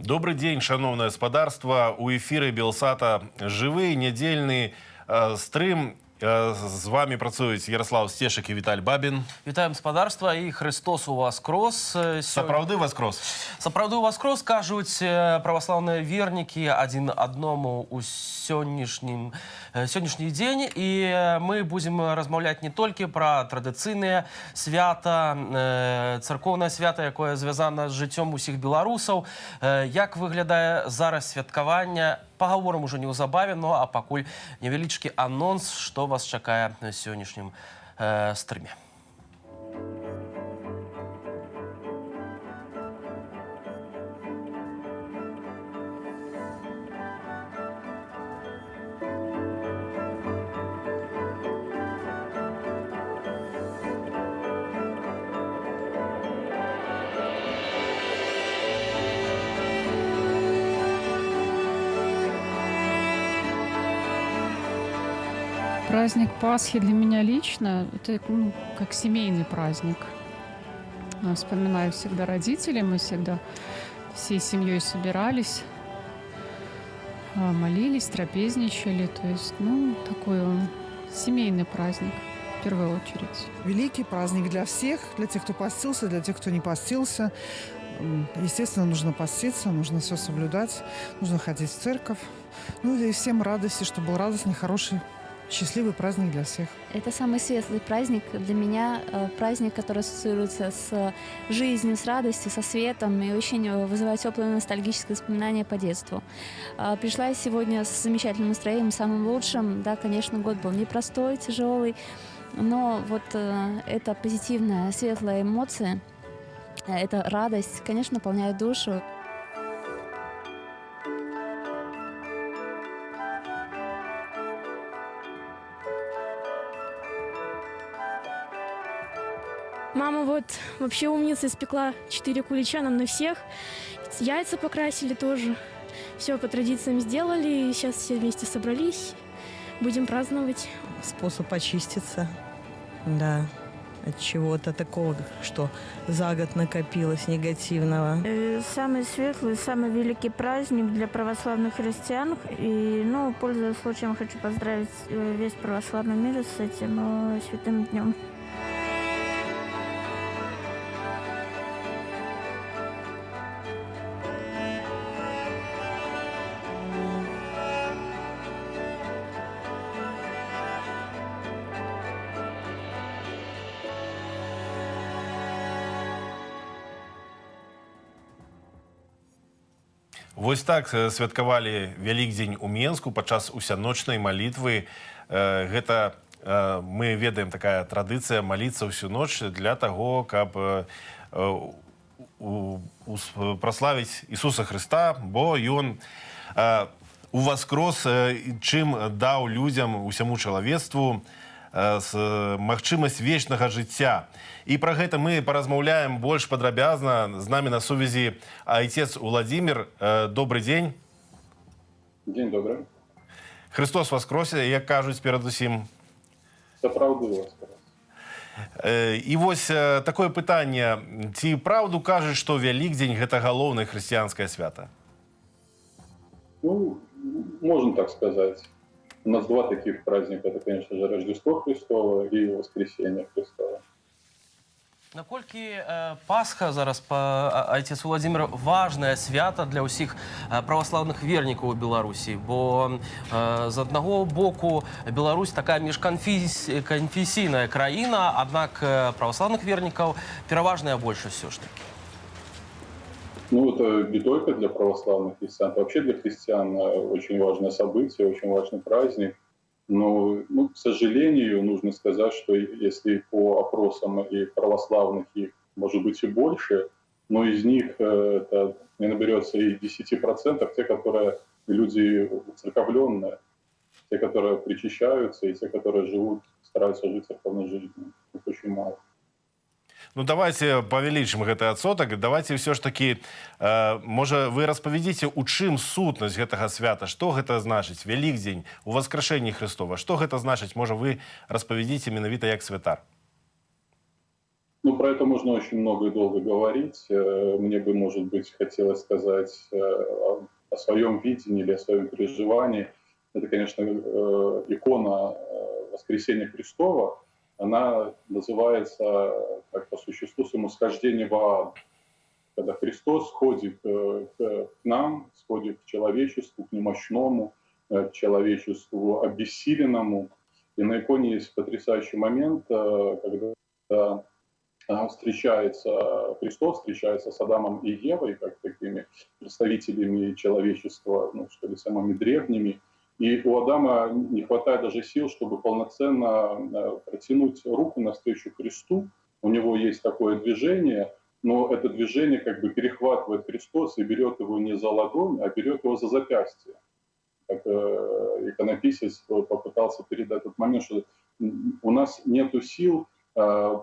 Добрый день, шановное господарство. У эфиры Белсата живий недільний стрим. З вами працюють Ярослав Стешик і Віталь Бабін. Вітаємо господарства і Христос у Воскрос. Сапраўды Воскрос? Сапраўды Воскрос, кажуть православные верники один одному у сённяшні день. І ми будемо розмовляти не тільки про традиційне свято, церковне свято, яке зв'язане з життям усіх білорусів. Як виглядає зараз святкування? Поговоримо уже неўзабаве, ну а пакуль невялічкі анонс, што вас чакае на сённяшнім стрыме. Праздник Пасхи для меня лично это как семейный праздник. Я вспоминаю всегда родителей, мы всегда всей семьей собирались, молились, трапезничали. То есть, такой он семейный праздник в первую очередь. Великий праздник для всех, для тех, кто постился, для тех, кто не постился. Естественно, нужно поститься, нужно все соблюдать, нужно ходить в церковь. И всем радости, чтобы был радостный, хороший, счастливый праздник для всех. Это самый светлый праздник для меня, праздник, который ассоциируется с жизнью, с радостью, со светом и очень вызывает теплое ностальгическое воспоминание по детству. Пришла я сегодня с замечательным настроением, самым лучшим. Да, конечно, год был непростой, тяжелый, но вот эта позитивная, светлая эмоция, эта радость, конечно, наполняет душу. Мама вот вообще умница, испекла 4 кулича нам на всех. Яйца покрасили тоже. Все по традициям сделали. Сейчас все вместе собрались. Будем праздновать. Способ очиститься, да, от чего-то такого, что за год накопилось негативного. Самый светлый, самый великий праздник для православных христиан. И, пользуясь случаем, хочу поздравить весь православный мир с этим святым днем. Вось так святкавалі Вялікдзень у Менску падчас усяночнай малітвы. Гэта мы ведаем, такая традыцыя маліцца ўсю ноч для таго, каб праславіць Ісуса Хрыста, бо ён у Воскрос чым даў людзям, усяму чалавецтву магчымасць вечнага жыцця. І пра гэта мы паразмаўляем больш падрабязна. З намі на сувязі отец Владимир. Добрый день. День добрый. Христос воскросе, як кажуць перадусім. Сапраўды воскрос. І вось такое пытанне. Ці праўду кажуць, што Вялікдзень гэта галоўнае хрысціянскае свята? Можно так сказать. У нас два таких праздника. Это, конечно же, Рождество Христово и Воскресение Христово. Наколькі Пасха зараз, отец Владимир, важное свято для ўсіх православных вернікаў у Беларусі? Бо з аднаго боку Беларусь такая міжканфесійная краіна, аднак православных вернікаў пераважная большасць все ж таки. Это не только для православных христиан, это вообще для христиан очень важное событие, очень важный праздник. Но, к сожалению, нужно сказать, что если по опросам и православных их может быть и больше, но из них это не наберется и 10%, те, которые люди церковленные, те, которые причащаются, и те, которые живут, стараются жить церковной жизнью. Их очень мало. Давайте павялічым гэты адсотак. Давайте ўсё ж такі, можа, вы распавядзіце, у чым сутнасць гэтага свята, што гэта значыць? Вялікдзень, у Воскрашэнні Хрыстова. Што гэта значыць? Можа, вы распавядзіце менавіта як святар? Ну, про это можно очень много и долго говорить. Мне бы, может быть, хотелось сказать о своем видении или о своем переживании. Это, конечно, икона Воскресения Христова. Она называется, как по существу, самосхождение в ад. Когда Христос сходит к нам, сходит к человечеству, к немощному, к человечеству обессиленному. И на иконе есть потрясающий момент, когда Христос встречается с Адамом и Евой, как такими представителями человечества, ну, что ли, самыми древними. И у Адама не хватает даже сил, чтобы полноценно протянуть руку навстречу Христу. У него есть такое движение, но это движение как бы перехватывает Христос и берет его не за ладонь, а берет его за запястье. Как иконописец попытался передать этот момент, что у нас нет сил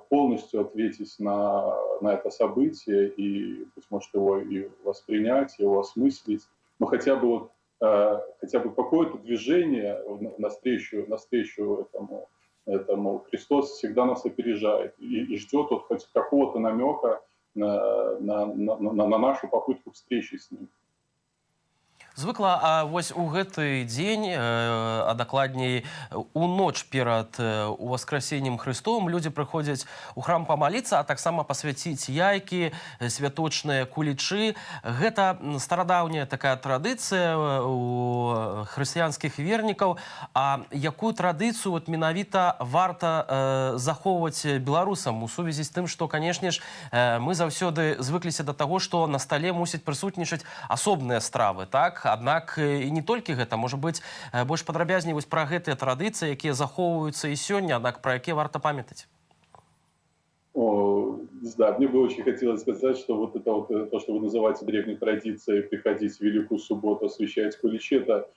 полностью ответить на это событие и, быть может, его и воспринять, его осмыслить, но хотя бы какое-то движение навстречу этому Христос всегда нас опережает и ждет хоть какого-то намека на нашу попытку встречи с ним. Звыкла, а вось у гэты дзень, а дакладней у ноч перад Уваскрасеннем Христовым людзі прыходзяць у храм памаліцца, а таксама пасвяціць яйкі, святочныя кулічы. Гэта старадаўняя такая традыцыя у хрысціянскіх вернікаў. А якую традыцыю менавіта варта захоўваць беларусам у сувязі з тым, што, канешне ж, мы заўсёды звыкліся да таго, што на стале мусяць прысутнічаць асобныя стравы, так? Аднак і не толькі гэта, можа быць, больш падрабязней вось пра гэтыя традыцыі, якія захоўваюцца і сёння, аднак пра якія варта памятаць. Да, мне бы очень хотелось сказать, что вот это то, что вы называете древней традицией, приходить в Великую Субботу, освящать куличи, это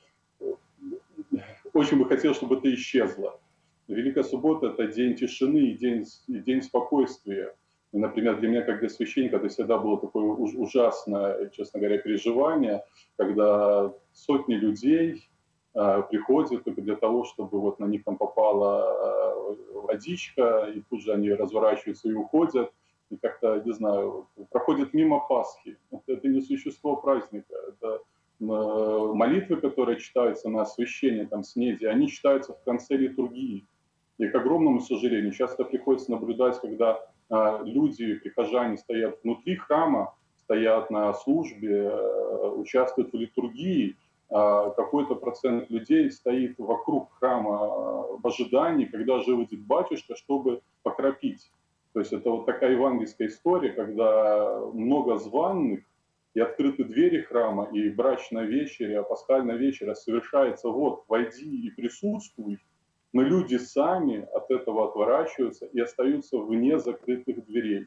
очень бы хотелось, чтобы это исчезло. Великая Суббота — это день тишины и день спокойствия. И, например, для меня, как для священника, это всегда было такое ужасное, честно говоря, переживание, когда сотни людей приходят только для того, чтобы вот на них там попала водичка, и тут же они разворачиваются и уходят, и как-то, не знаю, проходят мимо Пасхи. Это не существо праздника, это молитвы, которые читаются на освящение, там, снеди, они читаются в конце литургии. И, к огромному сожалению, часто приходится наблюдать, когда люди, прихожане стоят внутри храма, стоят на службе, участвуют в литургии, а какой-то процент людей стоит вокруг храма в ожидании, когда же выйдет батюшка, чтобы покропить. То есть это вот такая евангельская история, когда много званых, и открыты двери храма, и брачная вечеря, пасхальная вечеря совершается вот, войди и присутствуй, но люди сами от этого отворачиваются и остаются вне закрытых дверей.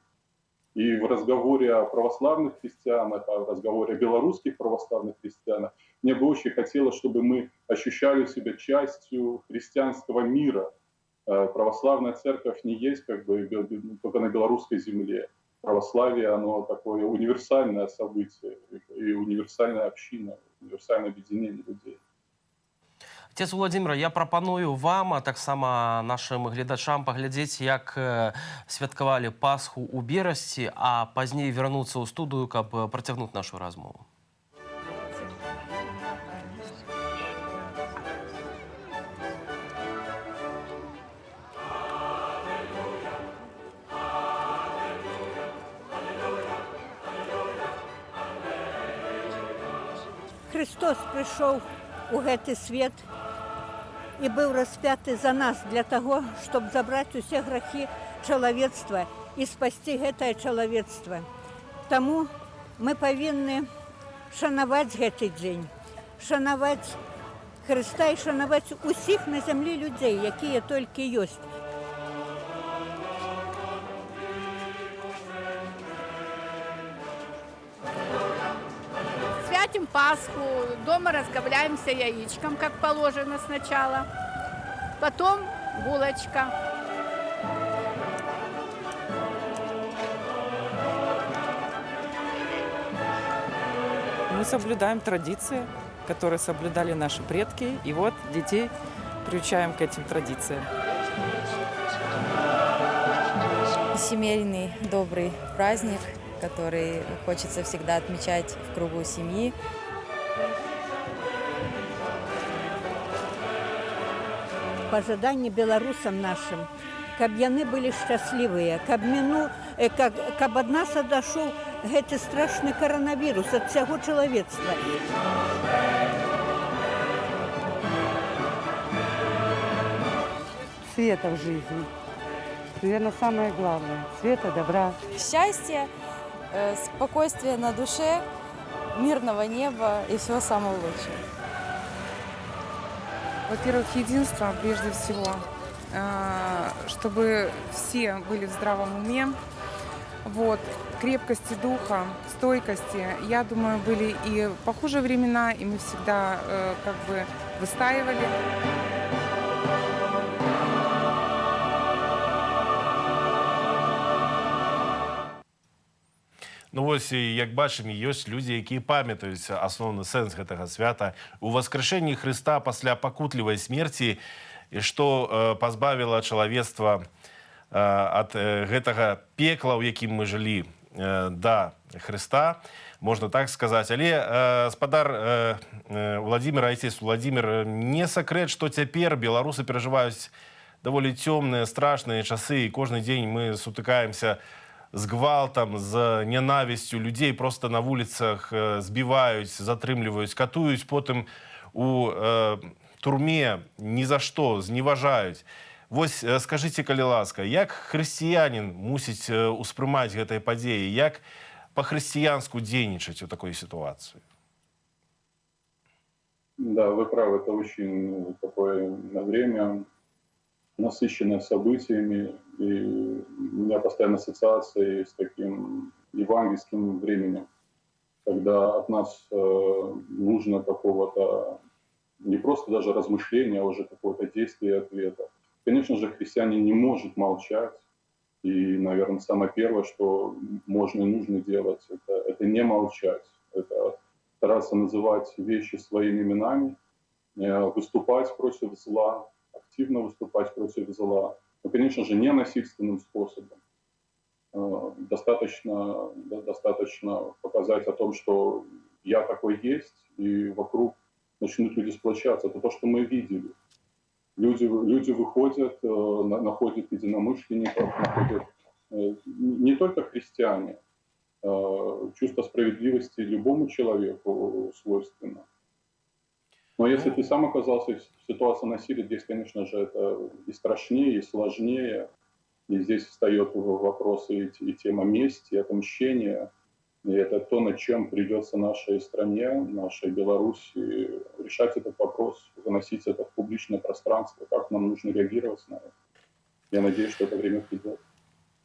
И в разговоре о православных христианах, о разговоре о белорусских православных христианах, мне бы очень хотелось, чтобы мы ощущали себя частью христианского мира. Православная церковь не есть как бы только на белорусской земле. Православие, оно такое универсальное событие и универсальная община, универсальное объединение людей. Отец Владимир, я прапаную вам, а таксама нашим гледачам паглядзець, як святкавалі Пасху ў Берасці, а пазней вярнуцца ў студыю, каб працягнуць нашу размову. Христос прыйшоў у гэты свет і быў распяты за нас для таго, щоб забраць усе грахі чалавецтва і спасці гэтае чалавецтва. Таму мы павінны шанаваць гэты дзень, шанаваць Хрыста і шанаваць усіх на зямлі людзей, якія толькі ёсць. Святим Пасху, дома разговляемся яичком, как положено сначала, потом булочка. Мы соблюдаем традиции, которые соблюдали наши предки, и вот детей приучаем к этим традициям. семейный, добрый праздник, который хочется всегда отмечать в кругу семьи. Пожадание белорусам нашим, каб яны были счастливые, каб ад нас адашоў гэты страшны коронавирус от всего человечества. Света в жизни. Наверное, самое главное. Света, добра. Счастья, спокойствия на душе, мирного неба и всего самого лучшего. Во-первых, единство прежде всего, чтобы все были в здравом уме, вот, крепкости духа, стойкости. Я думаю, были и похуже времена, и мы всегда как бы выстаивали. Ну вось, як бачым, ёсць людзі, якія памятаюць асноўны сэнс гэтага свята. У воскрешэнні Хрыста пасля пакутлівай смерці, што пазбавіла чалавецтва ад гэтага пекла, у якім мы жылі да Хрыста, можна так сказаць. Але спадар Владимир, айцец Владимир, не сакрэт, што цяпер беларусы перажываюць даволі цёмныя, страшныя часы, і кожны дзень мы сутыкаемся з гвалтам, з нянавісцю, людзей просто на вуліцах збіваюць, затрымліваюць, катуюць, потым у турме ні за што зневажаюць. Вось скажыце, калі ласка, як хрысціянін мусіць успрымаць гэтыя падзеі, як па-хрысціянску дзейнічаць у такой ситуации? Да, вы правы, это очень такое время, насыщенное событиями, и у меня постоянно ассоциации с таким евангельским временем, когда от нас нужно какого-то, не просто даже размышления, а уже какого-то действия и ответа. Конечно же, христианин не может молчать, и, наверное, самое первое, что можно и нужно делать, это не молчать, это стараться называть вещи своими именами, выступать против зла, активно выступать против зла. Но, конечно же, не насильственным способом. Достаточно показать о том, что я такой есть, и вокруг начнут люди сплочаться. Это то, что мы видели. Люди выходят, находят единомышленников, находят не только христиане. Чувство справедливости любому человеку свойственно. Но если ты сам оказался в ситуации насилия, здесь, конечно же, это и страшнее, и сложнее. И здесь встает вопрос и тема мести, и отмщения. И это то, над чем придется нашей стране, нашей Беларуси решать этот вопрос, выносить это в публичное пространство, как нам нужно реагировать на это. Я надеюсь, что это время придет.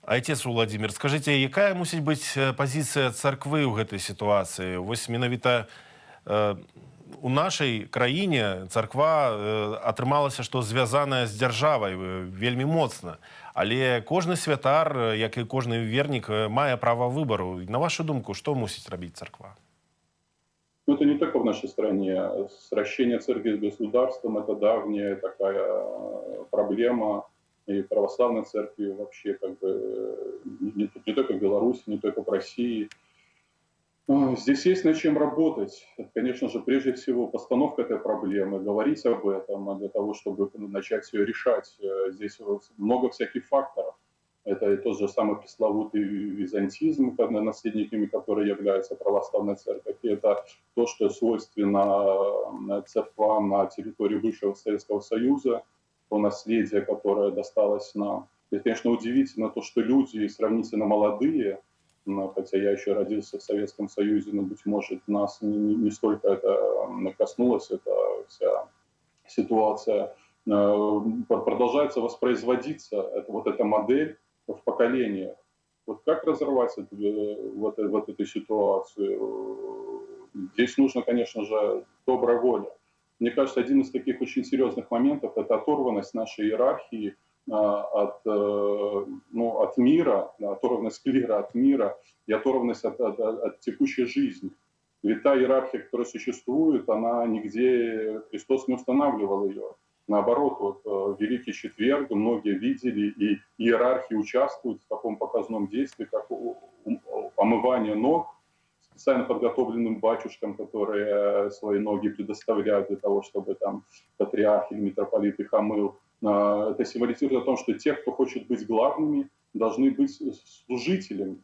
Айцец Владимир, скажите, якая мусіць быць пазіцыя царквы ў гэтай сітуацыі? Вось менавіта у нашай краіне царква атрымалася, што звязаная з дзяржавай вельмі моцна. Але кожны святар, як і кожны вернік, мае права выбару. На вашу думку, што мусіць рабіць царква? Ну, это не только в нашей стране. Сращение церкви с государством – это давняя такая проблема. И православной церкви вообще как бы не только в Беларуси, не только в России. Здесь есть над чем работать. Конечно же, прежде всего, постановка этой проблемы, говорить об этом, для того, чтобы начать ее решать. Здесь много всяких факторов. Это и тот же самый пресловутый византизм, наследниками которой является православная церковь. И это то, что свойственно церквам на территории бывшего Советского Союза, то наследие, которое досталось нам. И, конечно, удивительно то, что люди сравнительно молодые, хотя я еще родился в Советском Союзе, но, быть может, нас не столько это коснулось, эта вся ситуация, продолжается воспроизводиться, вот эта модель в поколениях. Вот как разорвать вот эту ситуацию? Здесь нужно, конечно же, добрая воля. Мне кажется, один из таких очень серьезных моментов – это оторванность нашей иерархии от мира, оторванность клира от мира и оторванность от текущей жизни. Ведь та иерархия, которая существует, она нигде, Христос не устанавливал ее. Наоборот, вот в Великий Четверг многие видели, и иерархи участвуют в таком показном действии, как омывание ног специально подготовленным батюшкам, которые свои ноги предоставляют для того, чтобы там патриарх или митрополит их омыл. Это символизирует о том, что те, кто хочет быть главными, должны быть служителями.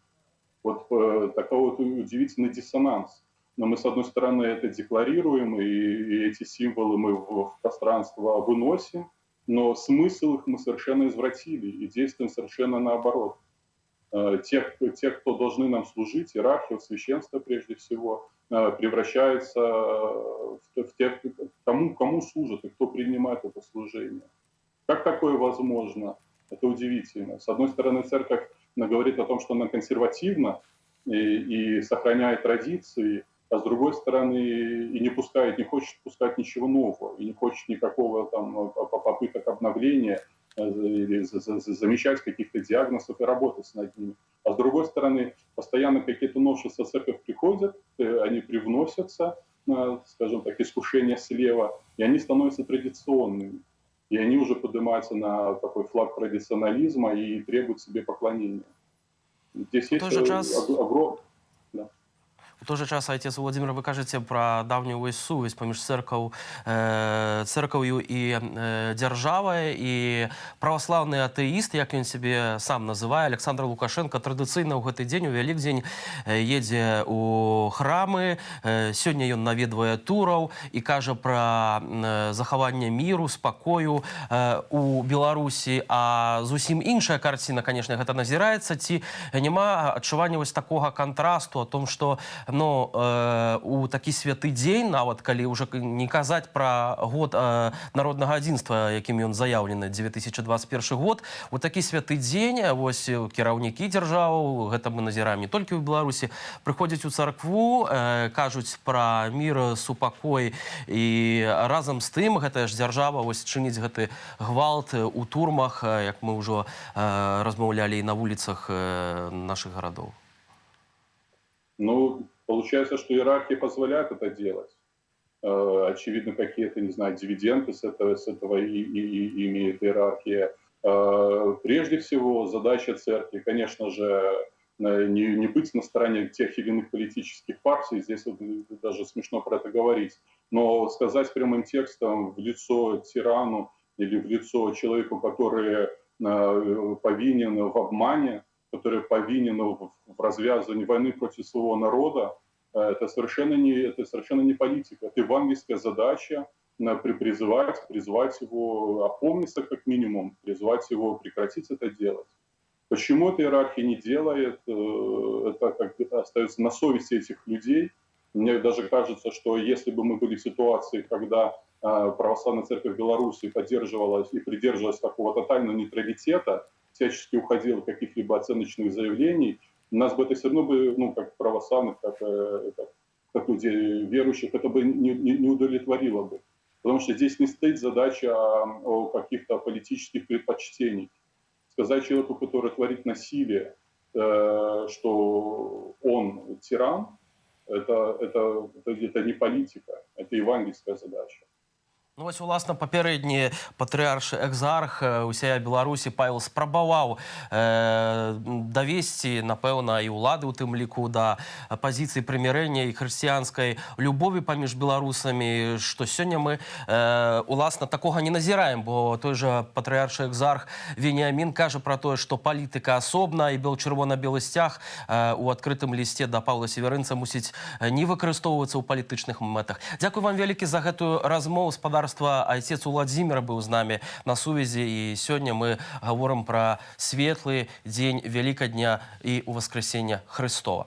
Вот такой вот удивительный диссонанс. Но мы, с одной стороны, это декларируем, и эти символы мы в пространство выносим, но смысл их мы совершенно извратили и действуем совершенно наоборот. Тех, кто должны нам служить, иерархия, священство прежде всего, превращается в тех, кому служат и кто принимает это служение. Как такое возможно? Это удивительно. С одной стороны, церковь говорит о том, что она консервативна и сохраняет традиции, а с другой стороны и не хочет пускать ничего нового, и не хочет никакого там попыток обновления или замечать каких-то диагнозов и работать над ними. А с другой стороны, постоянно какие-то новшества в церковь приходят, они привносятся, скажем так, искушения слева, и они становятся традиционными. И они уже поднимаются на такой флаг традиционализма и требуют себе поклонения. Здесь есть огромный... У той же час, отец Владимир, вы кажете про давнюю сувязь поміж церковью и державой, и православный атеист, як він себе сам называе, Александр Лукашенко, традыцыйна ў гэты дзень, у Вялікдзень, едзе у храмы, сёння ён наведвае тураў і кажа пра захаванне міру, спакою у Беларусі, а зусім іншая карціна, конечно, гэта назіраецца, ці няма адчування вось такога кантрасту о том, што у такі святы дзень, нават калі ўжо не казаць пра год народнага адзінства, якім ён заяўлены, 2021 год, у такі святы дзень вось кіраўнікі дзяржаў, гэта мы назіраем не толькі ў Беларусі, прыходзяць у царкву, кажуць пра мір, супакой, і разам з тым гэтая ж дзяржава вось чыніць гэты гвалт у турмах, як мы ўжо размаўлялі і на вуліцах нашых гарадоў. Ну, получается, что иерархия позволяет это делать. Очевидно, какие-то, не знаю, дивиденды с этого и имеет иерархия. Прежде всего, задача церкви, конечно же, не быть на стороне тех или иных политических партий, здесь вот даже смешно про это говорить, но сказать прямым текстом в лицо тирану или в лицо человеку, который повинен в обмане, который повинен в развязывании войны против своего народа, это совершенно не политика. Это евангельская задача призвать его опомниться как минимум, призвать его прекратить это делать. Почему эта иерархия не делает, это как-то остается на совести этих людей. Мне даже кажется, что если бы мы были в ситуации, когда православная церковь Беларуси поддерживалась и придерживалась такого тотального нейтралитета, всячески уходила от каких-либо оценочных заявлений, нас бы это все равно бы, как православных, как людей верующих, это бы не удовлетворило бы. Потому что здесь не стоит задача о каких-то политических предпочтениях. Сказать человеку, который творит насилие, что он тиран, это не политика, это евангельская задача. Ну, ось, власне, папярэдні патрыарш экзарх усяе Беларусі Павел спрабаваў давесці, напэўна, і ўлады ў тым ліку да пазіцыі прымірэння і хрысціянскай любові паміж беларусамі, што сёння мы, уласна, такога не назіраем, бо той жа патрыарш экзарх Веніамін кажа пра тое, што палітыка асобна і чырвона-белы сцяг у адкрытым лісце да Паўла Северынца мусіць не выкарыстоўвацца ў палітычных мэтах. Дзякуй вам вялікі за гэтую размову, спадар. Отец Владимир был с нами на сувязі, и сегодня мы говорим про светлый день Великодня и Воскресения Христова.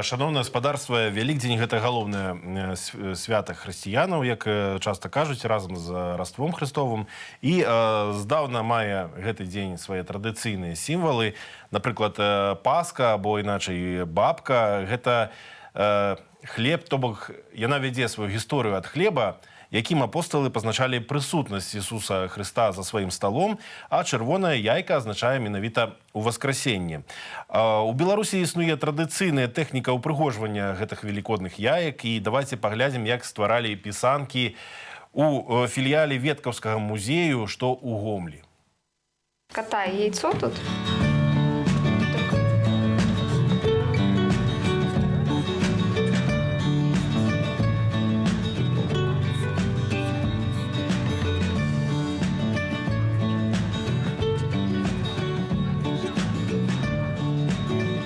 Шановне господарство, Великдень – гэта галоўнае свята хрысціянаў, як часта кажуць, разам з Раством Христовым. І здаўна мае гэты дзень свае традыцыйныя сімвалы. Напрыклад, Пасха, або іначай бабка – гэта хлеб, то бок яна вядзе сваю гісторыю ад хлеба, якім апосталы пазначалі прысутнасць Ісуса Хрыста за сваім сталом, а чырвонае яйка азначае менавіта ўваскрасенне. У Беларусі існуе традыцыйная тэхніка ўпрыгожвання гэтых велікодных яек, і давайце паглядзім, як стваралі пісанкі у філіяле Веткаўскага музею, што ў Гомлі. Катае яйцо тут.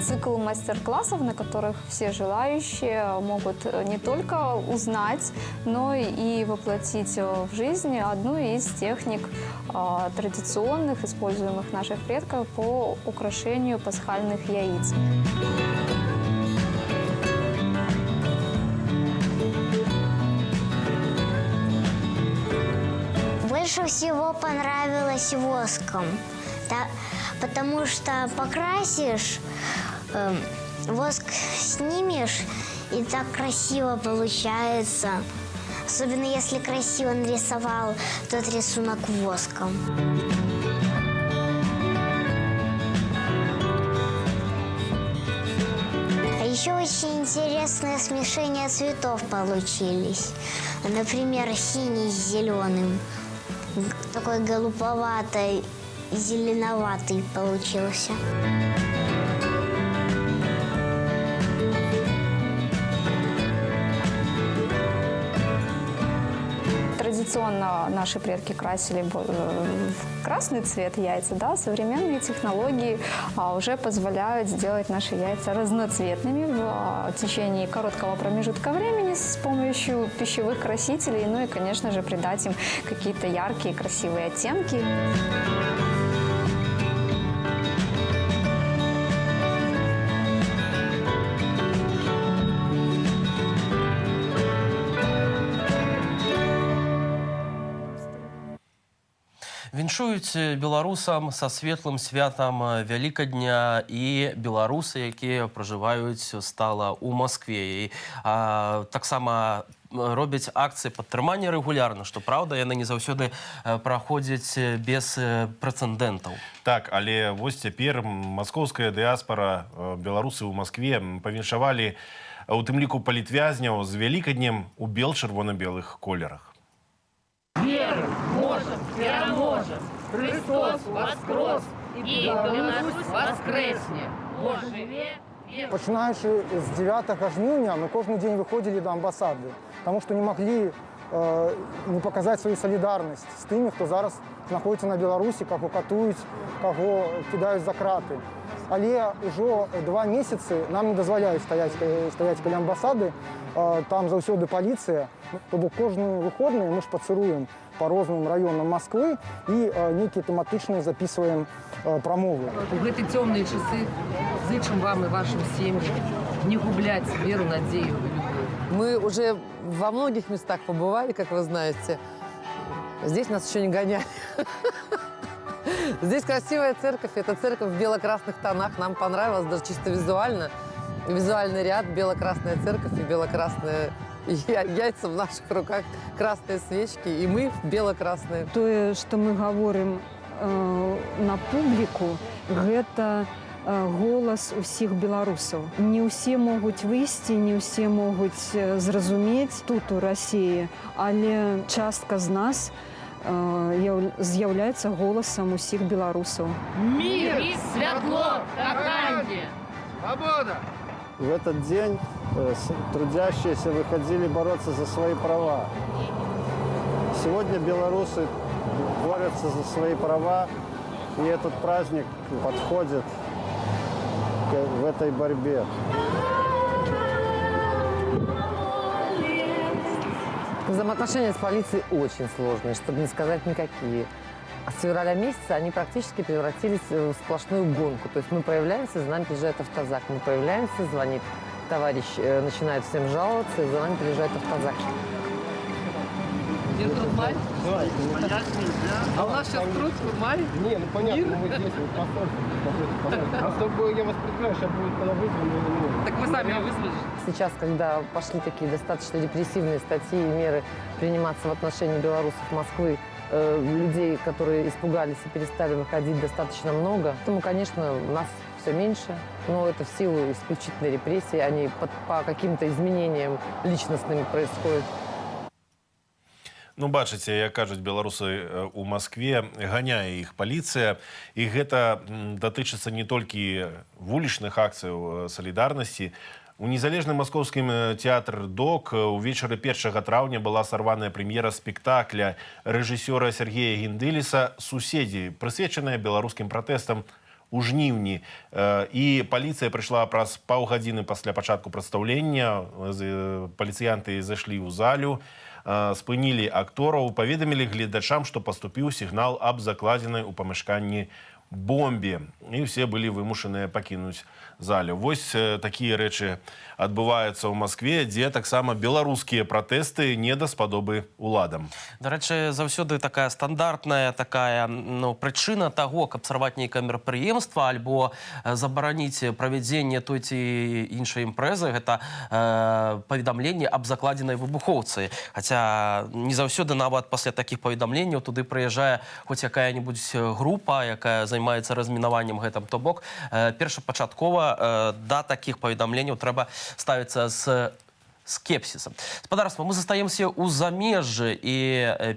Цикл мастер-классов, на которых все желающие могут не только узнать, но и воплотить в жизнь одну из техник традиционных, используемых наших предков по украшению пасхальных яиц. Больше всего понравилось воском, потому что покрасишь, воск снимешь, и так красиво получается. Особенно если красиво нарисовал тот рисунок воском. А еще очень интересное смешение цветов получились. Например, синий с зеленым. Такой голубоватый, зеленоватый получился. Традиционно наши предки красили в красный цвет яйца, да, современные технологии уже позволяют сделать наши яйца разноцветными в течение короткого промежутка времени с помощью пищевых красителей, ну и, конечно же, придать им какие-то яркие, красивые оттенки. Віншуюць беларусам са светлым святам Вялікадня і беларусы, якія пражываюць стала ў Маскве. І таксама робяць акцыі падтрымання рэгулярна, што праўда, яны не заўсёды праходзяць без прэцэдэнтаў. Так, але вось цяпер маскоўская дыаспара, беларусы ў Маскве павіншавалі у тым ліку палітвязняў з Вялікаднем у бел-чырвона-белых колерах. Верим, можем, переможем. Христос воскрес, и Беларусь воскресне. Бо живе. Починаючи з 9 жнивня, ми кожен день виходили до амбасади, тому що не могли не показати свою солідарність з тими, хто зараз знаходиться на Білорусі, кого катують, кого кидають за крати. Але вже 2 місяці нам не дозволяють стояти біля амбасади, там завсёды поліція. Тобто кожні вихідні ми шпацируємо по різним районам Москви і некі тематичні записуємо промови. В эти темные часы зычим вам и вашим семьям не гублять веру, надею. Мы уже во многих местах побывали, как вы знаете. Здесь нас еще не гоняли. Здесь красивая церковь. Это церковь в бело-красных тонах. Нам понравилось даже чисто визуально. Визуальный ряд, бело-красная церковь и бело-красные яйца в наших руках, красные свечки, и мы бело-красные. То, что мы говорим на публіку, гэта голас усіх беларусаў. Не ўсе могуць выйсці, не ўсе могуць зразумець тут у Расіі, але частка з нас з'яўляецца голасам усіх беларусаў. Мир, святло, коханье, свобода. В этот день трудящиеся выходили бороться за свои права. Сегодня белорусы борются за свои права, и этот праздник подходит в этой борьбе. Взаимоотношения с полицией очень сложные, чтобы не сказать никакие. А с февраля месяца они практически превратились в сплошную гонку. То есть мы появляемся, за нами приезжает автозак. Мы появляемся, звонит товарищ, начинает всем жаловаться, и за нами приезжает автозак. Где тут май? А у нас сейчас круг, май? Не, ну понятно, мы здесь вот я вас предупреждаю, сейчас будет когда вызвано. Так мы сами ее вызвали. Сейчас, когда пошли такие достаточно репрессивные статьи и меры приниматься в отношении белорусов Москвы, людей, которые испугались и перестали выходить, достаточно много. Поэтому, конечно, нас все меньше, но это в силу исключительной репрессии, они по каким-то изменениям личностным происходят. Ну, бачыце, як кажуць беларусы у Маскве, ганяе іх паліцыя, і гэта датычыцца не толькі вулічных акцыяў салідарнасці. У незалежным маскоўскім тэатр ДОК увечары 1 траўня была сарваная прэм'ера спектакля рэжысёра Сергея Гіндыліса «Суседзі», прысвечаная беларускім пратэстам у жніўні. І паліцыя прыйшла праз паўгадзіны пасля пачатку прадстаўлення. Паліцыянты зайшлі ў залю, спынілі актораў, паведамілі гледачам, што паступіў сігнал аб закладзенай у памяшканні бомбе. І ўсе былі вымушаныя пакінуць залю. Вось такія рэчы адбываюцца ў Маскве, дзе таксама беларускія пратэсты не даспадобы уладам. Да рэчы, заўсёды такая стандартная прычына таго, каб сарваць нейкае мерапрыемства альбо забараніць правядзенне той ці іншай імпрэзы, гэта паведамленне аб закладзенай выбухоўцы. Хаця не заўсёды нават пасля такіх паведамленняў туды прыязджае хоць якая-небудзь група, якая займаецца размінаваннем гэтым. То бок, першапачаткова да такіх паведамленняў трэба ставіцца з скепсисом. Спадарства, мы застаемся ў замежжы і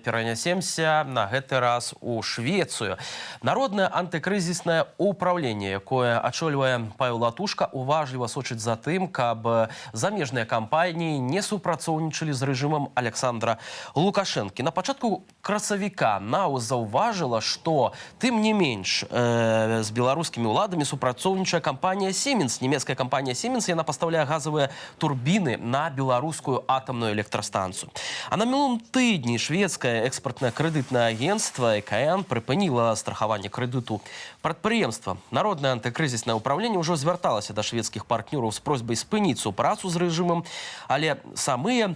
перанясемся на гэты раз у Швецыю. Народнае антыкрызіснае ўпраўленне, якое ачольвае Павел Латушка, уважліва сочыць за тым, каб замежныя кампаніі не супрацоўнічалі з рэжымам Александра Лукашэнкі. На пачатку красавіка НАУ заўважыла, што тым не менш з беларускімі ўладамі супрацоўнічае кампанія Siemens. Нямецкая кампанія Siemens, яна пастаўляе газавыя турбіны на беларускую атомную электрастанцию. А на мінулым тыдні шведскае экспартнае крэдытнае агентства ЭКН прыпыніла страхаванне крэдыту прадпрыемства. Народнае антыкрызіснае ўпраўленне ўжо звярталася да шведскіх партнёраў з просьбай спыніць супрацу з рэжымам, але самыя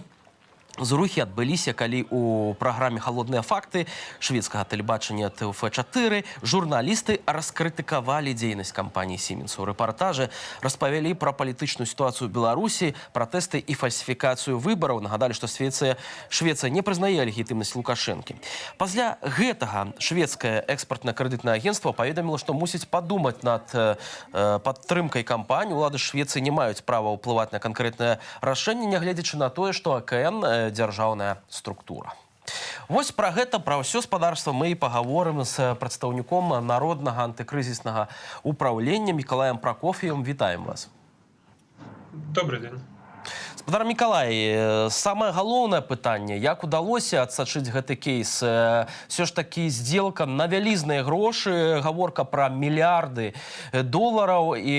зрухі адбыліся, калі у праграме «Халодныя факты» шведскага тэлебачання ТВФ-4 журналісты раскрытыкавалі дзейнасць кампаніі Siemens. У рэпартажы распавялі пра палітычную сітуацыю ў Беларусі, пратэсты і фальсіфікацыю выбараў. Нагадалі, што Швецыя не прызнае легітымнасць Лукашэнкі. Пасля гэтага шведскае экспартна-крэдытнае агентства паведаміла, што мусіць падумаць над падтрымкай кампаніі. Улады Швецыі не маюць права ўплываць на канкрэтнае рашэнне, нягледзячы на тое, што АКН дзяржаўная структура. Вось пра гэта, пра ўсё спадарства мы і пагаворым з прадстаўніком народнага антыкрызіснага ўпраўлення Мікалаем Пракоф'евым. Вітаем вас. Добрый день. Спадар Мікалай, самае галоўнае пытанне, як удалося адсачыць гэты кейс? Все ж такі здзелка на вялізныя грошы, гаворка пра мільярды долараў, і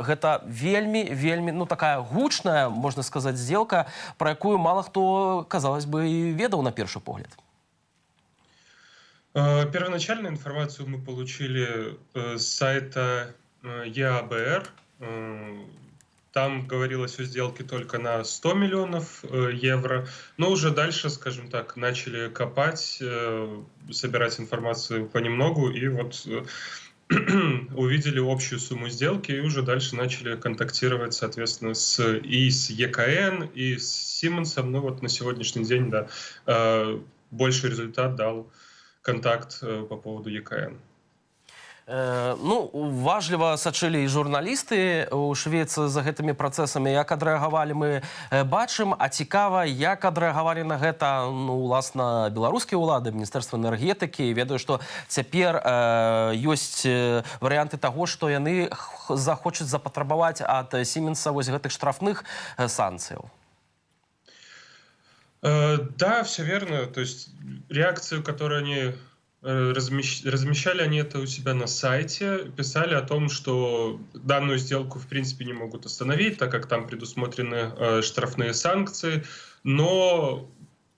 гэта вельмі такая гучная, можна сказаць, здзелка, пра якую мала хто, казалось бы, і ведаў на першы погляд. Первоначальную информацию мы получили с сайта ЕАБР. Там говорилось о сделке только на 100 миллионов евро, но уже дальше, скажем так, начали копать, собирать информацию понемногу, и вот увидели общую сумму сделки, и уже дальше начали контактировать, соответственно, и с ЕКН, и с Siemens. Ну вот на сегодняшний день, да, больший результат дал контакт по поводу ЕКН. Ну, важліва сачылі і журналісты ў Швецыі за гэтымі працэсамі. Як адрэагавалі, мы бачым, а цікава, як адрэагавалі на гэта, уласна, беларускія ўлады, Міністэрства энергетыкі. Ведаю, што цяпер ёсць варыянты таго, што яны захочуць запатрабаваць ад Siemens вось гэтых штрафных санкцыяў. Да, все верно. То есть реакцию, которую они размещали, они это у себя на сайте, писали о том, что данную сделку в принципе не могут остановить, так как там предусмотрены штрафные санкции, но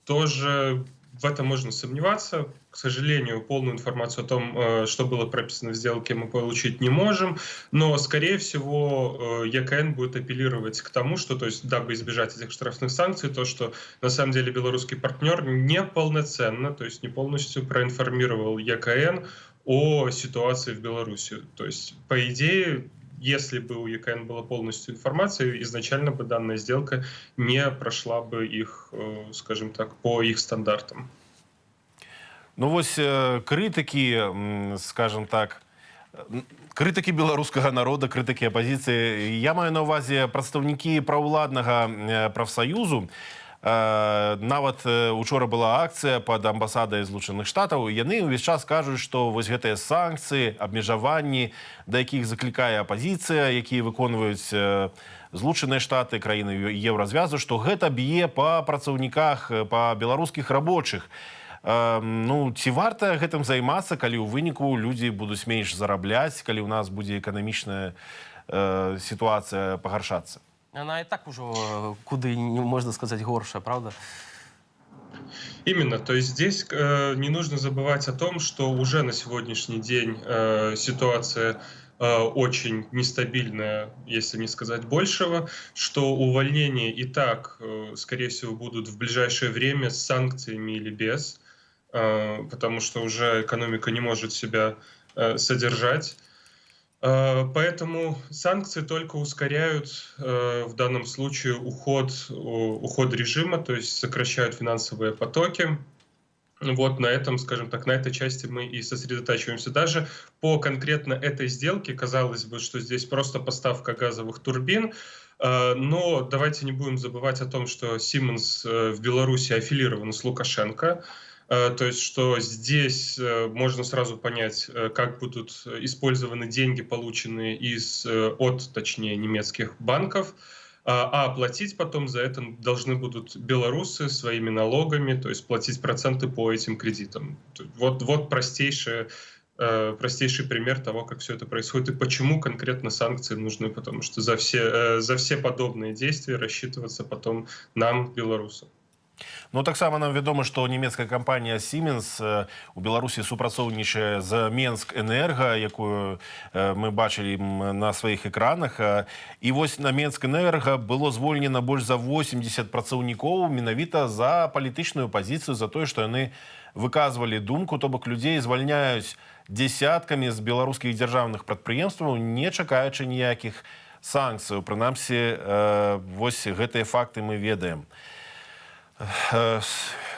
тоже в этом можно сомневаться. К сожалению, полную информацию о том, что было прописано в сделке, мы получить не можем, но, скорее всего, ЕКН будет апеллировать к тому, что, то есть, дабы избежать этих штрафных санкций, то, что на самом деле белорусский партнер неполноценно, то есть не полностью проинформировал ЕКН о ситуации в Беларуси. То есть, по идее, если бы у ЕКН была полностью информация, изначально бы данная сделка не прошла бы их, скажем так, по их стандартам. Ну вось крытыкі, скажем так, крытыкі беларускага народа, крытыкі апазіцыі, я маю на ўвазе прадстаўнікі праўладнага прафсаюзу, Нават учора была акцыя пад амбасадай Злучаных Штатаў. Яны ўвесь час кажуць, што вось гэтыя санкцыі, абмежаванні, да якіх заклікае апазіцыя, якія выконваюць Злучаныя Штаты, краіны Еўразвязу, што гэта б'е па працаўніках, па беларускіх рабочых. Ну, ці варта гэтым займацца, калі ў выніку людзі будуць менш зарабляць, калі ў нас будзе эканамічная ситуация пагаршацца? Она и так уже куды, можно сказать, горшая, правда? Именно, то есть здесь не нужно забывать о том, что уже на сегодняшний день ситуация очень нестабильная, если не сказать большего, что увольнения и так, скорее всего, будут в ближайшее время с санкциями или без, потому что уже экономика не может себя содержать. Поэтому санкции только ускоряют в данном случае уход режима, то есть сокращают финансовые потоки. Вот на этом, скажем так, на этой части мы и сосредотачиваемся. Даже по конкретно этой сделке, казалось бы, что здесь просто поставка газовых турбин, но давайте не будем забывать о том, что Siemens в Беларуси аффилирован с Лукашенко. То есть, что здесь можно сразу понять, как будут использованы деньги, полученные точнее, немецких банков, а платить потом за это должны будут белорусы своими налогами, то есть платить проценты по этим кредитам. Вот простейший пример того, как все это происходит и почему конкретно санкции нужны, потому что за все подобные действия рассчитываться потом нам, белорусам. Ну, таксама нам вядома, што нямецкая кампанія Siemens у Беларусі супрацоўнічае з Менск Энерга, якую мы бачылі на сваіх экранах. І вось на Менск Энерга было звольнена больш за 80 працаўнікоў менавіта за палітычную пазіцыю, за тое, што яны выказвалі думку, то бок людзей звальняюць дзесяткамі з беларускіх дзяржаўных прадпрыемстваў, не чакаючы ніякіх санкцыяў. Прынамсі, вось гэтыя факты мы ведаем.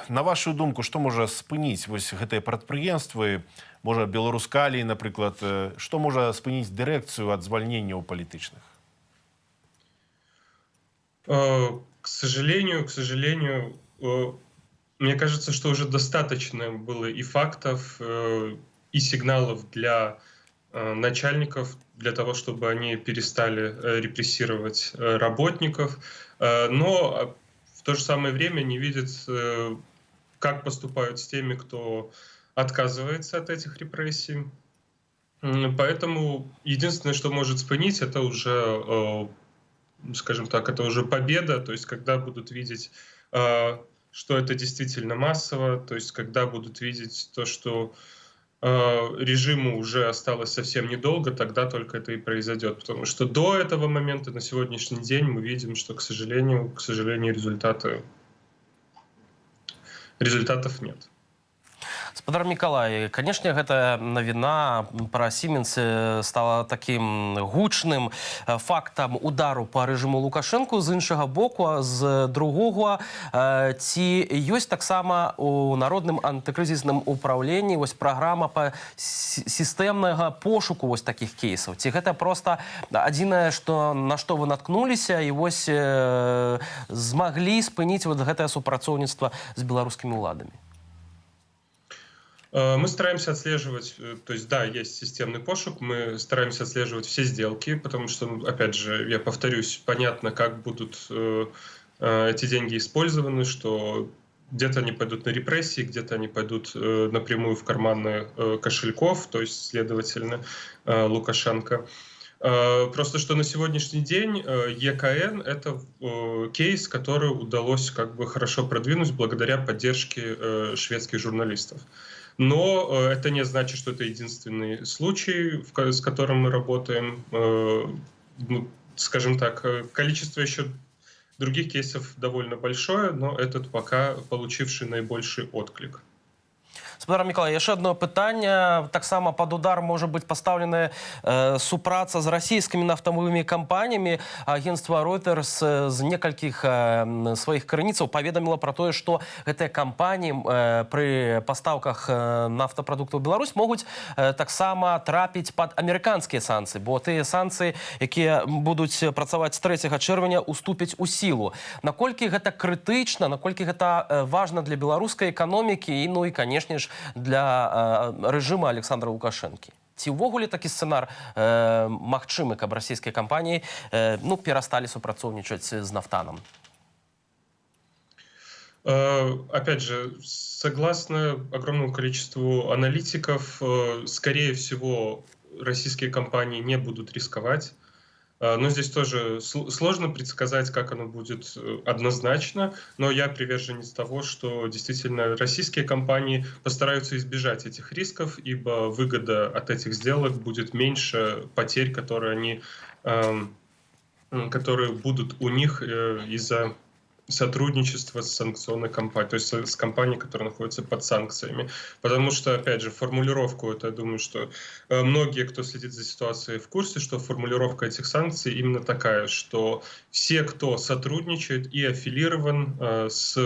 На вашу думку, што можа спыніць вось гэтыя прадпрыемствы, можа Беларускалій, напрыклад, што можа спыніць дырэкцыю ад звальненняў палітычных? К сожалению, мне кажется, что уже достаточно было и фактов, и сигналов для начальников, для того, чтобы они перестали репрессировать работников, но в то же самое время не видят, как поступают с теми, кто отказывается от этих репрессий. Поэтому единственное, что может спынить, это уже, скажем так, это уже победа, то есть когда будут видеть, что это действительно массово, то есть когда будут видеть то, что режиму уже осталось совсем недолго, тогда только это и произойдет. Потому что до этого момента, на сегодняшний день, мы видим, что, к сожалению, результатов нет. Спадар Мікалай, канешне, гэта навіна пра Siemens стала такім гучным фактам удару па рэжыму Лукашэнку з іншага боку, а з другога ці ёсць таксама у народным антыкрызісным упраўленні вось праграма па сістэмнага пошуку вось такіх кейсаў? Ці гэта проста адзінае, на што вы наткнуліся і вось змаглі спыніць вот гэтае супрацоўніцтва з беларускімі ўладамі? Мы стараемся отслеживать, то есть да, есть системный пошук, мы стараемся отслеживать все сделки, потому что, опять же, я повторюсь, понятно, как будут эти деньги использованы, что где-то они пойдут на репрессии, где-то они пойдут напрямую в карманы кошельков, то есть, следовательно, Лукашенко. Просто что на сегодняшний день ЕКН — это кейс, который удалось как бы хорошо продвинуть благодаря поддержке шведских журналистов. Но это не значит, что это единственный случай, с которым мы работаем. Скажем так, количество еще других кейсов довольно большое, но этот пока получивший наибольший отклик. Спадар Миколай, яшчэ одно пытанне. Таксама пад удар можа быць пастаўленая супраца з расійскімі нафтавымі кампаніямі. Агентства Reuters з некалькіх сваіх крыніцаў паведаміла пра тое, што гэтыя кампаніі пры пастаўках нафтапрадуктаў ў Беларусь могуць таксама трапіць пад амерыканскія санкцыі, бо тыя санкцыі, якія будуць працаваць з 3 чэрвеня, уступяць у сілу. Наколькі гэта крытычна, наколькі гэта важна для беларускай эканомікі і, ну і, канешне ж, для рэжыма Александра Лукашэнкі? Ці ўвогуле такі сцэнар магчымы, каб расійскія кампаніі перасталі супрацоўнічаць з нафтанам? Опять же, согласно огромному количеству аналитиков, скорее всего, российские компании не будут рисковать. Но здесь тоже сложно предсказать, как оно будет однозначно, но я приверженец того, что действительно российские компании постараются избежать этих рисков, ибо выгода от этих сделок будет меньше потерь, которые будут у них из-за сотрудничество с санкционной компанией, то есть с компанией, которая находится под санкциями. Потому что, опять же, формулировку, это, я думаю, что многие, кто следит за ситуацией, в курсе, что формулировка этих санкций именно такая, что все, кто сотрудничает и аффилирован с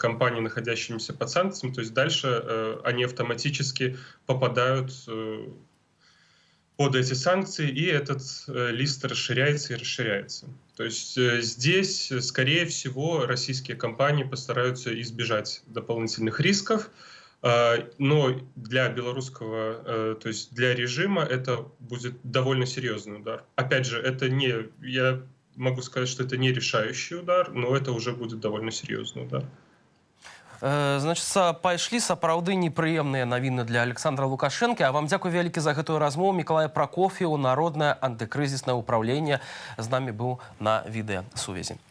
компанией, находящимися под санкциями, то есть дальше они автоматически попадают под эти санкции, и этот лист расширяется и расширяется. То есть здесь, скорее всего, российские компании постараются избежать дополнительных рисков, но для белорусского, то есть для режима это будет довольно серьезный удар. Опять же, это не, я могу сказать, что это не решающий удар, но это уже будет довольно серьезный удар. Значит, пайшлі сапраўды непрыемныя навіны для Александра Лукашэнкі. А вам дзякуй вялікі за гэтую размову. Мікалай Пракоф'еў, Народнае антыкрызіснае ўпраўленне, з намі быў на відэасувязі.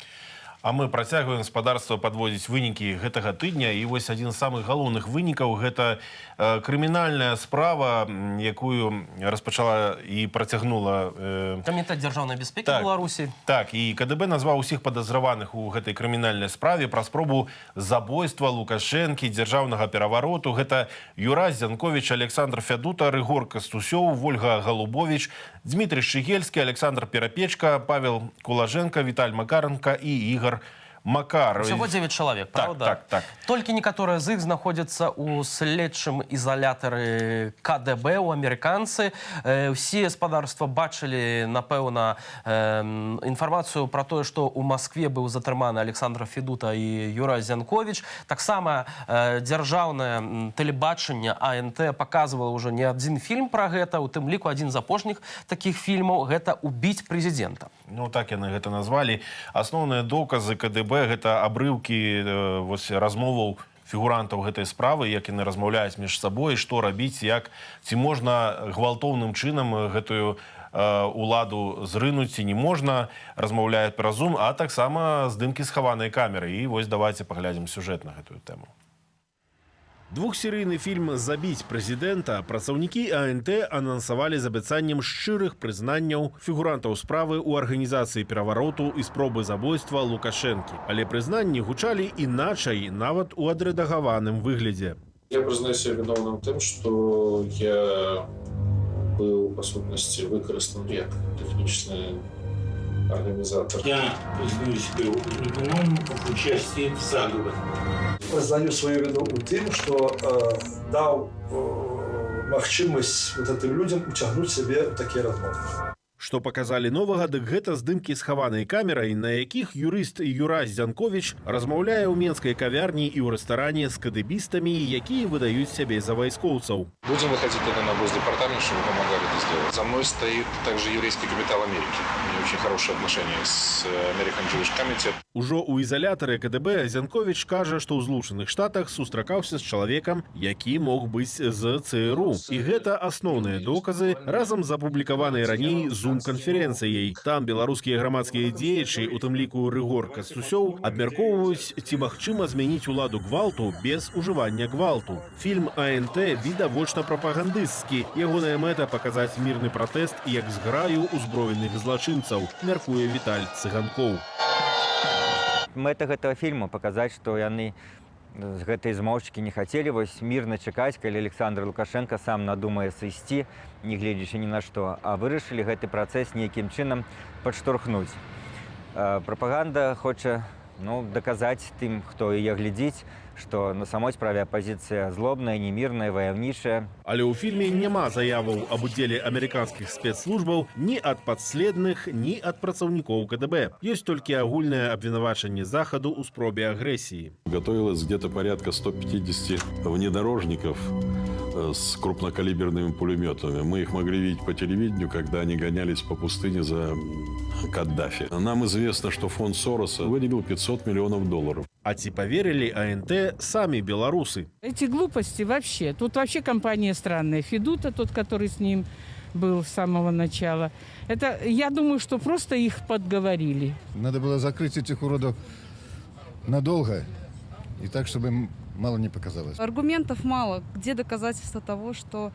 А мы працягваем спадарства падводзіць вынікі гэтага тыдня. І вось адзін з самых галоўных вынікаў – гэта крымінальная справа, якую распачала і працягнула Камітэт дзяржаўнай бяспекі Беларусі. Так, і КДБ назваў усіх падазраваных у гэтай крымінальнай справе пра спробу забойства Лукашэнкі, дзяржаўнага перавароту. Гэта Юрась Зянковіч, Александр Фядута, Рыгор Кастусёў, Вольга Галубович, Дмитрий Шчыгельскі, Александр Перапечка, Павел Кулаженко, Віталь Макаренко і Ігор Макар. Всего 9 чалавек, правда? Так. Толькі некаторыя з іх знаходзяцца ў следчым ізалятары КДБ, у амерыканцы. Усе спадарства бачылі, напэўна, інфармацыю пра тое, што ў Маскве быў затрыманы Александр Федута і Юрай Зянковіч. Таксама дзяржаўнае тэлебачанне АНТ паказвала ўжо не адзін фільм пра гэта, у тым ліку адзін з апошніх такіх фільмаў – гэта «Убіць прэзідэнта». Ну, так яны гэта назвалі. Асноўныя доказы КДБ – гэта абрыўкі размоваў фігурантаў гэтай справы, як яны размаўляюць між сабой, што рабіць, як, ці можна гвалтоўным чынам гэтую уладу зрынуць, ці не можна, размаўляюць праз Zoom, а таксама здымкі схаванай камеры. І вось давайце паглядзім сюжэт на гэтую тэму. Двухсерыйны фільм «Забіць прэзідэнта» працаўнікі АНТ анансавалі з абяцаннем шчырых прызнанняў фігурантаў справы ў арганізацыі перавароту і спробы забойства Лукашэнкі. Але прызнанні гучалі іначай, нават у адрэдагаваным выглядзе. Я признаю себя виновным тем, что я был, по сутности, выкористан як технический организатор. Я признаю себя виновным в участии в заговоре. Признаю свою вину у тем, что дал магчымасць вот этим людям утягнуть себе такие размовы. Што паказалі новага, дык гэта здымкі схаванай камерай, на якіх юрыст Юрась Зянковіч размаўляе ў менскай кавярні і ў рэстаране з кадэбістамі, якія выдаюць сябе за вайскоўцаў. Будем выходить тогда на Госдепартамент, чтобы помогали это сделать. За мной стоит также еврейский капитал Америки. У меня очень хорошие отношения с American Jewish Committee. Ужо ў ізалятары КДБ Зянковіч кажа, што ў Злучаных Штатах сустракаўся з чалавекам, які мог быць з ЦРУ. І гэта асноўныя доказы разам з апублікаванай раней Zoom-канферэнцыяй. Там беларускія грамадскія дзеячы, у тым ліку Рыгор Кастусёў, абмяркоўваюць, ці магчыма змяніць уладу гвалту без ужывання гвалту. Фільм АНТ відавочна прапагандысцкі. Ягоная мэта – паказаць мірны пратэст як зграю узброеных злачынцаў, мяркуе Віталь Цыганкоў. Мэта гэтага фільма паказаць, што яны з гэтай змоўчкі не хацелі вось мірна чакаць, калі Александр Лукашенко сам надумае сысці, не гледзячы ні на што, а вырашылі гэты працэс нейкім чынам падштурхнуць. Прапаганда хоча даказаць тым, хто яе глядзіць, што на самой справе апазіцыя злобная, немірная, ваяўнічая. Але ў фільме няма заяваў аб удзеле амерыканскіх спецслужбаў ні ад падследных, ні ад працаўнікоў КДБ. Ёсць толькі агульнае абвінавачанне Захаду ў спробе агрэсіі. Готовилось где-то порядка 150 внедорожников с крупнокалиберными пулеметами. Мы их могли видеть по телевидению, когда они гонялись по пустыне за Каддафи. Нам известно, что фонд Сороса выделил $500 миллионов. А ці поверили АНТ сами белорусы? Эти глупости вообще. Тут вообще компания странная. Федута, тот, который с ним был с самого начала. Это, я думаю, что просто их подговорили. Надо было закрыть этих уродов надолго. И так, чтобы мало не показалось. Аргументов мало. Где доказательства того, что,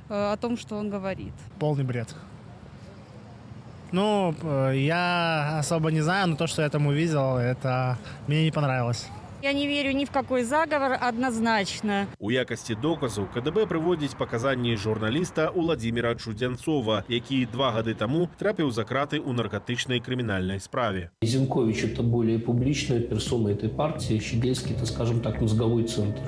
о том, что он говорит? Полный бред. Ну, я особо не знаю, но то, что я там увидел, это мне не понравилось. Я не верю ни в какой заговор однозначно. У якасці доказу КДБ прыводзіць паказанні журналіста Уладзіміра Чудзянцова, які 2 гады таму трапіў за краты ў наркотычнай крымінальнай справе. Зенкович – это более публичная персона этой партии, Щегельский – это, скажем так, мозговой центр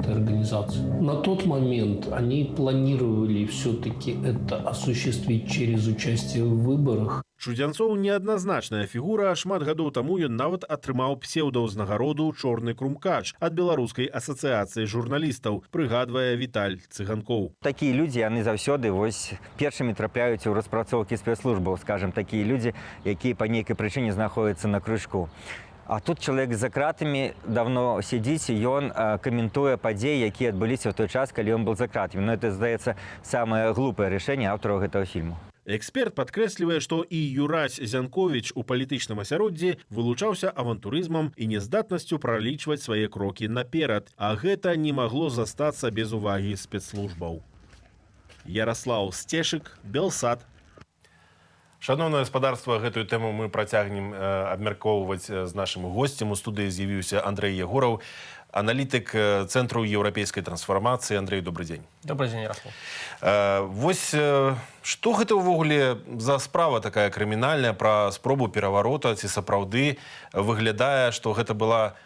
этой организации. На тот момент они планировали все-таки это осуществить через участие в выборах. Чудзянцоў неадназначная фігура, шмат гадоў таму ён нават атрымаў псеўдаўзнагароду «Чорны крумкач» ад Беларускай асацыяцыі журналістаў, прыгадвае Віталь Цыганкоў. Такія людзі, яны заўсёды вось першымі трапляюць у распрацоўкі спецслужбаў, скажем, такія людзі, якія па нейкай прычыне знаходзяцца на крыжку. А тут чалавек за кратамі давно сядзіць, і ён каментуе падзеі, якія адбыліся ў той час, калі ён был за кратамі. Но это, здаецца, самае глупае рашэнне аўтараў гэтага фільму. Эксперт падкрэслівае, што і Юрась Зянковіч у палітычным асяроддзі вылучаўся авантурызмам і нездатнасцю пралічваць свае крокі наперад, а гэта не магло застацца без увагі спецслужбаў. Яраслаў Сцешык, Белсат. Шановное гаспадарства, гэтую тэму мы працягнем абмяркоўваць з нашым госцем. У студыі з'явіўся Андрэй Ягораў, аналітык Цэнтру еўрапейскай трансфармацыі. Андрэй, добрый дзень. Добрый дзень, Ярослав. Вось што гэта ўвогуле за справа такая крымінальная пра спробу пераварота, ці сапраўды выглядае, што гэта была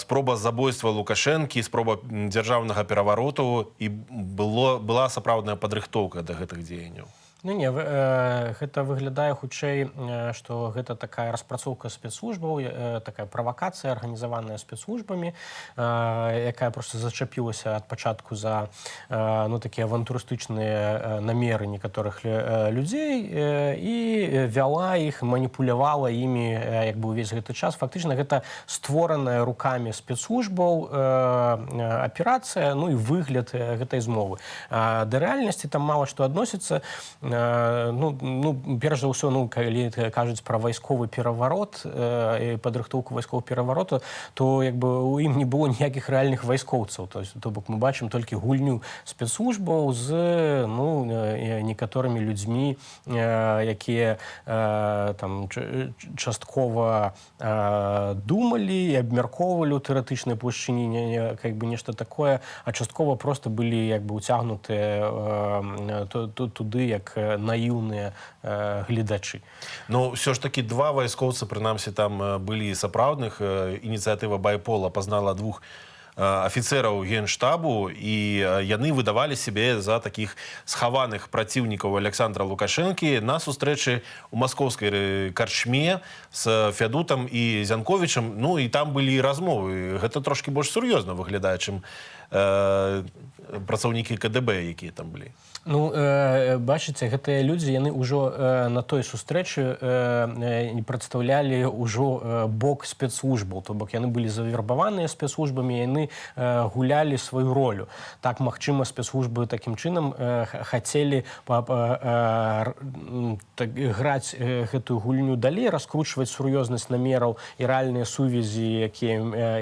спроба забойства Лукашэнкі, спроба дзяржаўнага перавароту і была сапраўдная падрыхтоўка да гэтых дзеянняў? Не, гэта выглядае хутчэй, што гэта такая распрацоўка спецслужбаў, такая правакацыя, арганізаваная спецслужбамі, якая проста зачапілася ад пачатку за такія авантурыстычныя намеры некаторых людзей і вяла іх, маніпулявала імі увесь гэты час. Фактычна гэта створаная рукамі спецслужбаў аперацыя, і выгляд гэтай змовы. Да рэальнасці там мала што адносіцца. Перш за ўсё, калі кажуць пра вайсковы пераварот і падрыхтоўку вайсковага пераварота, то у ім не было ніякіх рэальных вайскоўцаў. То бок мы бачым толькі гульню спецслужбаў з некаторымі людзьмі, якія часткова думалі і абмяркоўвалі ў тэарэтычнай плашчыне нешта такое, а часткова проста былі уцягнутыя туды як наіўныя гледачы. Ну, ўсё ж такі 2 вайскоўцы, прынамсі, там былі сапраўдных. Ініцыятыва Байпола пазнала 2 афіцэраў генштабу, і яны выдавалі сябе за такіх схаваных праціўнікаў Александра Лукашэнкі на сустрэчы ў маскоўскай карчме з Фядутам і Зянковічам. Ну, і там былі размовы. Гэта трошкі больш сур'ёзна выглядае, чым працаўнікі КДБ, якія там былі. Ну, бачыце, гэтыя людзі, яны ўжо на той сустрэчы прадстаўлялі ўжо бок спецслужбаў, то бок яны былі завербаваныя спецслужбамі, яны гулялі сваю ролю. Так, магчыма, спецслужбы такім чынам хацелі граць гэтую гульню далей, раскручваць сур'ёзнасць намераў і рэальныя сувязі, якія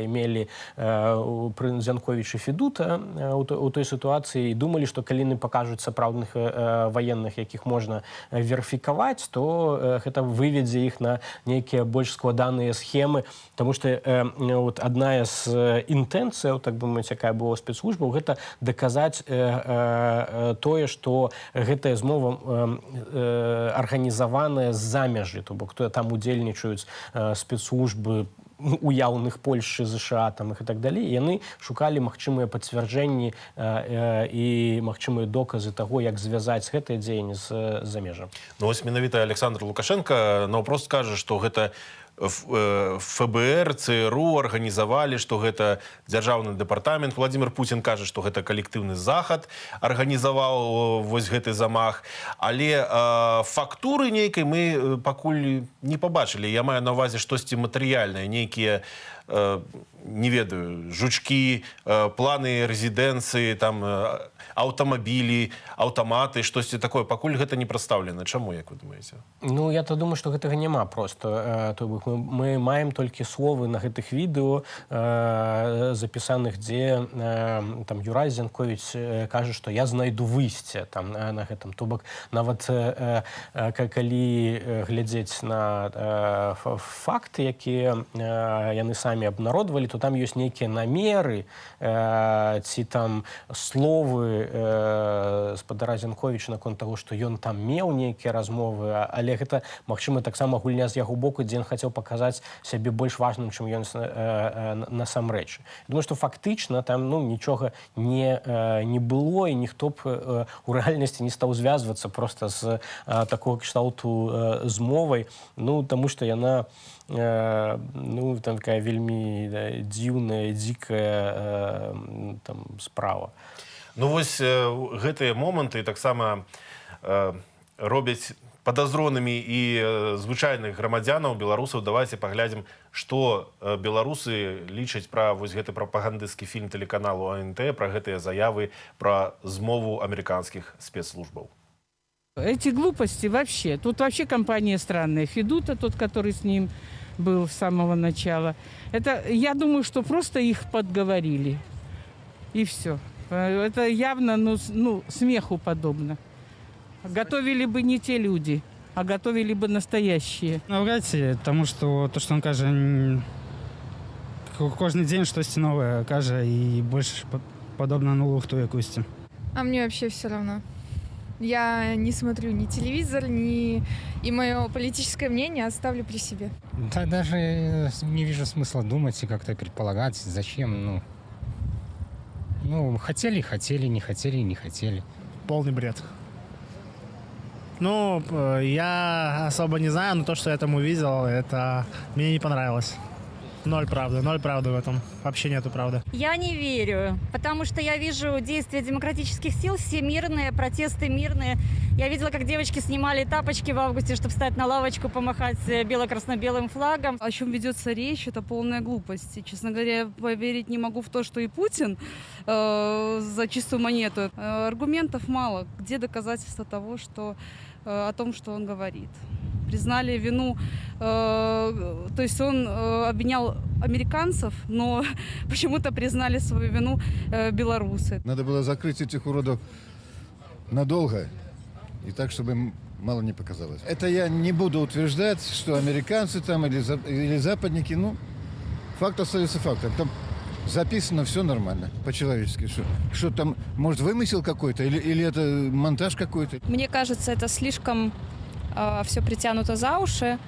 мелі пры Зянковічы Федут, федута у той сітуацыі і думалі, што калі не пакажуць сапраўдных ваенных, якіх можна верыфікаваць, то гэта выведзе іх на нейкія больш складаныя схемы, тому што адна з інтэнцыяў, так бы мовіць, якая была ў спецслужбаў, гэта даказаць тое, што гэтая змова арганізаваная з-за мяжы, то бок там удзельнічаюць спецслужбы уяўных Польшчы, ЗША там, і так далей. Яны шукалі магчымыя пацвярджэнні і магчымыя доказы таго, як звязаць гэтае дзеянне з замежжам. Ну вось менавіта Александр Лукашенко наўпрост кажа, што гэта ФБР, ЦРУ арганізавалі, што гэта дзяржаўны дэпартамент. Владимир Путин кажа, што гэта калектыўны захад арганізаваў вось гэты замах. Але фактуры нейкай мы пакуль не пабачылі. Я маю на ўвазе штосьці матэрыяльнае, нейкія, не ведаю, жучкі, планы рэзідэнцыі, там аўтамабілі, аўтаматы, штосьці такое. Пакуль гэта не прадстаўлена. Чаму, як вы думаеце? Ну, я то думаю, што гэтага няма проста. Мы маем толькі словы на гэтых відэо запісаных, дзе там Юрай Зянковіч кажа, што я знайду выйсце там на гэтым. То бок, нават калі глядзець на факты, якія яны самі абнародвалі, то там ёсць нейкія намеры ці там словы спадара Зянковіча наконт таго, што ён там меў нейкія размовы, але гэта, магчыма, таксама гульня з яго боку, дзе ён хацеў паказаць сябе больш важным, чым ён насамрэч. Думаю, што фактычна там нічога не было, і ніхто б у рэальнасці не стаў звязвацца проста з такого кшталту з мовай, таму што яна такая вельмі дзіўная, дзікая справа. Ну вось гэтыя моманты таксама робяць падазронымі і звычайных грамадзянаў, беларусаў. Давайте паглядзім, што беларусы лічаць пра вось гэты прапагандысцкі фільм тэлеканалу АНТ, пра гэтыя заявы пра змову амерыканскіх спецслужбаў. Эти глупости вообще. Тут вообще компания странная. Федута, тот, который с ним был с самого начала. Это, я думаю, что просто их подговорили. И все. Это явно, смеху подобно. Готовили бы не те люди, а готовили бы настоящие. Навряд ли, тому что то, что он каже, кожен день щось нове каже, и больше подобно на лухту якусь. А мне вообще все равно. Я не смотрю ни телевизор, и мое политическое мнение оставлю при себе. Да, даже не вижу смысла думать и как-то предполагать, зачем, хотели, не хотели. Полный бред. Я особо не знаю, но то, что я там увидел, это мне не понравилось. Ноль правды в этом. Вообще нету правды. Я не верю, потому что я вижу действия демократических сил, все мирные, протесты мирные. Я видела, как девочки снимали тапочки в августе, чтобы встать на лавочку, помахать бело-красно-белым флагом. О чем ведется речь, это полная глупость. И, честно говоря, я поверить не могу в то, что и Путин за чистую монету. Аргументов мало. Где доказательства того, о том, что он говорит? Признали вину, то есть он обвинял американцев, но почему-то признали свою вину белорусы. Надо было закрыть этих уродов надолго, и так, чтобы им мало не показалось. Это я не буду утверждать, что американцы там или западники, факт остается фактом. Там записано все нормально, по-человечески. Что там, может, вымысел какой-то или это монтаж какой-то? Мне кажется, это слишком все притянуто за уши.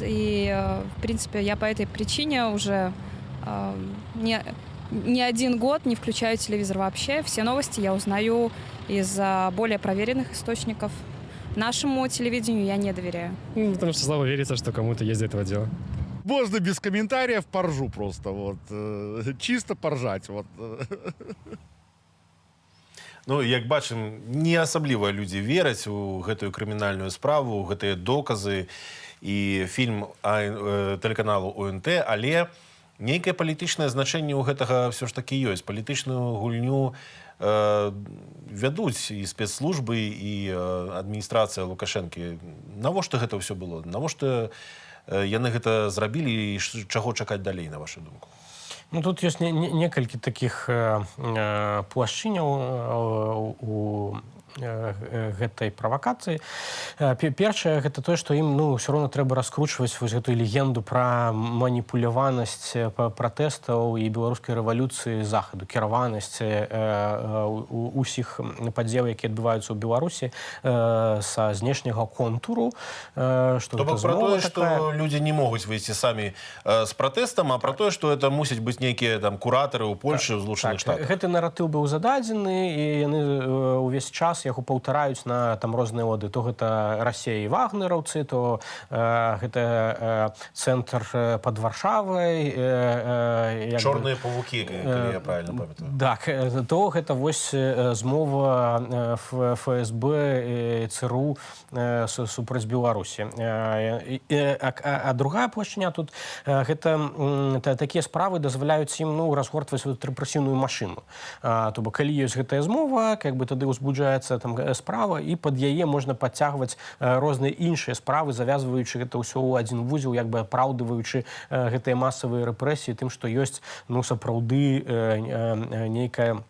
И, в принципе, я по этой причине уже не один год не включаю телевизор вообще. Все новости я узнаю из более проверенных источников. Нашему телевидению я не доверяю. Потому что слабо верится, что кому-то есть до этого дело. Можно без комментариев, поржу просто. Чисто поржать. Як бачым, не асабліва людзі вераць у гэтую крымінальную справу, у гэтыя доказы і фільм тэлеканалу ОНТ, але нейкае палітычнае значэнне ў гэтага ўсё ж такі ёсць. Палітычную гульню вядуць і спецслужбы, і адміністрацыя Лукашэнкі. Навошта гэта ўсё было? Навошта яны гэта зрабілі і чаго чакаць далей, на вашу думку? Ну, тут ёсць некалькі такіх плашчыняў у гэтай правакацыі. Першае, гэта тое, што ім ўсё роўна трэба раскручваць вось гэтую легенду пра маніпуляванасць пратэстаў і беларускай рэвалюцыі захаду, кіраванасць усіх падзеў, якія адбываюцца ў Беларусі са знешняга контуру. То бок пра тое, што людзі не могуць выйсці самі з пратэстам, а пра тое, што это мусяць быць нейкія там куратары ў Польшы, ў Злучаных Штатах. Гэты наратыў быў зададзены, і яны ўвесь час яго паўтараюць на там розныя оды. То гэта Расія і вагнераўцы, то гэта цэнтр пад Варшавай. Чорныя павукі, калі я правильно памятаю. Так, то гэта вось змова ФСБ, ЦРУ супраць Беларусі. А другая плашчыня тут, гэта такія справы дазваляюць ім разгортваць рэпрэсіўную машыну. То бок, калі ёсць гэтая змова, тады ўзбуджаецца там справа, і пад яе можна падцягваць розныя іншыя справы, завязваючы гэта ўсё ў адзін вузел, як бы апраўдваючы гэтыя масавыя рэпрэсіі тым, што ёсць сапраўды нейкая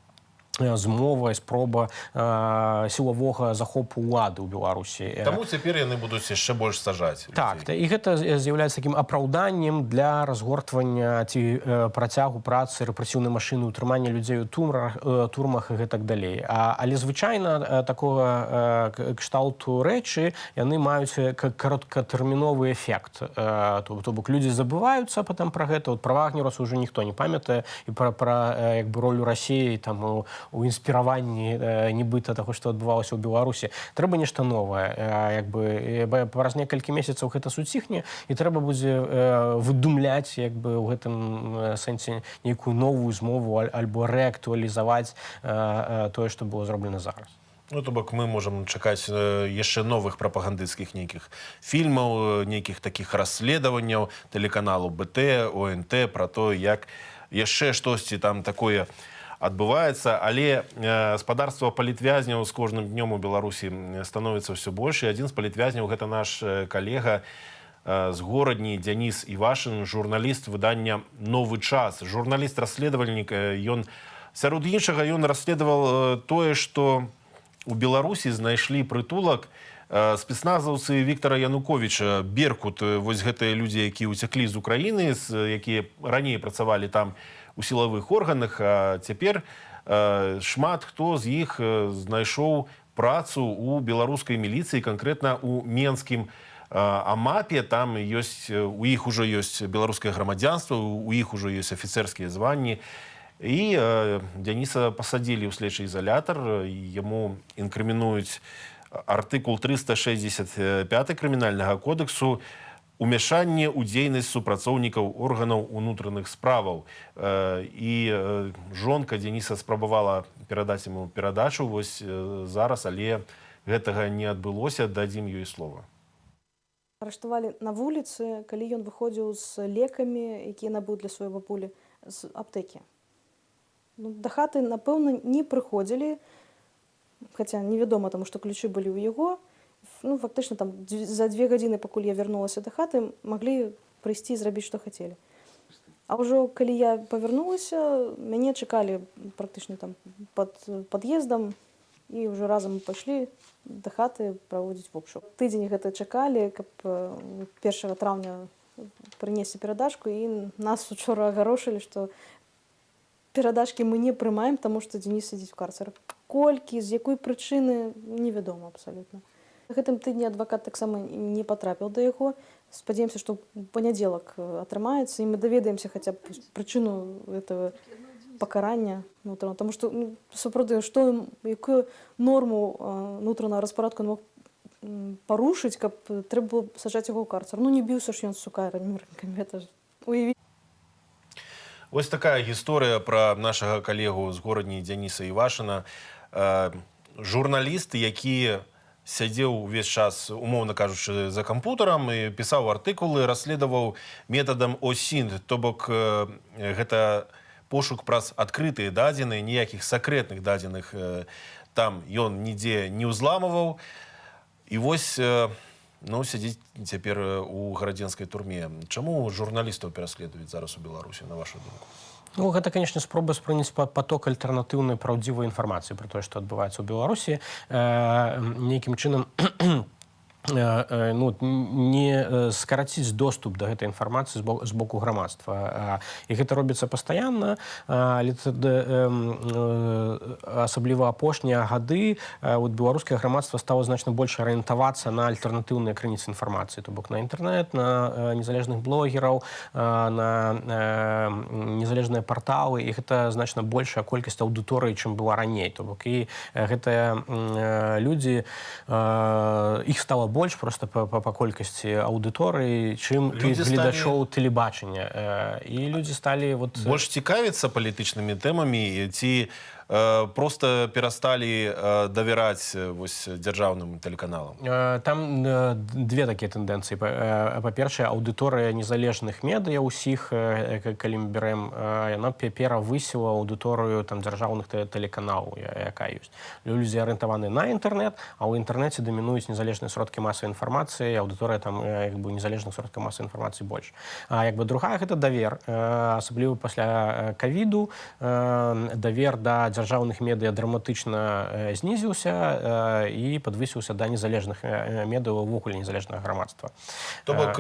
змова, спроба сілавога захопу ўлады ў Беларусі. Таму цяпер яны будуць яшчэ больш сажаць. Так, і гэта з'яўляецца такім апраўданнем для разгортвання ці працягу працы рэпрэсіўнай машыны, утрымання людзей у турмах і гэтак далей. Але звычайна такога кшталту рэчы яны маюць кароткатэрміновы эфект. То бок людзі забываюцца потым пра гэта. Пра вагнераўцаў ўжо ніхто не памятае, і пра ролю Расіі там у інспіраванні нібыта таго, што адбывалася ў Беларусі. Трэба нешта новае. Праз некалькі месяцаў гэта суціхне, і трэба будзе выдумляць у гэтым сэнсе нейкую новую змову альбо рэактуалізаваць тое, што было зроблена зараз. То бок мы можам чакаць яшчэ новых прапагандысцкіх нейкіх фільмаў, нейкіх такіх расследаванняў тэлеканалу БТ, ОНТ пра тое, як яшчэ штосьці там такое адбываецца, але спадарства палітвязняў з кожным днём у Беларусі становіцца ўсё больш, і адзін з палітвязняў гэта наш калега з горадні Дзяніс Івашын, журналіст выдання «Новы час». Журналіст-расследавальнік, сярод іншага ён расследаваў тое, што у Беларусі знайшлі прытулак спецназаўцы Віктара Януковіча, Беркут, вось гэтыя людзі, якія ўцяклі з Украіны, якія раней працавалі там у сілавых органах, а цяпер шмат хто з іх знайшоў працу ў беларускай міліцыі, канкрэтна ў менскім АМАПе. Там у іх ужо ёсць беларускае грамадзянства, у іх ужо ёсць афіцэрскія званні. І Дзяніса пасадзілі ў следчы ізалятар, яму інкрымінуюць артыкул 365 крымінальнага кодексу «Умяшанне ў дзейнасць супрацоўнікаў органаў унутраных справаў». І жонка Дзяніса спрабавала перадаць яму перадачу вось зараз, але гэтага не адбылося. Дадзім ёй слова. Арыштавалі на вуліцы, калі ён выходзіў з лекамі, якія набыў для сваёй бабулі з аптэкі. Да хаты, напэўна, не прыходзілі, хаця невядома, таму што ключы былі ў яго. Фактычна там за 2 гадзіны, пакуль я вярнулася да хаты, маглі прыйсці і зрабіць, што хацелі. А ўжо калі я павярнулася, мяне чакалі практычна там пад пад'ездам, і ўжо разам пайшлі да хаты праводзіць вобшук. Тыдзень гэта чакалі, каб 1 траўня прынесці перадачку, і нас учора агарошылі, што перадачкі мы не прымаем, таму што Дзяніс сядзіць у карцеры. Колькі, з якой прычыны, невядома абсалютна. Гэтым тыдні адвакат таксама не патрапіў да яго. Спадзяемся, што ў панядзелак атрымаецца, і мы даведаемся хаця б прычыну этого пакарання нутранага. Таму што, сапраўды, якую норму нутранага распарадку мог парушыць, каб трэба было саджаць яго ў карцер. Не біўся ж ён з сукарамі, гэта ж уявіць. Вось такая гісторыя пра нашага калегу з горадні Дзяніса Івашына. Журналіст, які сядзеў увесь час, умоўна кажучы, за кампутарам і пісаў артыкулы, расследаваў метадам ОСІНТ, то бок гэта пошук праз адкрытыя дадзеныя, ніякіх сакрэтных дадзеных там ён нідзе не ўзламываў. І вось сядзіць цяпер у гарадзенскай турме. Чаму журналістаў пераследуюць зараз у Беларусі, на вашу думку? Ну, гэта, конечно, спроба спрыняць поток альтэрнатыўнай праўдзівай інфармацыі пра тое, што адбываецца ў Беларусі, нейкім чынам не скараціць доступ да гэтай інфармацыі з боку грамадства. І гэта робіцца пастаянна, але асабліва апошнія гады беларускае грамадства стало значна больш арыентавацца на альтэрнатыўныя крыніцы інфармацыі, то бок на інтэрнэт, на незалежных блогераў, на незалежныя парталы, і гэта значна большая колькасць аўдыторыі, чым была раней. То бок і гэтыя людзі, іх стала больш просто па колькасці аўдыторыі, чым гледачоў тэлебачання. І людзі сталі... Больш цікавіцца палітычнымі тэмамі ці просто перасталі давяраць дзяржаўным тэлеканалам? Там две такія тэндэнцыі. Па-першае, аўдыторыя незалежных медыя ўсіх, калі мы берем, яна перавысіла аўдыторыю дзяржаўных тэлеканалаў, якая ёсць. Людзі арыентаваны на інтэрнэт, а ў інтэрнэце дамінуюць незалежныя сродкі масавай інфармацыі, аўдыторыя незалежных сродкаў масавай інфармацыі больш. А другая — гэта давер. Асабліва пасля ковіду давер да дзяржаўных медыя драматычна знізіўся і падвысіўся да незалежных медыяў, увогуле незалежнага грамадства. То бок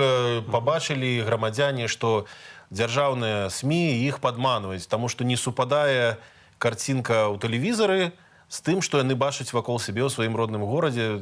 пабачылі грамадзяне, што дзяржаўныя СМІ іх падманваюць, таму што не супадае карцінка ў тэлевізары з тым, што яны бачаць вакол сябе ў сваім родным горадзе.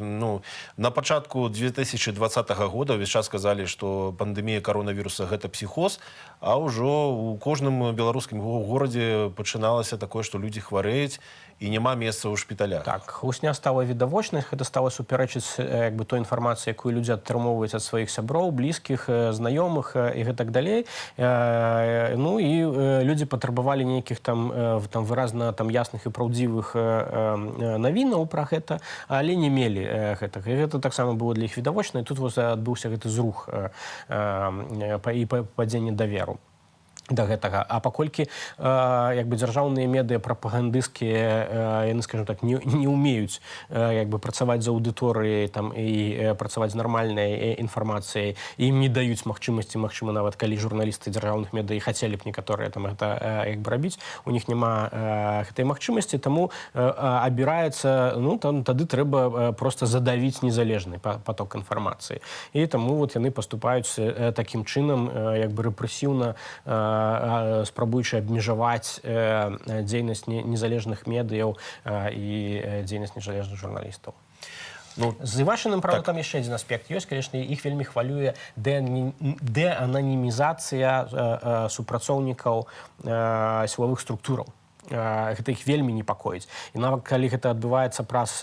На пачатку 2020 года ўвесь час сказалі, што пандэмія каронавіруса — гэта псіхоз, а ўжо ў кожным беларускім горадзе пачыналася такое, што людзі хварэюць і няма месца ў шпіталях. Так, хлусня стала відавочнай, гэта стала супярэчыць той інфармацыі, якую людзі атрымоўваюць ад сваіх сяброў, блізкіх, знаёмых і гэтак далей. Ну і людзі патрабавалі нейкіх выразна ясных і праўдзівых навінаў пра гэта, але не мелі гэтага. І гэта таксама было для іх відавочна, і тут адбыўся гэты зрух і падзенне даверу да гэтага. А паколькі дзяржаўныя медыа прапагандысцкія, яны, скажем так, не ўмеюць працаваць з аўдыторыяй і працаваць з нармальнай інфармацыяй, ім не даюць магчымасці, магчыма, нават калі журналісты дзяржаўных медыа і хацелі б некаторыя гэта рабіць, у них няма гэтай магчымасці, таму абіраецца, тады трэба проста задавіць незалежны поток інфармацыі. І таму яны паступаюць такім чынам, рэпрэсіўна, спрабуючы абмежаваць дзейнасць незалежных медыяў і дзейнасць незалежных журналістаў. З Івашыным, правда, там яшчэ адзін аспект ёсць. Канешне, іх вельмі хвалюе деананімізацыя супрацоўнікаў сілавых структураў. Гэта іх вельмі непакоіць. І нават калі гэта адбываецца праз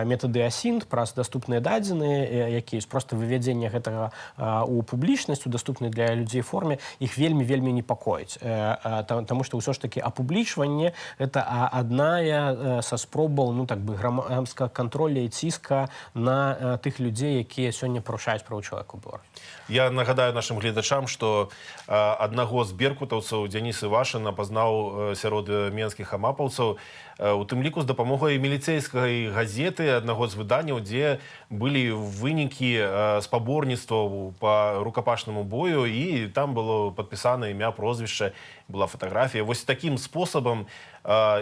метады асінт, праз даступныя дадзеныя, якія проста вывядзенне гэтага ў публічнасць, у даступнай для людзей форме, іх вельмі непакоіць. Таму што ўсё ж такі апублічванне — гэта адная са спробаў грамадскага контроля і ціска на тых людзей, якія сёння парушаюць правы чалавека ў Беларусі. Я нагадаю нашым гледачам, што аднаго з беркутаўцаў, Дзяніс Івашын, апазнаў сярод менскіх амапаўцаў, у тым ліку з дапамогай міліцэйскай газеты, аднаго з выданняў, дзе былі вынікі спаборніцтваў па рукапашнаму бою, і там было падпісана імя, прозвішча, была фатаграфія. Вось такім спосабам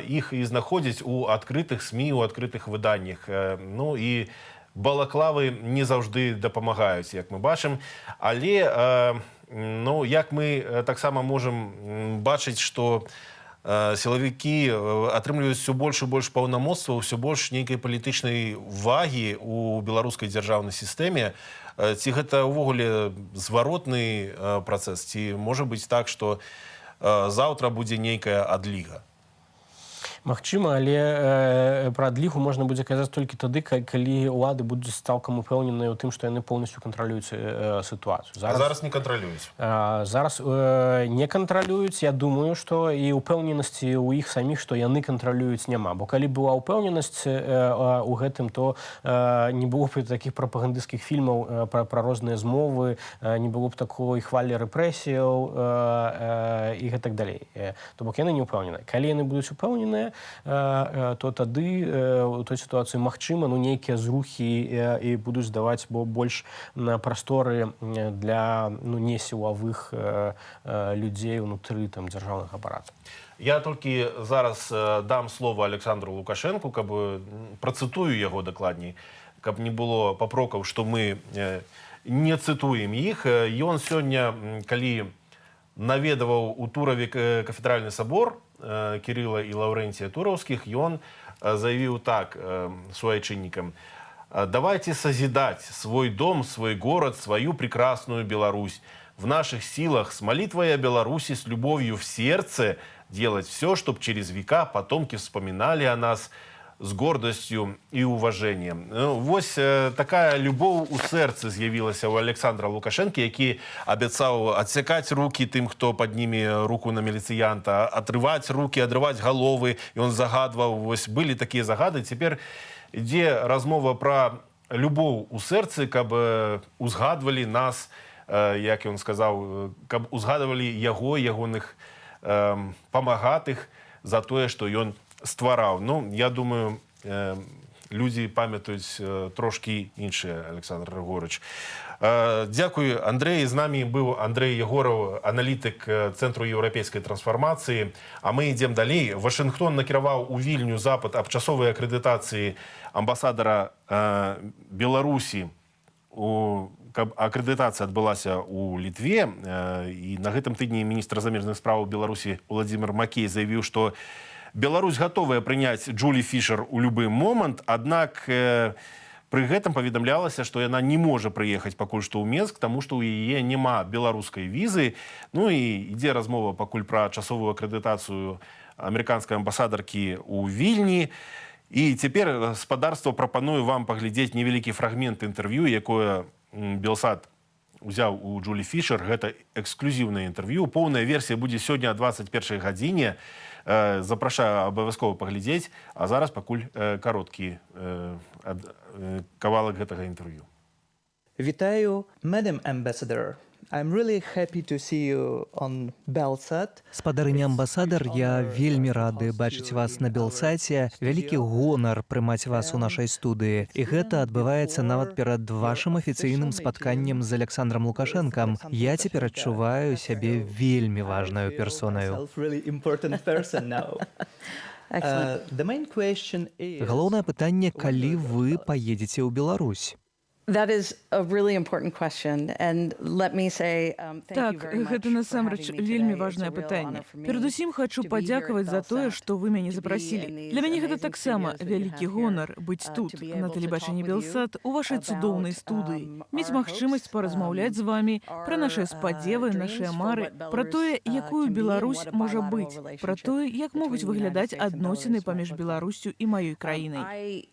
іх і знаходзяць у адкрытых СМІ, у адкрытых выданнях. І балаклавы не заўжды дапамагаюць, як мы бачым. Але як мы таксама можам бачыць, што сілавікі атрымліваюць ўсё больш і больш паўнамоцтваў, усё больш нейкай палітычнай вагі ў беларускай дзяржаўнай сістэме. Ці гэта ўвогуле зваротны працэс? Ці можа быць так, што заўтра будзе нейкая адліга? Магчыма, але пра адлігу можна будзе казаць толькі тады, калі ўлады будуць цалкам упэўненыя ў тым, што яны поўнасцю кантралююць сітуацыю. Зараз не кантралююць? Зараз не кантралююць. Я думаю, што і ўпэўненасці ў іх саміх, што яны кантралююць, няма. Бо калі была ўпэўненасць у гэтым, то не было б такіх прапагандысцкіх фільмаў пра розныя змовы, не было б такой хвалі рэпрэсіяў і гэтак далей. То бок яны не ўпэўненыя. Калі яны будуць упэўненыя, то тады у той сітуацыі магчыма нейкія зрухі і будуць даваць больш прасторы для не сілавых людзей унутры дзяржаўнага апарата. Я толькі зараз дам слово Александру Лукашенку, каб працытую яго дакладней, каб не было папрокаў, што мы не цытуем іх. Ён сёння, калі наведаваў у Тураве кафедральны сабор Кирилла і Лаўрэнція Тураўскіх, ён заявіў так суайчыннікам: «Давайте созидать свой дом, свой город, свою прекрасную Беларусь. В наших силах с молитвой о Беларуси, с любовью в сердце делать все, чтобы через века потомки вспоминали о нас с гордостью и уважением». Вось такая любоў у сэрцы з'явілася ў Александра Лукашэнкі, які абяцаў адсякаць рукі тым, хто падніме руку на міліцыянта, атрываць рукі, адрываць галовы. І он загадваў, вось былі такія загады. Цяпер ідзе размова пра любоў у сэрцы, каб узгадвалі нас, як ён сказаў, каб узгадвалі яго, ягоных памагатых за тое, што ён ствараў. Ну, я думаю, людзі памятаюць трошкі іншыя, Александр Григорович. Дзякую, Андрэй. З намі быў Андрэй Егораў, аналітык Цэнтру еўрапейскай трансфармацыі. А мы ідзем далей. Вашынгтон накіраваў у Вільню запыт аб часовай акрэдытацыі амбасадара Беларусі, каб акрэдытацыя адбылася ў Літве. І на гэтым тыдні міністр замежных спраў Беларусі Владзімир Макей заявіў, што Беларусь готовая прыняць Джулі Фішер у любы момант, аднак пры гэтым паведамлялася, што яна не можа прыехаць пакуль што ў Менск, таму што ў яе няма беларускай візы. Ну і ідзе размова пакуль пра часовую акрэдытацыю амерыканскай амбасадаркі ў Вільні. І цяпер гаспадарства прапаную вам паглядзець невялікі фрагмент інтэрв'ю, якое Белсат узяў у Джулі Фішер. Гэта эксклюзіўнае інтэрв'ю. Поўная версія будзе сёння о 21 гадзіне. Запрашаю абавязкова паглядзець, а зараз пакуль кароткі кавалак гэтага інтэрв'ю. Вітаю, Madam Ambassador. I'm really happy to see you on Belsat. Спадарыня амбасадар, я вельмі рады бачыць вас на Белсаце. Вялікі гонар прымаць вас у нашай студыі. І гэта адбываецца нават перад вашым афіцыйным спатканнем з Александром Лукашэнкам. Я цяпер адчуваю сябе вельмі важнаю персонаю. Галоўнае пытанне, калі вы паедзеце ў Беларусь? That is a really important question, and let me say thank you very much. Гэта насамрэч вельмі важнае пытанне. Перадусім хачу падзякаваць за тое, што вы мяне запрасілі. Для мяне гэта таксама вялікі гонар быць тут, на тэлебачанні Белсат, у вашай цудоўнай студыі, мець магчымасць паразмаўляць з вамі пра нашыя спадзевы, нашыя мары, пра тое, якую Беларусь можа быць, пра тое, як могуць выглядаць адносіны паміж Беларусю і маёй краінай.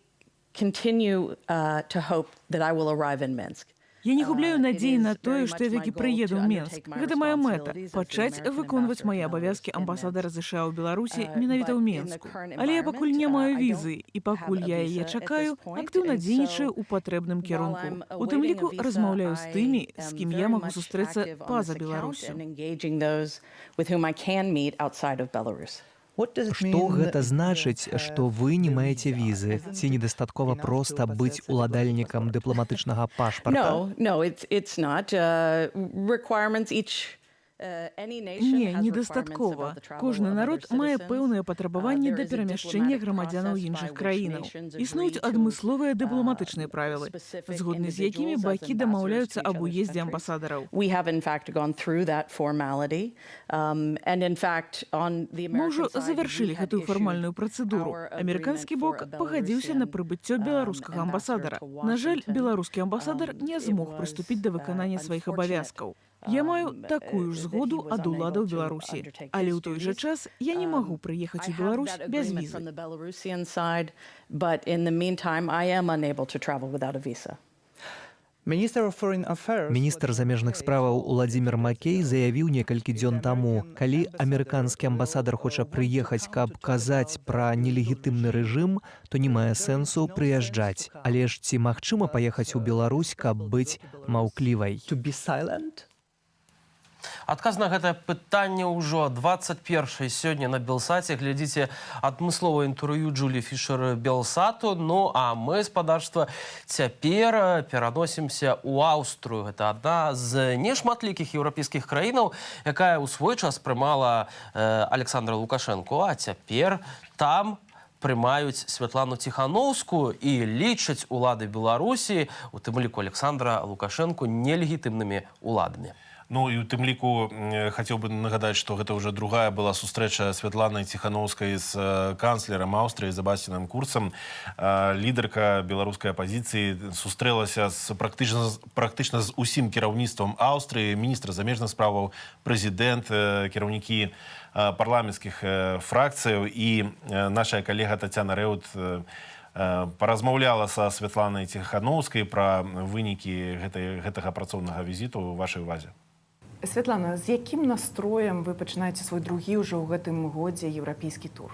Continue to hope that I will arrive in Minsk. Я не губляю надзеі на тое, што я такі прыеду ў Менск. Гэта моя мэта – пачаць выконваць мае абавязкі амбасадара США ў Беларусі менавіта ў Менску. Але я пакуль не маю візы, і пакуль я яе чакаю, актыўна дзейнічаю ў патрэбным кірунку. У тым ліку размаўляю з тымі, з кім я магу сустрэцца па-за Беларусю. Што гэта значыць, што вы не маеце візы? Ці недастаткова проста быць уладальнікам дыпламатычнага пашпарта? Не, недастаткова. Кожны народ мае пэўныя патрабаванні да перамяшчэння грамадзянаў іншых краінаў. Існуюць адмысловыя дыпламатычныя правілы, згодны з якімі бакі дамаўляюцца аб уездзе амбасадараў. Мы ўжо завяршылі гэтую фармальную працэдуру. Амерыканскі бок пагадзіўся на прыбыццё беларускага амбасадара. На жаль, беларускі амбасадар не змог прыступіць да выканання сваіх абавязкаў. Я маю такую ж згоду ад уладаў Беларусі, але ў той жа час я не магу прыехаць у Беларусь без візы. Міністр замежных справаў Владзімир Макей заявіў некалькі дзён таму, калі амерыканскі амбасадар хоча прыехаць, каб казаць пра нелегітымны рэжым, то не мае сэнсу прыязджаць. Але ж ці магчыма паехаць у Беларусь, каб быць маўклівай? Адказ на гэтае пытанне ўжо 21 сёння на Белсаце. Глядзіце адмысловае інтэрв'ю Джулі Фішер Белсату. Ну а мы, спадарства, цяпер пераносімся ў Аўстрыю. Гэта адна з нешматлікіх еўрапейскіх краінаў, якая ў свой час прымала Александра Лукашенко, а цяпер там прымаюць Святлану Ціхановскую і лічаць улады Беларусі, у тым ліку Александра Лукашенко, нелегітымнымі уладамі. Ну і у тым ліку хацеў бы нагадаць, што гэта ўжо другая была сустрэча Святланы Ціхановскай з канцлерам Аўстрыі Себасціянам Курцам. Лідарка беларускай апазіцыі сустрэлася практычна з усім кіраўніцтвам Аўстрыі, міністр замежных справаў, прэзідэнт, кіраўнікі парламенцкіх фракцыяў, і наша калега Тацяна Рэут паразмаўляла са Святланай Ціхановскай пра вынікі гэтага працоўнага візіту ў вашай увазе. Святлана, з якім настроем вы пачынаеце свой другі ўжо ў гэтым годзе еўрапейскі тур?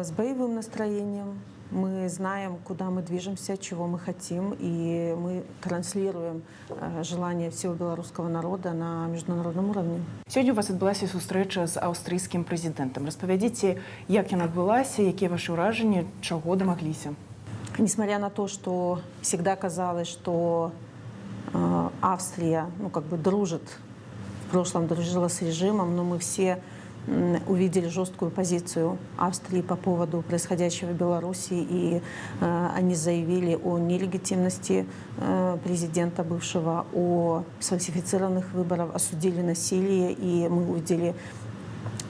С боевым настроением. Мы знаем, куда мы движемся, чего мы хотим, и мы транслируем желание всего белорусского народа на международном уровне. Сёння у вас адбылася сустрэча з аўстрыйскім прэзідэнтам. Распавядзіце, як яна адбылася, якія ваши ўражанні, чаго дамагліся? Несмотря на то, что всегда казалось, что Австрия, дружит, в прошлом дружила с режимом, но мы все увидели жесткую позицию Австрии по поводу происходящего в Беларуси, и они заявили о нелегитимности президента бывшего, о сфальсифицированных выборах, осудили насилие, и мы увидели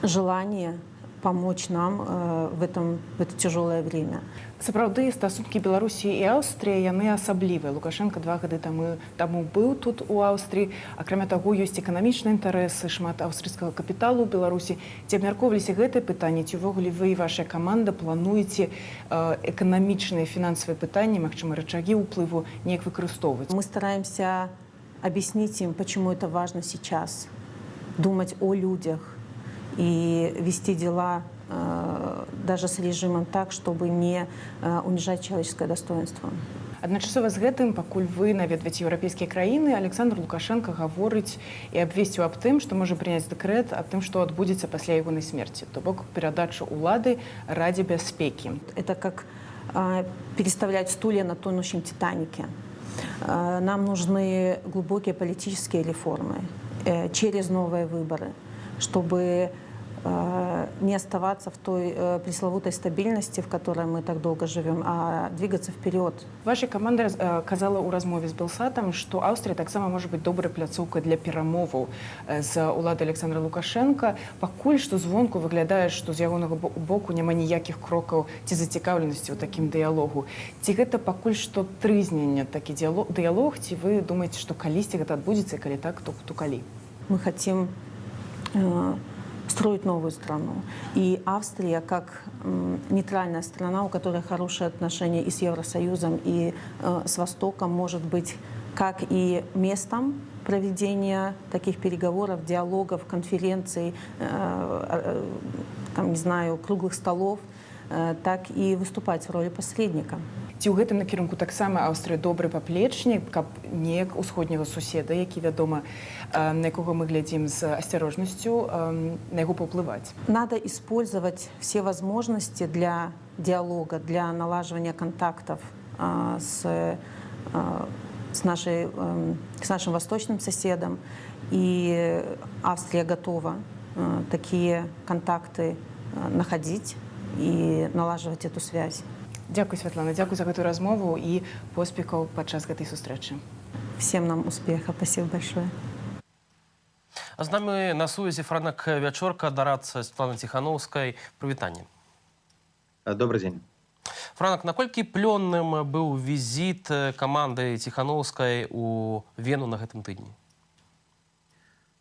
желание помочь нам в это тяжелое время. Сапраўды, стасункі Беларусі і Аўстрыі, яны асаблівыя. Лукашенко 2 гады таму быў тут у Аўстрыі. Акрамя таго, ёсць эканамічныя інтарэсы, шмат аўстрыйскага капіталу ў Беларусі. Ці абмяркоўваліся гэтае пытанне, ці ўвогуле вы і ваша каманда плануеце эканамічныя фінансавыя пытанні, магчыма, рычагі ўплыву неяк выкарыстоўваць? Мы стараемся объяснить им, почему это важно сейчас, думать о людях и вести дела даже с режимом так, чтобы не унижать человеческое достоинство. Адначасова з гэтым, пакуль вы наведваеце еўрапейскія краіны, Александр Лукашенко гаворыць і абвесціў аб тым, што можа прыняць дэкрэт аб тым, што адбудзецца пасля ягонай смерці, то бок перадачу улады Радзе бяспекі. Это как переставлять стулья на тонущем Титанике. Нам нужны глубокие политические реформы через новые выборы, чтобы не оставаться в той пресловутой стабильности, в которой мы так долго живем, а двигаться вперед. Ваша каманда казала ў размове з Белсатам, што Аўстрія таксама можа быць добрай пляцоўкай для перамоваў з уладай Александра Лукашенка. Пакуль што звонку выглядае, што з ягонага боку няма ніякіх крокаў ці зацікаўленасці ў такім дыялогу. Ці гэта пакуль што трызнення такі дыялог, ці вы думаеце, што калісьці гэта адбудзецца, і калі так, то калі? Мы хотим строить новую страну. И Австрия, как нейтральная страна, у которой хорошие отношения и с Евросоюзом, и с Востоком, может быть как и местом проведения таких переговоров, диалогов, конференций, круглых столов, так и выступать в роли посредника. Ці ў гэтым накірунку таксама Аўстрыя добры паплечнік, каб неяк усходняга суседа, які, вядома, на якога мы глядзім з асцярожнасцю, на яго паўплываць? Надо использовать все возможности для диалога, для налаживания контактов с нашим восточным соседом. И Австрия готова такие контакты находить и налаживать эту связь. Дзякуй, Святлана, дзякуй за гэтую размову і поспехаў падчас гэтай сустрэчы. Всем нам успеха. Спасибо большое. З намі на сувязі Франак Вячорка, дарадца Святланы Ціхановскай. Прывітанне. Добрый день. Франак, наколькі плённым быў візіт каманды Ціхановскай у Вену на гэтым тыдні?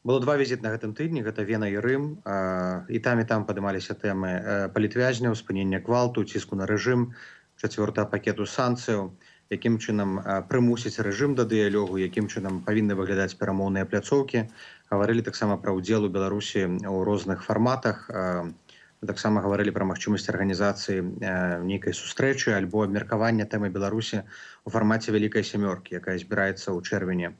Было 2 візіты на гэтым тыдні, гэта Вена і Рым. І там падымаліся тэмы палітвязняў, спынення гвалту, ціску на рэжым, 4-го пакету санкцыяў, якім чынам прымусіць рэжым да дыялогу, якім чынам павінны выглядаць перамоўныя пляцоўкі. Гаварылі таксама пра ўдзел у Беларусі ў розных фарматах. Таксама гаварылі пра магчымасць арганізацыі нейкай сустрэчы альбо абмеркавання тэмы Беларусі ў фармаце Вялікай сямёркі, якая збіраецца ў чэрвені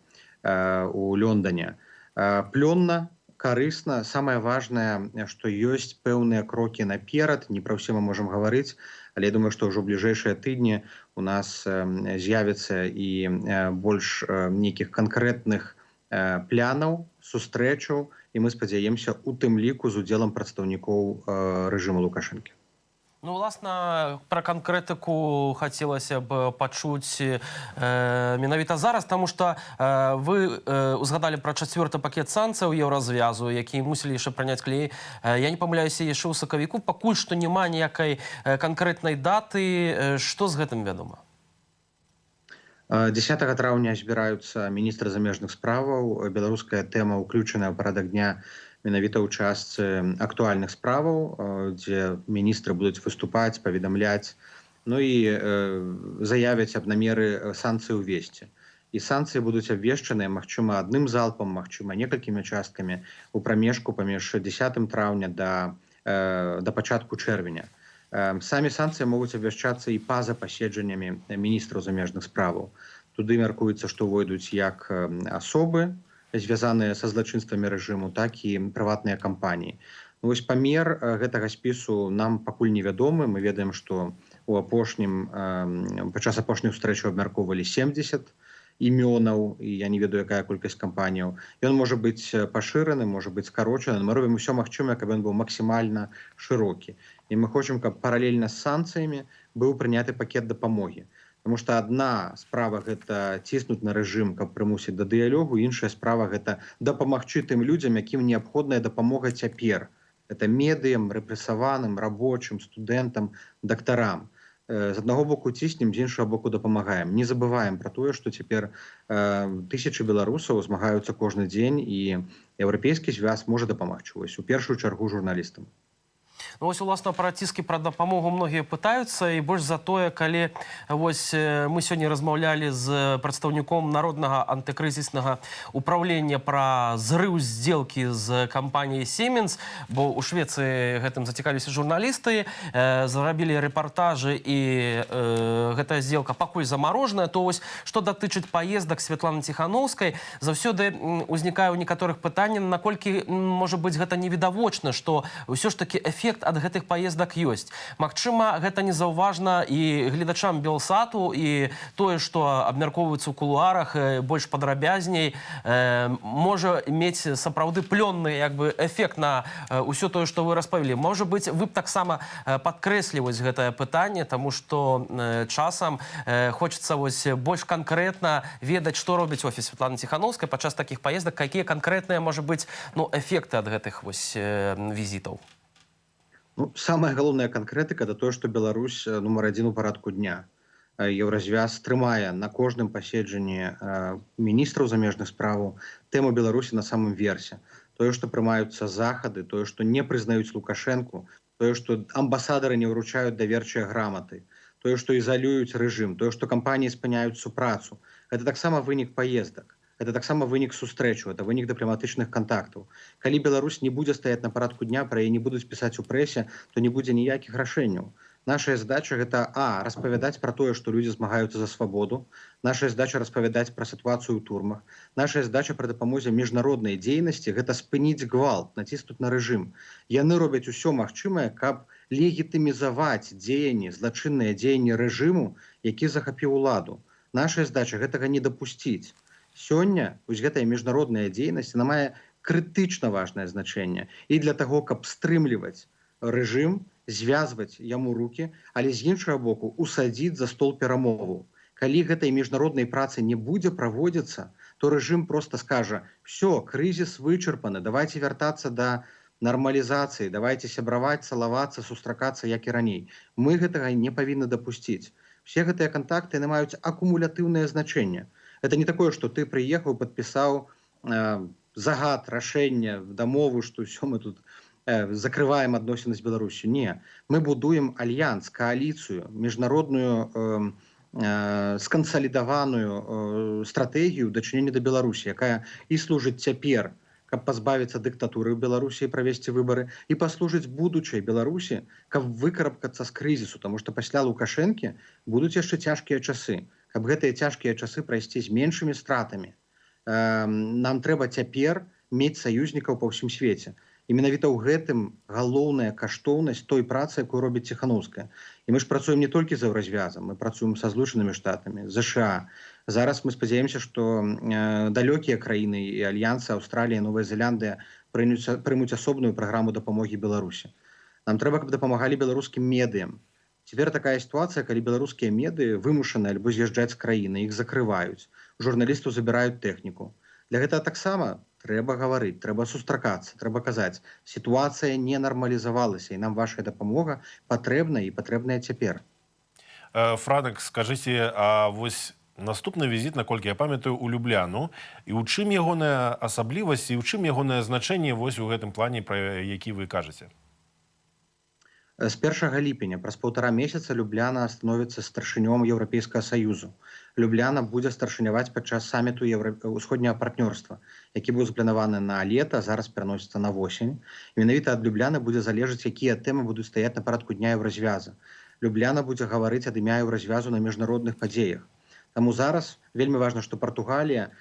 у Лондоне. Плённа, карысна. Самае важнае, што ёсць пэўныя крокі наперад, не пра ўсе мы можам гаварыць, але я думаю, што ўжо ў бліжэйшыя тыдні у нас з'явіцца і больш нейкіх канкрэтных плянаў, сустрэчаў, і мы спадзяемся у тым ліку з удзелам прадстаўнікоў рэжыму Лукашэнкі. Ну, власна, пра канкрэтыку хацелася б пачуць менавіта зараз, таму што вы узгадалі пра 4-й пакет санкцыяў еўразвязу, які мусілі яшчэ прыняць клей. Я не памыляюся, яшчэ ў сакавіку. Пакуль што няма ніякай канкрэтнай даты. Што з гэтым вядома? 10 траўня збіраюцца міністры замежных справаў. Беларуская тэма ўключаная ў парадак дня менавіта ў частцы актуальных справаў, дзе міністры будуць выступаць, паведамляць, ну і заявяць аб намеры санкцый увесці. І санкцыі будуць абвешчаныя, магчыма, адным залпам, магчыма, некалькімі часткамі у прамежку паміж 10 траўня да пачатку чэрвеня. Самі санкцыі могуць абвяшчацца і па-за паседжаннямі міністраў замежных справаў. Туды мяркуецца, што ўвойдуць як асобы, звязаныя са злачынствамі рэжыму, так і прыватныя кампаніі. Вось памер гэтага спісу нам пакуль невядомы. Мы ведаем, што падчас апошніх сустрэчаў абмяркоўвалі 70 імёнаў, і я не ведаю, якая колькасць кампаніяў. Ён можа быць пашыраны, можа быць скарочаны. Мы робім усё магчымае, каб ён быў максімальна шырокі. І мы хочам, каб паралельна з санкцыямі быў прыняты пакет дапамогі. Таму што адна справа – гэта ціснуць на рэжым, каб прымусіць да дыялогу, іншая справа – гэта дапамагчы тым людзям, якім неабходная дапамога цяпер. Гэта медыям, рэпрэсаваным, рабочым, студэнтам, дактарам. З аднаго боку ціснем, з іншага боку дапамагаем. Не забываем пра тое, што цяпер тысячы беларусаў змагаюцца кожны дзень, і еўрапейскі звяз можа дапамагчы. Вось у першую чаргу журналістам. Ну, вось, уласна, пра ціскі, пра дапамогу многія пытаюцца, і больш за тое, калі вось мы сёння размаўлялі з прадстаўніком Народнага антыкрызіснага ўпраўлення пра зрыў здзелкі з кампаніяй Siemens, бо ў Швецыі гэтым зацікавіліся журналісты, зрабілі рэпартажы, і гэтая здзелка пакуль замарожаная, то вось, што датычыць паездак Святланы Ціхановскай, заўсёды ўзнікае ў некаторых пытанняў, наколькі, можа быць, гэта невідавочна, што ўсё ж такі эфект ад гэтых паездак ёсць. Магчыма, гэта незаўважна і гледачам Белсату, і тое, што абмяркоўваецца ў кулуарах больш падрабязней, можа мець сапраўды плённы эфект на ўсё тое, што вы распавялі. Можа быць, вы б таксама падкрэсліваць гэтае пытанне, таму што часам хочацца больш канкрэтна ведаць, што робіць офіс Святланы Ціхановскай падчас такіх паездак, якія канкрэтныя, можа быць, эфекты ад гэтых візітаў. Самая галоўная канкрэтыка – это тое, што Беларусь нумар 1 у парадку дня. Еўразвяз трымае на кожным паседжанні міністраў замежных справаў тэму Беларусі на самым версе. Тое, што прымаюцца захады, тое, што не прызнаюць Лукашэнку, тое, што амбасадары не ўручаюць даверчыя граматы, тое, што ізалююць рэжым, тое, што кампаніі спыняюць супрацу. Гэта таксама вынік паездак. Это таксама вынік сустрэчу, это вынік дыпламатычных кантактаў. Калі Беларусь не будзе стаяць на парадку дня, пра яе не будуць пісаць у прэсе, то не будзе ніякіх рашэнняў. Наша задача – гэта распавядаць пра тое, што людзі змагаюцца за свабоду. Наша задача – распавядаць пра сітуацыю ў турмах. Наша задача пры дапамозе міжнароднай дзейнасці – гэта спыніць гвалт, націснуць на рэжым. Яны робяць усё магчымае, каб легітымізаваць дзеянні, злачынныя дзеянні рэжыму, які захапіў уладу. Наша задача – гэтага не дапусціць. Сёння гэтая міжнародная дзейнасць мае крытычна важнае значэнне і для таго, каб стрымліваць рэжым, звязваць яму рукі, але з іншага боку усадзіць за стол перамоваў. Калі гэтай міжнароднай працы не будзе праводзіцца, то рэжым проста скажа: «Всё, крызіс вычарпаны, давайте вяртацца да нармалізацыі, давайте сябраваць, цалавацца, сустракацца, як і раней». Мы гэтага не павінны дапусціць. Все гэтыя кантакты маюць акумулятыўнае значэнне. Это не такое, што ты прыехаў, падпісаў загад, рашэнне, дамову, што ўсё мы тут закрываем адносіны з Беларусю. Не. Мы будуем альянс, кааліцыю, міжнародную скансалідаваную стратэгію дачынення да Беларусі, якая і служыць цяпер, каб пазбавіцца дыктатуры ў Беларусі і правесці выбары, і паслужыць будучай Беларусі, каб выкарабкацца з крызісу, таму што пасля Лукашэнкі будуць яшчэ цяжкія часы. Каб гэтыя цяжкія часы прайсці з меншымі стратамі. Нам трэба цяпер мець саюзнікаў па ўсім свеце. І менавіта ў гэтым галоўная каштоўнасць той працы, якую робіць Ціханаўская. І мы ж працуем не толькі з Еўразвязам, мы працуем са Злучанымі Штатамі, ЗША. Зараз мы спадзяемся, што далёкія краіны і альянсы Аўстралія, Новая Зеландыя прымуць асобную праграму дапамогі Беларусі. Нам трэба, каб дапамагалі беларускім медыям. Цяпер такая сітуацыя, калі беларускія медыі вымушаны альбо з'язджаць з краіны, іх закрываюць, журналістаў забіраюць тэхніку. Для гэтага таксама трэба гаварыць, трэба сустракацца, трэба казаць, сітуацыя не нармалізавалася, і нам ваша дапамога патрэбна і патрэбная цяпер. Франак, скажыце, а вось наступны візіт, наколькі я памятаю, у Любляну, і ў чым ягоная асаблівасць, і ў чым ягонае значэнне вось у гэтым плане, пра які вы кажаце? З 1 ліпеня, праз 1,5 месяца, Любляна становіцца старшынём Еўрапейскага Саюзу. Любляна будзе старшыняваць падчас саміту ўсходняга партнёрства, які быў запланаваны на лета, зараз пераносіцца на восень. І менавіта ад Любляны будзе залежаць, якія тэмы будуць стаяць на парадку дня Еўразвяза. Любляна будзе гаварыць ад імя Еўразвязу на міжнародных падзеях. Таму зараз вельмі важна, што Партугалія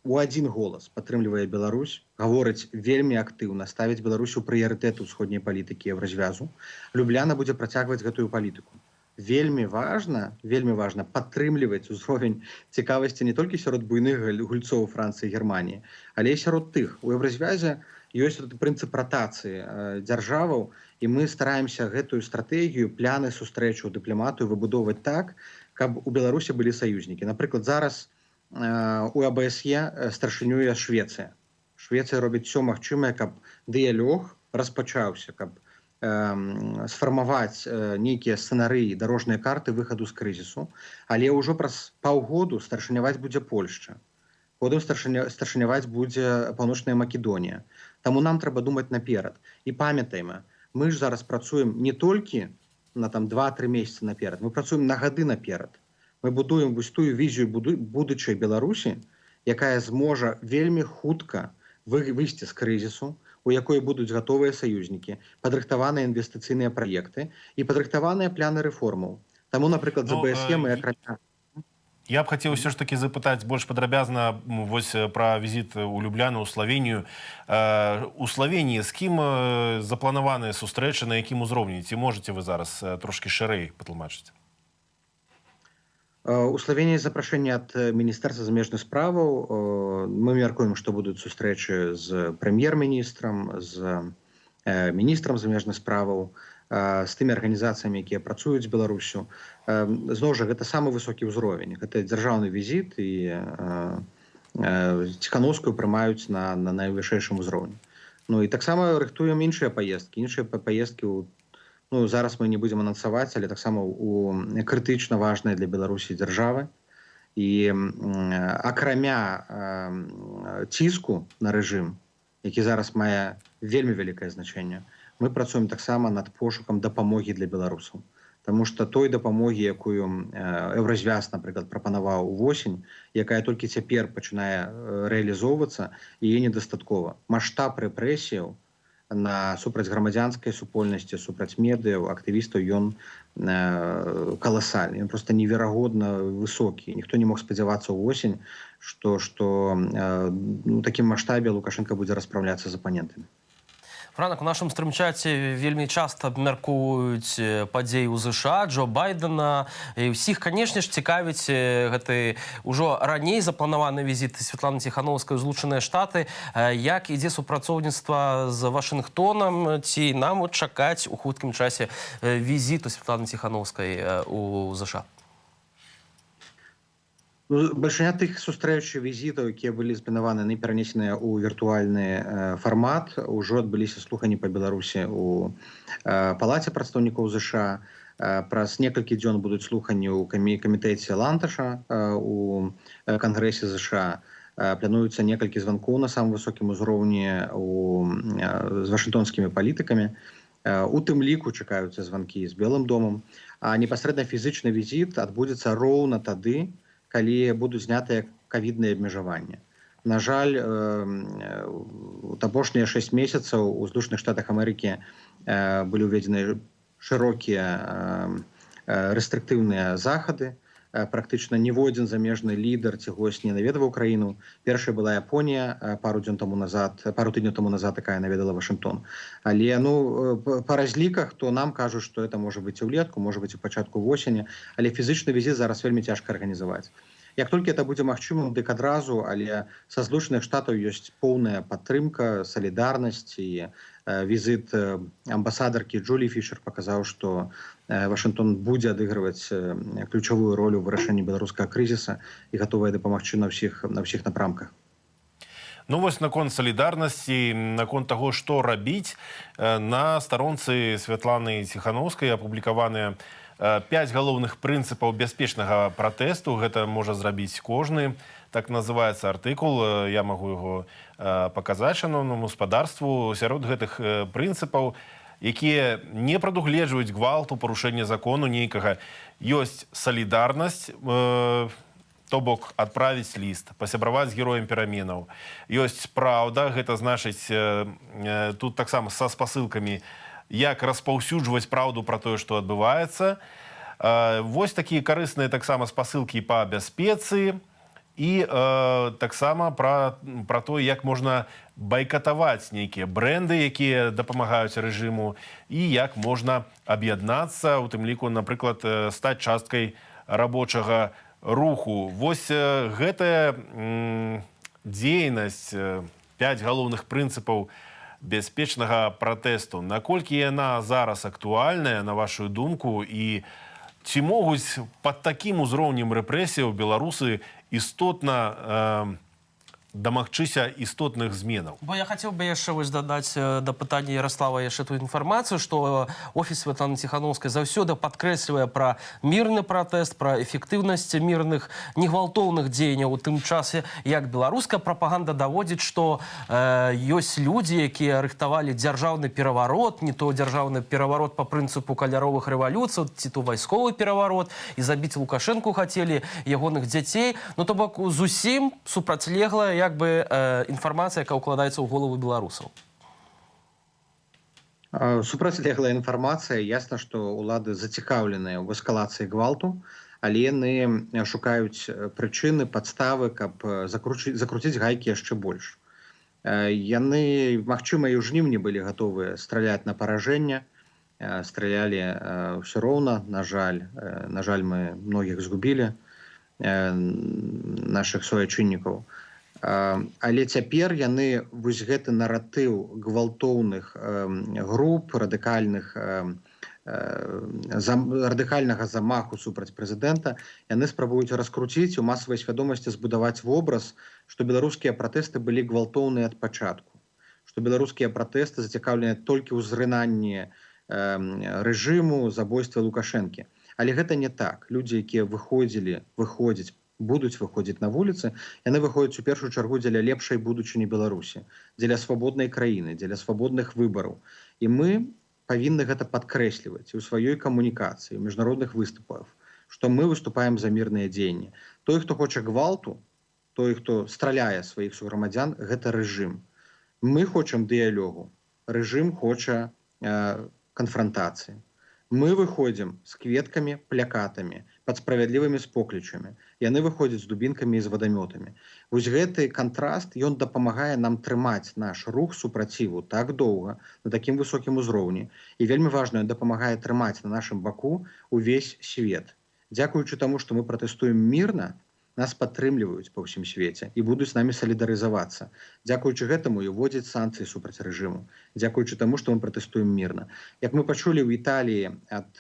у адзін голас падтрымлівае Беларусь, гаворыць вельмі актыўна, ставіць Беларусь у прыярытэты ўсходняй палітыкі Еўразвязу. Любляна будзе працягваць гэтую палітыку. Вельмі важна падтрымліваць узровень цікавасці не толькі сярод буйных гульцоў Францыі і Германіі, але і сярод тых. У Еўразвязе ёсць прынцып ратацыі дзяржаваў, і мы стараемся гэтую стратэгію, пляны сустрэчаў, дыпламатыю выбудоўваць так, каб у Беларусі былі саюзнікі. Напрыклад, зараз у АБСЕ старшынюе Швецыя. Швецыя робіць все магчымае, каб дыялог распачаўся, каб сфармаваць нейкія сцэнарыі, дарожныя карты выхаду з крызісу, але ўжо праз паўгоду старшыняваць будзе Польшча. Потым старшыняваць будзе Паўночная Македонія. Таму нам трэба думаць наперад. І памятаем, мы ж зараз працуем не толькі на 2-3 месяцы наперад, мы працуем на гады наперад. Мы будуем вось тую візію будучай Беларусі, якая зможа вельмі хутка выйсці з крызісу, у якой будуць гатовыя саюзнікі, падрыхтаваныя інвестыцыйныя праекты і падрыхтаваныя пляны рэформаў. Таму, напрыклад, з АБСЕ мы акрамя... Я б хацеў ўсё ж такі запытаць больш падрабязна вось пра візіт у Любляну, у Славенію. У Славеніі з кім запланаваныя сустрэчы, на якім узроўні? Ці можаце вы зараз трошкі шырэй патлумачыць? У Славенії запрашэнне ад Міністэрства замежных справаў. Мы мяркуем, што будуць сустрэчы з прэм'ер-міністрам, з міністрам замежных справаў, з тымі арганізацыямі, якія працуюць з Беларусю. Зноў жа, гэта самы высокі ўзровень. Гэта дзяржаўны візіт, і Ціханаўскую прымаюць на найвышэйшым узроўні. Ну і таксама рыхтуем іншыя паездкі. Зараз мы не будзем анансаваць, але таксама у крытычна важныя для Беларусі дзяржавы. І акрамя ціску на рэжым, які зараз мае вельмі вялікае значэнне, мы працуем таксама над пошукам дапамогі для беларусаў. Таму што той дапамогі, якую Еўразвяз, напрыклад, прапанаваў увосень, якая толькі цяпер пачынае рэалізоўвацца, яе недастаткова. Маштаб рэпрэсіяў супраць грамадзянскай супольнасці, супраць медыяў, актывістаў, ён каласальны. Ён проста неверагодна высокі. Ніхто не мог спадзявацца ўвосень, што ў такім маштабе Лукашенко будзе распраўляцца з апанентамі. Франак, у нашым стрымчаце вельмі часта абмяркоўваюць падзеі ў ЗША, Джо Байдена. І ўсіх, канешне ж, цікавіць гэты ўжо раней запланаваны візіт Святланы Ціханаўскай ў Злучаныя Штаты. Як ідзе супрацоўніцтва з Вашынгтонам? Ці нам чакаць у хуткім часе візіту Святланы Ціханаўскай у ЗША? Бальшыня тых сустрэч і візітаў, якія былі запланаваны, яны перанесеныя ў віртуальны фармат. Ужо адбыліся слуханні па Беларусі ў Палаце прадстаўнікоў ЗША. Праз некалькі дзён будуць слуханні ў камітэце Ланташа у Кангрэсе ЗША. Плануюцца некалькі званкоў на самым высокім узроўні з вашынгтонскімі палітыкамі. У тым ліку чакаюцца званкі з Белым домам. А непасрэдна фізічны візіт адбудзецца роўна тады, калі будуць знятыя ковідныя абмежаванні. На жаль, апошнія 6 месяцаў у Злучаных Штатах Амерыкі былі ўведзены шырокія рэстрыктыўныя захады. практычна ніводзін замежны лідар ці госць не наведваў краіну. Першая была Японія пару тыдняў таму назад, такая наведала Вашынгтон. Але па разліках, то нам кажуць, што это можа быць і ўлетку, можа быць і пачатку восені, але фізычны візіт зараз вельмі цяжка арганізаваць. Як толькі это будзе магчымым, дык адразу, але са Злучаных Штатаў ёсць поўная падтрымка, салідарнасць, і візіт амбасадаркі Джулі Фішер паказаў, што Вашынгтон будзе адыгрываць ключавую ролю ў вырашэнні беларускага крызіса і гатовая дапамагчы на ўсіх напрамках. Ну вось наконт салідарнасці, наконт таго, што рабіць, на старонцы Святланы Ціханаўскай апублікаваныя 5 галоўных прынцыпаў бяспечнага пратэсту. Гэта можа зрабіць кожны. Так называецца артыкул. Я магу яго паказаць шаноўнаму гаспадарству. Сярод гэтых прынцыпаў, якія не прадугледжваюць гвалту, парушэння закону нейкага, ёсць салідарнасць, то бок адправіць ліст, пасябраваць з героем пераменаў. Ёсць праўда, гэта значыць, тут таксама са спасылкамі, як распаўсюджваць праўду пра тое, што адбываецца. Вось такія карысныя таксама спасылкі па бяспецы і таксама пра тое, як можна байкатаваць нейкія брэнды, якія дапамагаюць рэжыму, і як можна аб'яднацца, у тым ліку, напрыклад, стаць часткай рабочага руху. Вось гэтая дзейнасць, 5 галоўных прынцыпаў бяспечнага пратэсту, наколькі яна зараз актуальная, на вашу думку, і ці могуць пад такім узроўнем рэпрэсіяў беларусы істотна дамагчыся істотных зменаў? Бо я хацеў бы яшчэ дадаць да пытання Ярослава яшчэ ту інфармацыю, што офіс Святланы Ціханаўскай заўсёды падкрэслівае пра мірны пратэст, пра эфектыўнасць мірных негвалтоўных дзеянняў, у тым часе як беларуская прапаганда даводзіць, што ёсць людзі, якія рыхтавалі дзяржаўны пераварот, не то дзяржаўны пераварот па прынцыпу каляровых рэвалюцый, ці то вайсковы пераварот, і забіць Лукашэнку хацелі, ягоных дзяцей. Ну то бок зусім супрацьлеглая як бы інфармацыя, яка ўкладаецца ў голову беларусаў. Супрацьлеглая інфармацыя. Ясна, што ўлады зацікаўленыя ў эскалацыі гвалту, але яны шукаюць прычыны, падставы, каб закруціць гайкі яшчэ больш. Яны, магчыма, і ў жніўні былі гатовыя страляць на паражэнне, стралялі ўсё роўна, на жаль, мы многіх згубілі, нашых суайчыннікаў. Але цяпер яны вось гэты наратыў гвалтоўных груп, радыкальнага замаху супраць прэзідэнта, яны спрабуюць раскруціць, у масавай свядомасці збудаваць вобраз, што беларускія пратэсты былі гвалтоўныя ад пачатку, што беларускія пратэсты зацікаўленыя толькі ў зрынанні рэжыму, забойстве Лукашэнкі. Але гэта не так. Людзі, якія выходзяць, будуць выходзіць на вуліцы, яны выходзяць у першую чаргу дзеля лепшай будучыні Беларусі, дзеля свабоднай краіны, дзеля свабодных выбараў. І мы павінны гэта падкрэсліваць і ў сваёй камунікацыі, ў міжнародных выступах, што мы выступаем за мірныя дзеянні. Той, хто хоча гвалту, той, хто страляе сваіх суграмадзян, гэта рэжым. Мы хочам дыялогу, рэжым хоча канфрантацыі. Мы выходзім з кветкамі, плякатамі, пад справядлівымі споклічамі. Яны выходзяць з дубінкамі і з вадамётамі. Вось гэты кантраст, ён дапамагае нам трымаць наш рух супраціву так доўга, на такім высокім узроўні. І вельмі важна, ён дапамагае трымаць на нашым баку увесь свет. Дзякуючы таму, што мы пратэстуем мірна, нас падтрымліваюць па ўсім свеце і будуць з намі салідарызавацца. Дзякуючы гэтаму і вводзяць санкцыі супраць рэжыму. Дзякуючы таму, што мы пратэстуем мірна. Як мы пачулі ў Італіі ад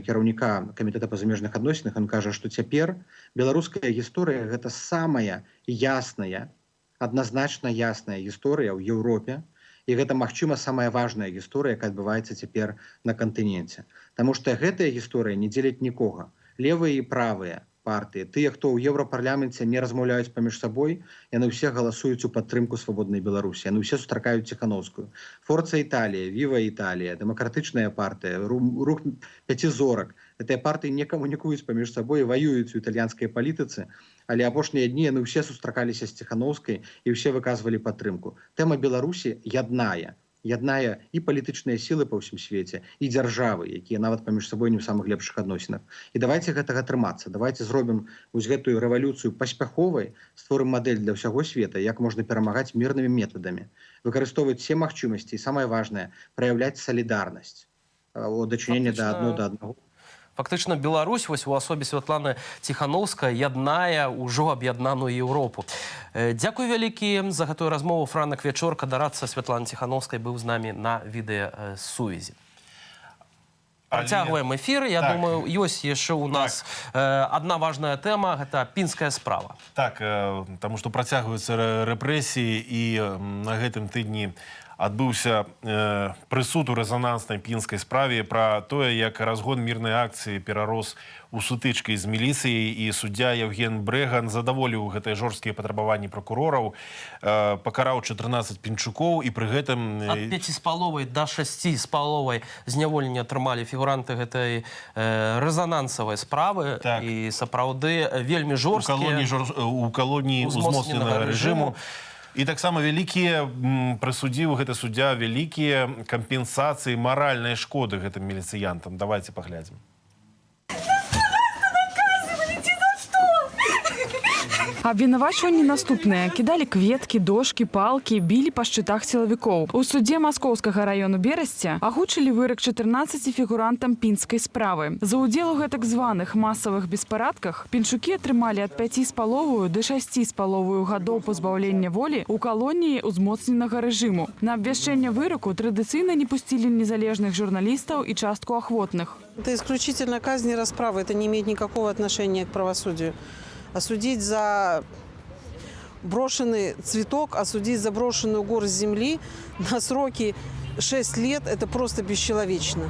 кіраўніка камітэта па замежных адносінах, ён кажа, што цяпер беларуская гісторыя – гэта самая ясная, адназначна ясная гісторыя ў Еўропе, і гэта, магчыма, самая важная гісторыя, якая адбываецца цяпер на кантыненце. Таму што гэтая гісторыя не дзеліць нікога. Левыя і правыя партыі, тыя, хто ў еўрапарламенце не размаўляюць паміж сабой, яны ўсе галасуюць у падтрымку свабоднай Беларусі. Яны ўсе сустракаюць Ціханаўскую. Форца Італія, Віва Італія, дэмакратычная партыя, рух 5 зорак. Гэтыя партыі не камунікуюць паміж сабой і ваююць у італьянскай палітыцы, але апошнія дні яны ўсе сустракаліся з Ціханаўскай і ўсе выказвалі падтрымку. Тэма Беларусі яднае. яднае і палітычныя сілы па ўсім свеце, і дзяржавы, якія нават паміж сабой не ў самых лепшых адносінах. І давайте гэтага трымацца, давайте зробім вось гэтую рэвалюцыю паспяховай, створым мадэль для ўсяго света, як можна перамагаць мірнымі метадамі, выкарыстоўваць все магчымасці і самае важнае праяўляць салідарнасць у дачыненні да аднаго. Фактычна Беларусь вось у асобе Святланы Ціхановскай яднае ўжо аб'яднаную Еўропу. Дзякуй вялікі за гэтую размову. Франак Вячорка, дарадца Святланы Ціхановскай, быў з намі на відэасувязі. Працягваем эфір. Я думаю, ёсць яшчэ ў нас адна важная тэма, гэта пінская справа. Так, таму што працягваюцца рэпрэсіі, і на гэтым тыдні адбыўся прысуд у рэзананснай пінскай справе пра тое, як разгон мірнай акцыі перарос у сутычкі з міліцыяй, і суддзя Евген Брэган задаволіў гэтыя жорсткія патрабаванні пракурораў, пакараў 14 пінчукоў, і пры гэтым... Ад 5,5 да 6,5 зняволення атрымалі фігуранты гэтай рэзанансавай справы, і сапраўды вельмі жорсткія. У калоніі узмоцненага рэжыму. І таксама вялікія, прысудзіў гэты суддзя, вялікія кампенсацыі маральнай шкоды гэтым міліцыянтам. Давайте паглядзім. Абвінавачванні наступныя. Кідалі кветкі, дошкі, палкі, білі па шчытах сілавікоў. У судзе Маскоўскага раёну Берасця агучылі вырак 14 фігурантам пінскай справы. За ўдзел у гэтак званых масавых беспарадках пінчукі атрымалі ад 5,5 да 6,5 гадоў пазбаўлення волі ў калоніі узмоцненага рэжыму. На абвяшчэнне выраку традыцыйна не пусцілі незалежных журналістаў і частку ахвотных. Это исключительно казнь и расправа. Это не имеет никакого отношения к правосудию. Осудить за брошенный цветок, осудить за брошенную горсть земли на сроки 6 лет – это просто бесчеловечно.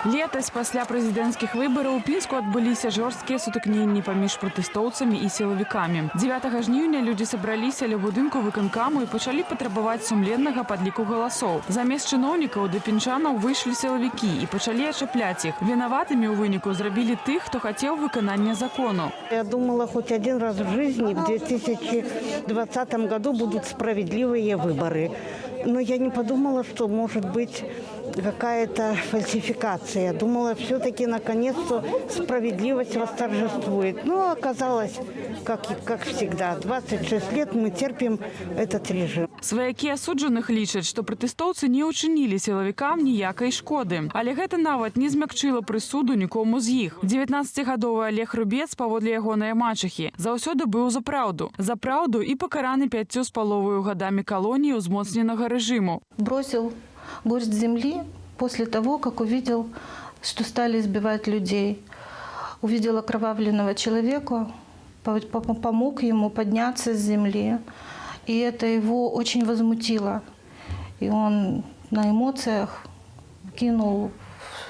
Летась пасля прэзідэнцкіх выбараў у Пінску адбыліся жорсткія сутыкненні паміж пратэстоўцамі і сілавікамі. 9 жніўня людзі сабраліся ля будынку выканкаму і пачалі патрабаваць сумленнага падліку галасоў. Замест чыноўнікаў да пінчанаў выйшлі сілавікі і пачалі ачапляць іх. Вінаватымі ў выніку зрабілі тых, хто хацеў выканання закону. Я думала, хоть один раз в жизни в 2020 году будут справедливые выборы. Но я не подумала, что может быть какая-то фальсификация. Думала, все-таки наконец-то справедливость восторжествует. Но оказалось, как всегда, 26 лет мы терпим этот режим. Сваякі асуджаных лічаць, што пратэстоўцы не ўчынілі сілавікам ніякай шкоды. Але гэта нават не змякчыла прысуду нікому з іх. 19-гадовы Олег Рубец, паводле ягонай мачыхі, заўсёды быў за праўду. За праўду і пакараны 5,5 гадамі калоніі ўзмоцненага рэжыму. Бросил горсть земли после того, как увидел, что стали избивать людей. Увидел окровавленного человека, помог ему подняться с земли. И это его очень возмутило. И он на эмоциях кинул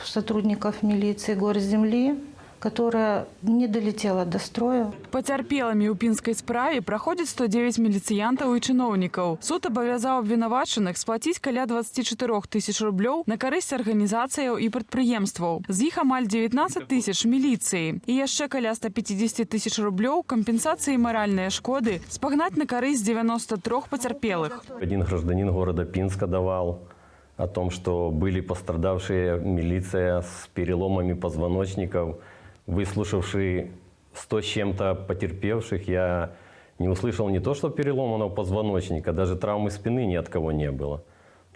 в сотрудников милиции горсть земли, которая не долетела до строя. Пацярпелымі ў пінскай справе праходзіць 109 міліцыянтаў і чыноўнікаў. Суд абавязаў абвінавачаных сплаціць каля 24 тысяч рублёў на карысць арганізацыяў і прадпрыемстваў. З іх амаль 19 тысяч міліцыі. І яшчэ каля 150 тысяч рублёў кампенсацыі маральныя шкоды спагнаць на карысць 93 пацярпелых. Один гражданин города Пинска давал о том, что были пострадавшие, милиция с переломами позвоночников. Выслушавший 100 с чем-то потерпевших, я не услышал не то, что переломанного позвоночника, даже травмы спины ни от кого не было.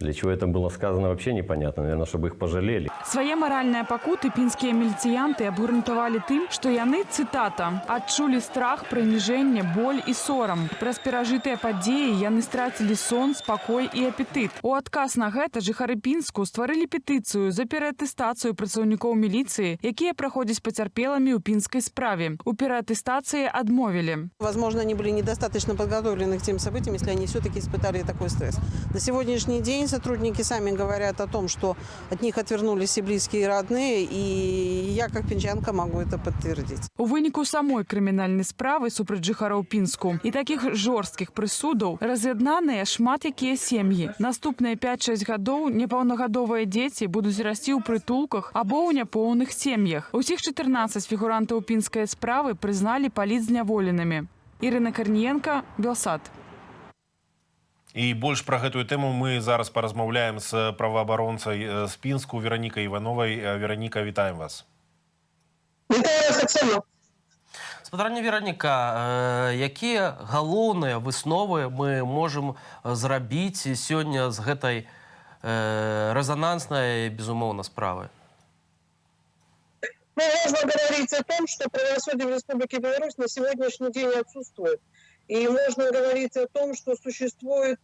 Для чего это было сказано, вообще непонятно. Наверное, чтобы их пожалели. Свае маральныя пакуты пінскія міліцыянты абгрунтавалі тым, што яны, цытата, адчулі страх, прыніжэнне, боль і сорам. Праз перажытыя падзеі яны страцілі сон, спакой і апетыт. У адказ на гэта жыхары Пінску стварылі петыцыю за пераатэстацыю працаўнікоў міліцыі, якія праходзяць пацярпелымі ў пінскай справе. У пераатэстацыі адмовілі. Возможно, они были недостаточно подготовлены к тем событиям, если они все-таки испытали такой стресс. На сегодняшний день сотрудники сами говорят о том, что от них отвернулись и близкие, и родные, и я, как пінчанка, могу это подтвердить. У выніку самой крымінальнай справы супраць жыхароў Пінску і такіх жорсткіх прысудаў раз'яднаныя шмат якія сем'і. Наступныя 5-6 гадоў непаўнагадовыя дзеці будуць расці ў прытулках або ў няпоўных сем'ях. Усіх 14 фігурантаў пінскай справы прызналі палітзняволенымі. Ірына Карніенка, Белсат. І больш пра гэтую тэму мы зараз паразмаўляем з праваабаронцай з Пінску Веранікай Івановай. Вераніка, вітаем вас. Вітаю вас таксама. Спадарня Вераніка, якія галоўныя высновы мы можам зрабіць сёння з гэтай резонанснай, безумоўна, справы? Ну, можно говорить о том, что правосудие в Республике Беларусь на сегодняшний день отсутствует. И можно говорить о том, что существует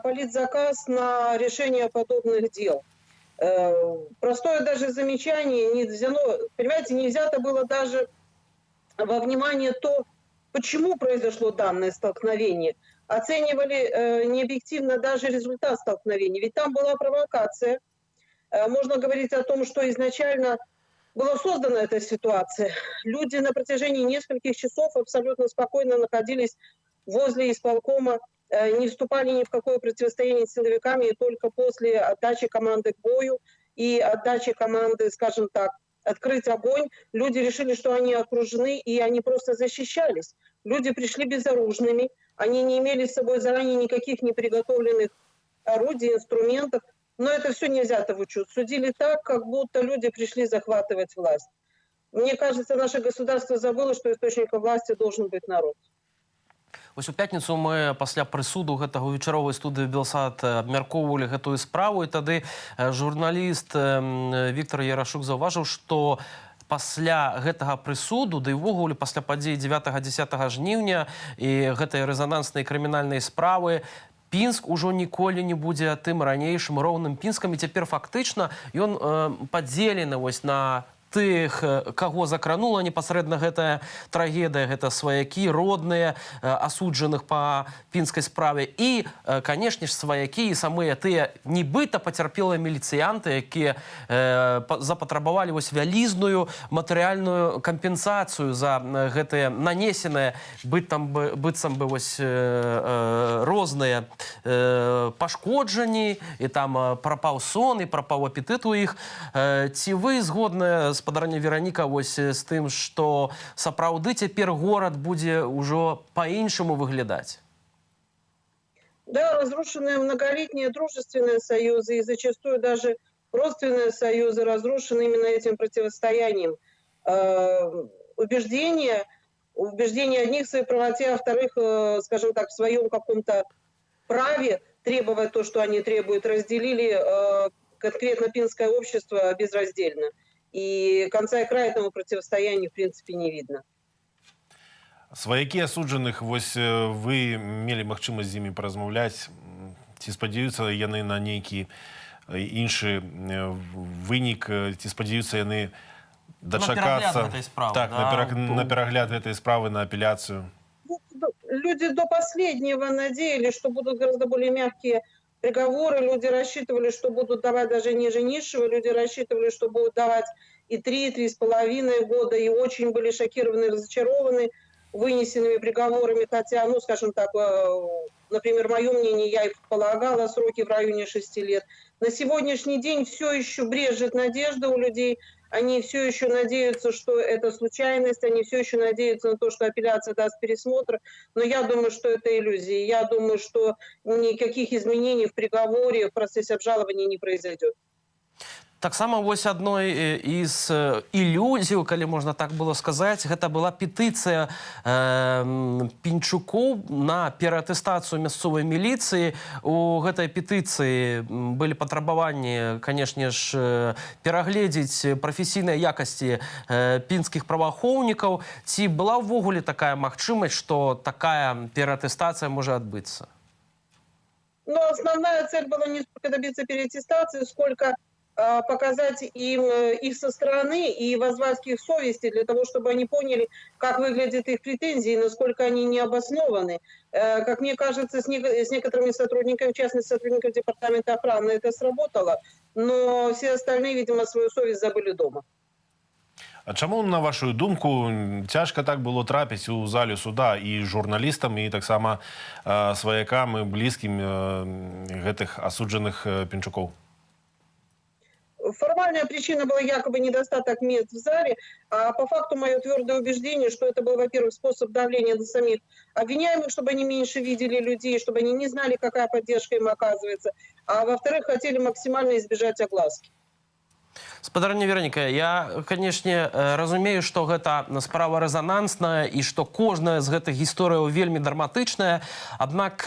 политзаказ на решение подобных дел. Простое даже замечание не взято, понимаете, не взято было даже во внимание то, почему произошло данное столкновение. Оценивали необъективно даже результат столкновения. Ведь там была провокация. Можно говорить о том, что изначально была создана эта ситуация. Люди на протяжении нескольких часов абсолютно спокойно находились возле исполкома, не вступали ни в какое противостояние с силовиками, и только после отдачи команды к бою и отдачи команды, скажем так, открыть огонь, люди решили, что они окружены, и они просто защищались. Люди пришли безоружными, они не имели с собой заранее никаких неприготовленных орудий, инструментов, но это все не взято в учет. Судили так, как будто люди пришли захватывать власть. Мне кажется, наше государство забыло, что источником власти должен быть народ. Вось у пятніцу мы пасля прысуду гэтага вечаровай студыі Белсат абмяркоўвалі гэтую справу, і тады журналіст Віктор Ярашук заўважыў, што пасля гэтага прысуду, да і ўвогуле пасля падзей 9-10 жніўня і гэтай рэзананснай крымінальнай справы, Пінск ужо ніколі не будзе тым ранейшым роўным Пінскам, і цяпер фактычна ён падзелены вось на тых, каго закранула непасрэдна гэтая трагедыя, гэта сваякі, родныя, асуджаных па пінскай справе. І, канешне ж, сваякі і самыя тыя нібыта пацярпелыя міліцыянты, якія запатрабавалі вось вялізную матэрыяльную кампенсацыю за гэтыя нанесеныя быццам бы вось розныя пашкоджанні, і там прапаў сон, і прапаў апетыт у іх. Ці вы згодныя, спадарня Вераніка, вось з тым, што сапраўды цяпер горад будзе ўжо па-іншаму выглядаць? Да, разрушенные многолетние дружественные союзы и зачастую даже родственные союзы разрушены именно этим противостоянием. Убеждения одних в своей правоте, а вторых, скажем так, в своем каком-то праве требовать то, что они требуют, разделили конкретно пинское общество безраздельно. И конца и края этому противостоянию, в принципе, не видно. Сваякі асуджаных, вось вы мелі магчымасць з імі паразмаўляць. Ці спадзяюцца яны на нейкі іншы вынік? Ці спадзяюцца яны дачакацца на перагляд гэтай справы, на апеляцыю? Люди до последнего надеялись, что будут гораздо более мягкие приговоры. Люди рассчитывали, что будут давать даже ниже низшего. Люди рассчитывали, что будут давать и 3-3,5 года. И очень были шокированы и разочарованы вынесенными приговорами. Хотя, ну, скажем так, например, мое мнение, я и полагала сроки в районе 6 лет. На сегодняшний день все еще брежет надежда у людей. Они все еще надеются, что это случайность, они все еще надеются на то, что апелляция даст пересмотр. Но я думаю, что это иллюзия. Я думаю, что никаких изменений в приговоре, в процессе обжалования не произойдет. Таксама вось адной з ілюзій, калі можна так было сказаць, гэта была петыцыя Пінчукоў на пераатэстацыю мясцовай міліцыі. У гэтай петыцыі былі патрабаванні, канешне ж, перагледзець прафесійныя якасці пінскіх праваахоўнікаў. Ці была ўвогуле такая магчымасць, што такая пераатэстацыя можа адбыцца? Ну, основная цель была не столько добиться переаттестации, сколько показать им их со стороны и воззвать к их совести для того, чтобы они поняли, как выглядят их претензии, насколько они необоснованы. Как мне кажется, с некоторыми сотрудниками, в частности, сотрудниками департамента охраны, это сработало, но все остальные, видимо, свою совесть забыли дома. А чаму, на вашу думку, цяжка так было трапіць у зале суда і журналістам, і таксама сваякам і блізкім гэтых асуджаных Пінчукоў? формальная причина была якобы недостаток мест в зале, а по факту мое твердое убеждение, что это был, во-первых, способ давления на самих обвиняемых, чтобы они меньше видели людей, чтобы они не знали, какая поддержка им оказывается, а во-вторых, хотели максимально избежать огласки. Спадарня Вероніка, я, канешне, разумею, што гэта справа рэзанансная і што кожная з гэтых гісторыяў вельмі драматычная. Аднак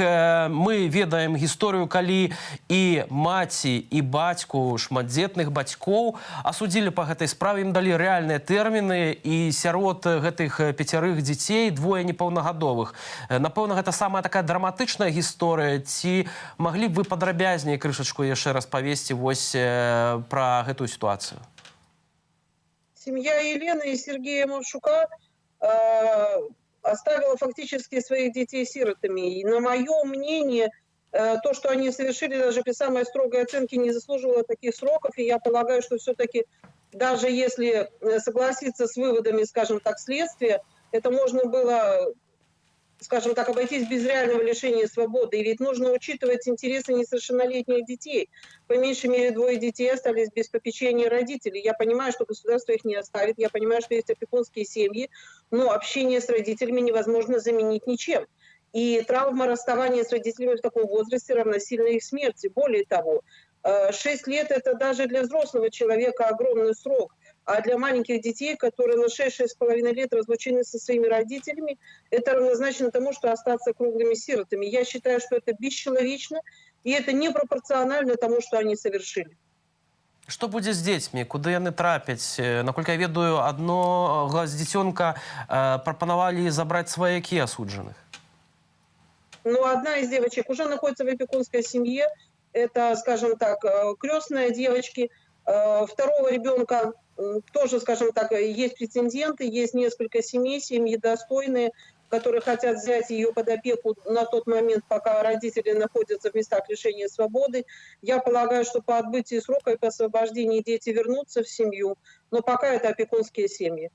мы ведаем гісторыю, калі і маці, і бацьку шматдзетных бацькоў асудзілі па гэтай справе, ім далі рэальныя тэрміны, і сярод гэтых 5 дзяцей 2 непаўнагадовых. Напэўна, гэта самая такая драматычная гісторыя. Ці маглі б вы падрабязней крышачку яшчэ распавесці вось пра гэтую ситуацию? Семья Елены и Сергея Мавшука оставила фактически своих детей сиротами. И на мое мнение, то, что они совершили, даже при самой строгой оценке, не заслуживало таких сроков. И я полагаю, что все-таки, даже если согласиться с выводами, скажем так, следствия, это можно было, скажем так, обойтись без реального лишения свободы. И ведь нужно учитывать интересы несовершеннолетних детей. По меньшей мере 2 детей остались без попечения родителей. Я понимаю, что государство их не оставит, я понимаю, что есть опекунские семьи, но общение с родителями невозможно заменить ничем. И травма расставания с родителями в таком возрасте равносильна их смерти. Более того, 6 лет – это даже для взрослого человека огромный срок. А для маленьких детей, которые на 6-6,5 лет разлучены со своими родителями, это равнозначно тому, что остаться круглыми сиротами. Я считаю, что это бесчеловечно, и это непропорционально тому, что они совершили. Што будзе з дзецьмі? Куды яны трапяць? Наколькі я ведаю, аднога з дзіцёнка прапанавалі забраць сваякі асуджаных. Но одна из девочек уже находится в опекунской семье. Это, скажем так, крестная девочки. Второго ребенка тоже, скажем так, есть претенденты, есть несколько семьи достойные, которые хотят взять ее под опеку на тот момент, пока родители находятся в местах лишения свободы. Я полагаю, что по отбытии срока и по освобождении дети вернутся в семью, но пока это опекунские семьи.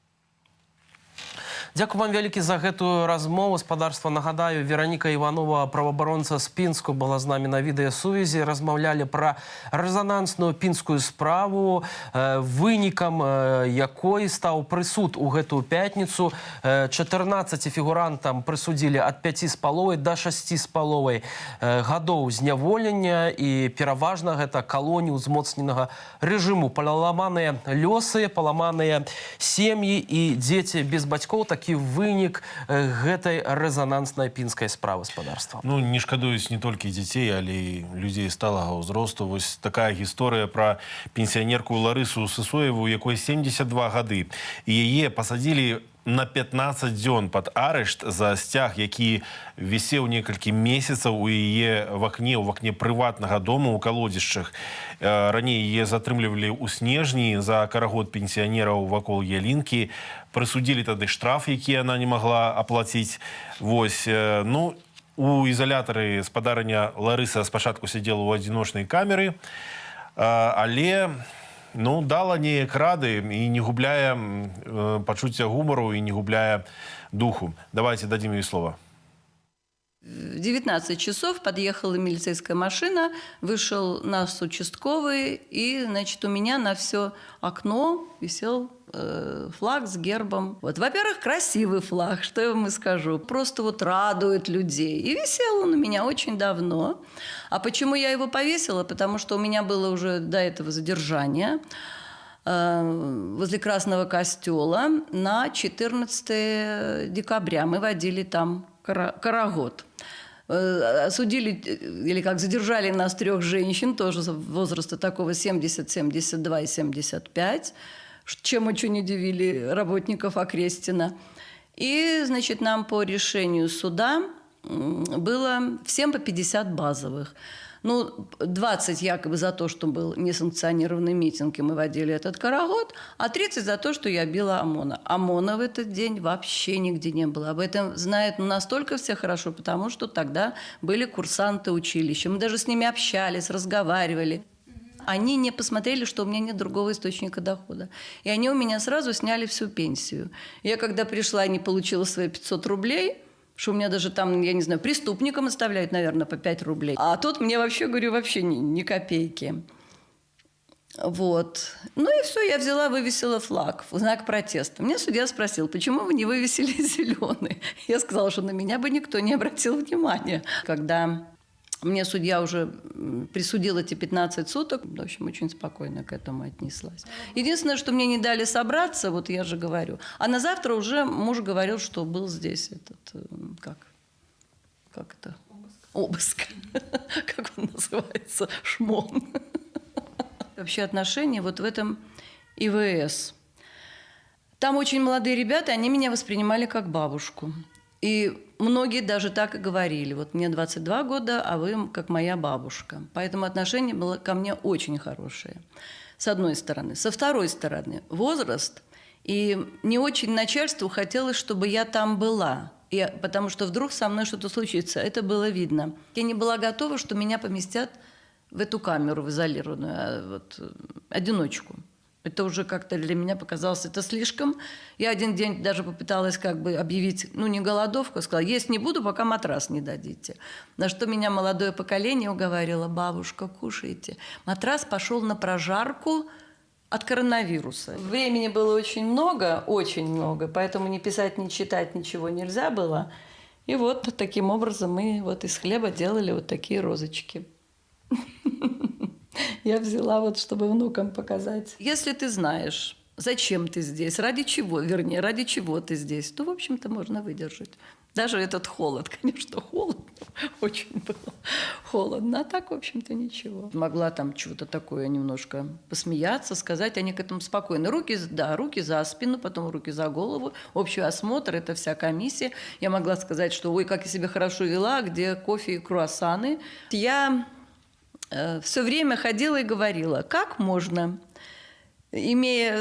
Дякую вам вялікі за гэтую размову. Спадарства, нагадаю, Вероніка Іванова, праваабаронца з Пінску, была з намі на відэасувязі. Размаўлялі пра рэзанансную пінскую справу, вынікам якой стаў прысуд у гэтую пятніцу. 14 фігурантам прысудзілі ад 5,5 до 6,5 гадоў зняволення, і пераважна гэта калоніі ўзмоцненага рэжыму. Паламаныя лёсы, паламаныя сем'і і дзеці без бацькоў. Такі вынік гэтай рэзананснай пінскай справы, спадарства. Ну, не шкадуюць не толькі дзяцей, але і людзей сталага ўзросту. Вось такая гісторыя пра пенсіянерку Ларысу Сысоеву, якой 72 гады. І яе пасадзілі на 15 дзён пад арышт за сцяг, які вісеў некалькі месяцаў у яе в акне прыватнага дома ў калодзішчах. Раней яе затрымлівалі ў снежні за карагод пенсіянераў вакол Ялінкі. Прысудзілі тады штраф, які яна не магла аплаціць. Вось, ну, у ізалятары спадарыня Ларыса спачатку сядзела ў адзіночнай камеры, але ну, дала неяк рады і не губляе пачуцця гумару і не губляе духу. Давайте дадим ей слово. В 19 часов подъехала милицейская машина, вышел наш участковый, и, значит, у меня на все окно висел флаг с гербом. Вот, во-первых, красивый флаг, что я вам и скажу. Просто вот радует людей. И висел он у меня очень давно. А почему я его повесила? Потому что у меня было уже до этого задержание возле Красного костела на 14 декабря. Мы водили там карагод. Осудили, или как задержали нас 3 женщин, тоже возраста такого 70, 72 и 75, чем очень удивили работников Окрестина. И, значит, нам по решению суда было всем по 50 базовых. Ну, 20 якобы за то, что был несанкционированный митинг, и мы водили этот карагод, а 30 за то, что я била ОМОНа. ОМОНа в этот день вообще нигде не было. Об этом знают настолько все хорошо, потому что тогда были курсанты училища. Мы даже с ними общались, разговаривали. Они не посмотрели, что у меня нет другого источника дохода. И они у меня сразу сняли всю пенсию. Я когда пришла и не получила свои 500 рублей... что у меня даже там, я не знаю, преступникам оставляют, наверное, по 5 рублей. А тут мне вообще, говорю, вообще ни копейки. Вот. Ну и все, я взяла, вывесила флаг в знак протеста. Меня судья спросил, почему вы не вывесили зеленый? Я сказала, что на меня бы никто не обратил внимания. Когда мне судья уже присудил эти 15 суток, в общем, очень спокойно к этому отнеслась. Единственное, что мне не дали собраться, вот я же говорю. А на завтра уже муж говорил, что был здесь этот, как это? Обыск. Как он называется? Шмон. Вообще отношения вот в этом ИВС. Там очень молодые ребята, они меня воспринимали как бабушку. И многие даже так и говорили. Вот мне 22 года, а вы как моя бабушка. Поэтому отношение было ко мне очень хорошее. С одной стороны. Со второй стороны, возраст. И не очень начальству хотелось, чтобы я там была. Потому что вдруг со мной что-то случится. Это было видно. Я не была готова, что меня поместят в эту камеру, в изолированную, одиночку. Это уже как-то для меня показалось это слишком. Я один день даже попыталась как бы объявить, не голодовку, сказала, есть не буду, пока матрас не дадите. На что меня молодое поколение уговорило, бабушка, кушайте. Матрас пошел на прожарку от коронавируса. Времени было очень много, поэтому ни писать, ни читать ничего нельзя было. И вот таким образом мы вот из хлеба делали вот такие розочки. Я взяла вот, чтобы внукам показать. Если ты знаешь, зачем ты здесь, ради чего ты здесь, то, в общем-то, можно выдержать. Даже этот холод, конечно, холодно, очень было холодно, а так, в общем-то, ничего. Могла там чего-то такое немножко посмеяться, сказать, они к этому спокойно. Руки за спину, потом руки за голову, общий осмотр, это вся комиссия. Я могла сказать, что ой, как я себя хорошо вела, где кофе и круассаны. Я все время ходила и говорила, как можно, имея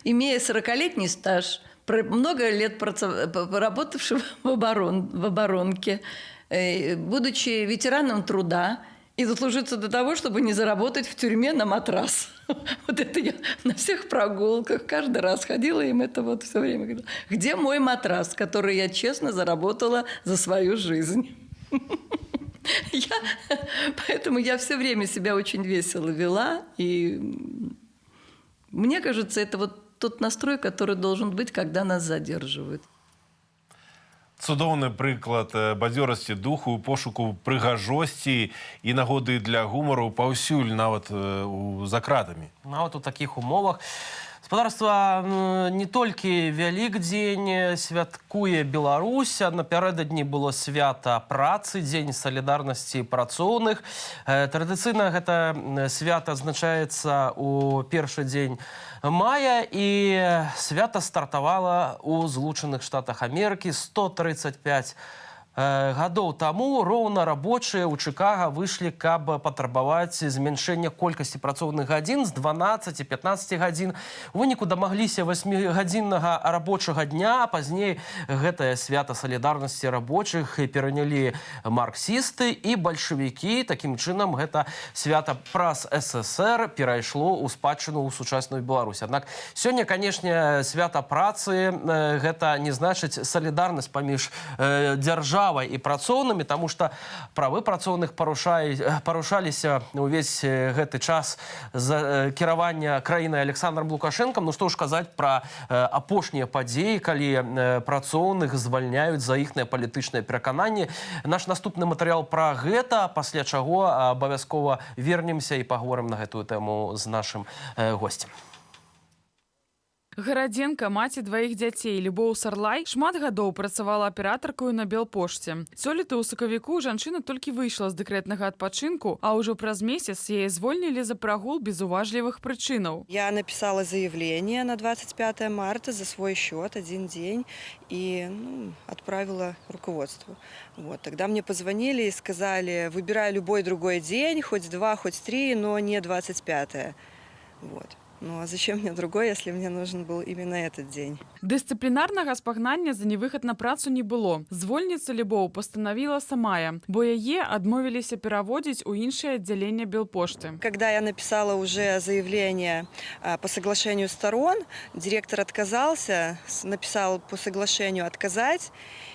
40-летний стаж, много лет поработавший в оборонке, будучи ветераном труда, и заслужиться до того, чтобы не заработать в тюрьме на матрас. Вот это я на всех прогулках каждый раз ходила, им это вот все время говорила. Где мой матрас, который я честно заработала за свою жизнь? Поэтому я все время себя очень весело вела, и мне кажется, это вот тот настрой, который должен быть, когда нас задерживают. Цудоўны прыклад бадзёрасці духу, пошуку прыгажосці і нагоды для гумару паўсюль, нават за кратамі. Нават у такіх умовах. Господарства не толькі Вялікдзень святкуе Беларусь, а напярэдадні было свята працы, дзень салідарнасці працоўных. Традыцыйна гэта свята адзначаецца у першы дзень мая, і свята стартавала ў Злучаных Штатах Амерыкі 135 гадоў таму. Роўна рабочыя ў Чыкага выйшлі, каб патрабаваць змяншэння колькасці працоўных гадзін з 12-15 гадзін. У выніку дамагліся 8-гадзіннага рабочага дня, а пазней гэтае свята салідарнасці рабочых перанялі марксісты і бальшавікі. Такім чынам гэта свята праз СССР перайшло ў спадчыну ў сучасную Беларусь. Аднак сёння, канешне, свята працы гэта не значыць салідарнасць паміж дзяржавай і працоўнымі, таму што правы працоўных парушаліся ўвесь гэты час за кіравання краінай Александром Лукашенком. Ну што ж казаць пра апошнія падзеі, калі працоўных звальняюць за іхныя палітычныя перакананні. Наш наступны матэрыял пра гэта, пасля чаго абавязкова вернемся і паговорым на гэтую тэму з нашым госцем. Гарадзенка, маці дваіх дзяцей, Любоў Сарлай, шмат гадоў працавала аператаркаю на Белпошце. Сёлета ў сакавіку жанчына толькі выйшла з дэкрэтнага адпачынку, а ўжо праз месяц яе звольнілі за прагул без уважлівых прычынаў. Я написала заявление на 25 марта за свой счет, один день, и отправила руководству. Вот. Тогда мне позвонили и сказали, выбирай любой другой день, хоть 2, хоть 3, но не 25. Вот. Ну а зачем мне другой, если мне нужен был именно этот день? Дысцыплінарнага спагнання за невыхад на працу не было. Звольніцца Любоў пастанавіла самая, бо яе адмовіліся пераводзіць у іншае аддзяленне Белпошты. Когда я написала уже заявление по соглашению сторон, директор отказался, написал по соглашению отказать.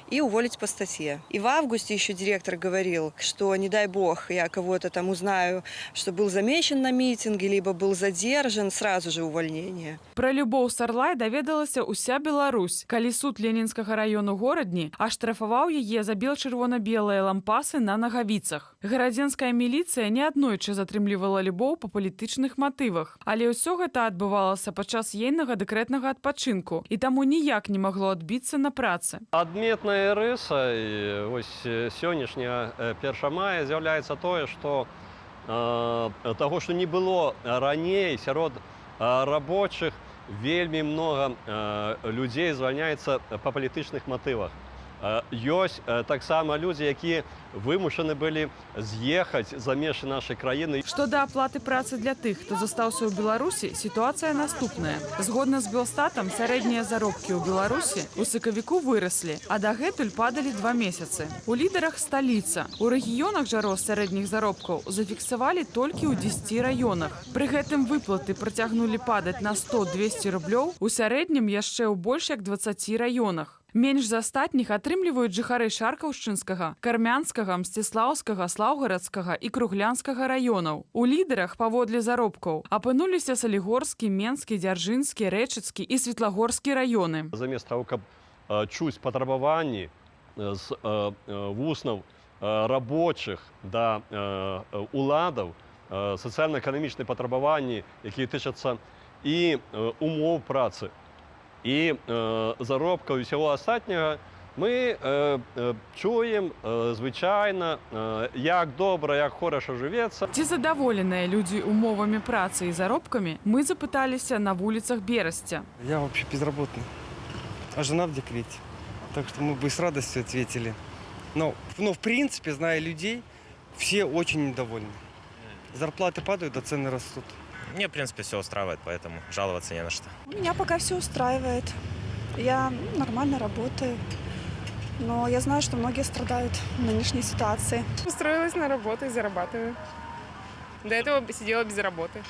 и уволить по статье. И в августе еще директор говорил, что не дай бог я кого-то там узнаю, что был замечен на митинге, либо был задержан, сразу же увольнение. Пра Любоў Сарлай даведалася ўся Беларусь, калі суд Ленінскага району горадні аштрафаваў яе за бел-чырвона-белыя лампасы на нагавіцах. Гарадзенская міліцыя неаднойчы затрымлівала Любоў па палітычных матывах, але ўсё гэта адбывалася падчас ейнага дэкрэтнага адпачынку і таму ніяк не магло адбіцца на працы. Адметная рыса сённяшняга 1 мая з'яўляецца тое, што таго, што не было раней сярод рабочых, вельмі много людзей звальняецца па палітычных матывах. Ёсць таксама людзі, якія вымушаны былі з'ехаць за межы нашай краіны. Што да аплаты працы для тых, хто застаўся ў Беларусі, сітуацыя наступная. Згодна з Белстатам, сярэднія заробкі ў Беларусі ў сакавіку выраслі, а дагэтуль падалі 2 месяцы. У лідарах сталіца. У рэгіёнах жа рост сярэдніх заробкаў зафіксавалі толькі ў 10 раёнах. Пры гэтым выплаты працягнулі падаць на 100-200 рублёў, у сярэднім яшчэ ў больш як 20 раёнах. Менш за астатніх атрымліваюць жыхары Шаркаўшчынскага, Кармянскага, Мсціслаўскага, Слаўгарадскага і Круглянскага раёнаў. У лідарах паводле заробкаў апынуліся Салігорскі, Менскі, Дзяржынскі, Рэчыцкі і Светлагорскі раёны. Замест таго, каб чуць патрабаванні з вуснаў рабочых да уладаў, сацыяльна-эканамічныя патрабаванні, якія тычацца і умоў працы, і заробкаў і ўсяго астатняга, мы чуем звычайна, як добра, як хораша жывецца. Ці задаволеныя людзі умовамі працы і заробкамі, мы запыталіся на вуліцах Берасця. Я вообще безработный, а жена в декрете, так что мы бы с радостью ответили. Но в принципе, зная людей, все очень недовольны. Зарплаты падают, а цены растут. Мне, в принципе, все устраивает, поэтому жаловаться не на что. Меня пока все устраивает. Я нормально работаю. Но я знаю, что многие страдают в нынешней ситуации. Устроилась на работу и зарабатываю. До этого сидела без работы.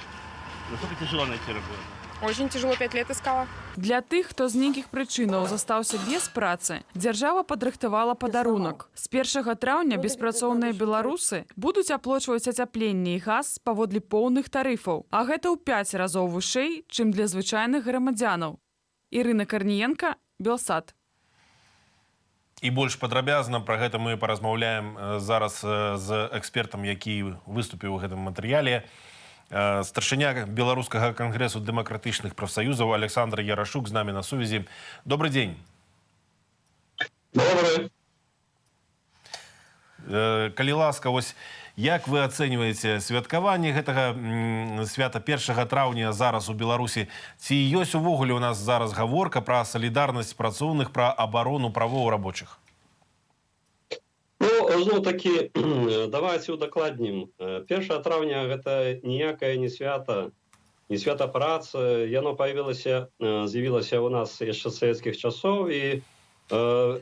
Насколько тяжело найти работу? Очень тяжело, 5 лет искала. Для тых, хто з нейкіх прычынаў застаўся без працы, дзяржава падрыхтавала падарунак. З 1 траўня беспрацоўныя беларусы будуць аплачваць ацяпленне і газ паводле поўных тарыфаў, а гэта ў 5 разоў вышэй, чым для звычайных грамадзянаў. Ірына Карніенка, Белсат. І больш падрабязна пра гэта мы паразмаўляем зараз з экспертам, які выступіў у гэтым матэрыяле. Старшыня Беларускага кангрэсу дэмакратычных прафсаюзаў Александр Ярашук з намі на сувязі. Добрый дзень. Добрый. Калі ласка, вось як вы ацэньваеце святкаванне гэтага свята 1 траўня зараз у Беларусі? Ці ёсць увогуле у нас зараз гаворка пра салідарнасць працоўных, пра абарону правоў рабочых? Ну, такі, давайте удакладнім. 1 траўня гэта ніякае не свята, не свята працы. Яно з'явілася у нас яшчэ з савецкіх часоў і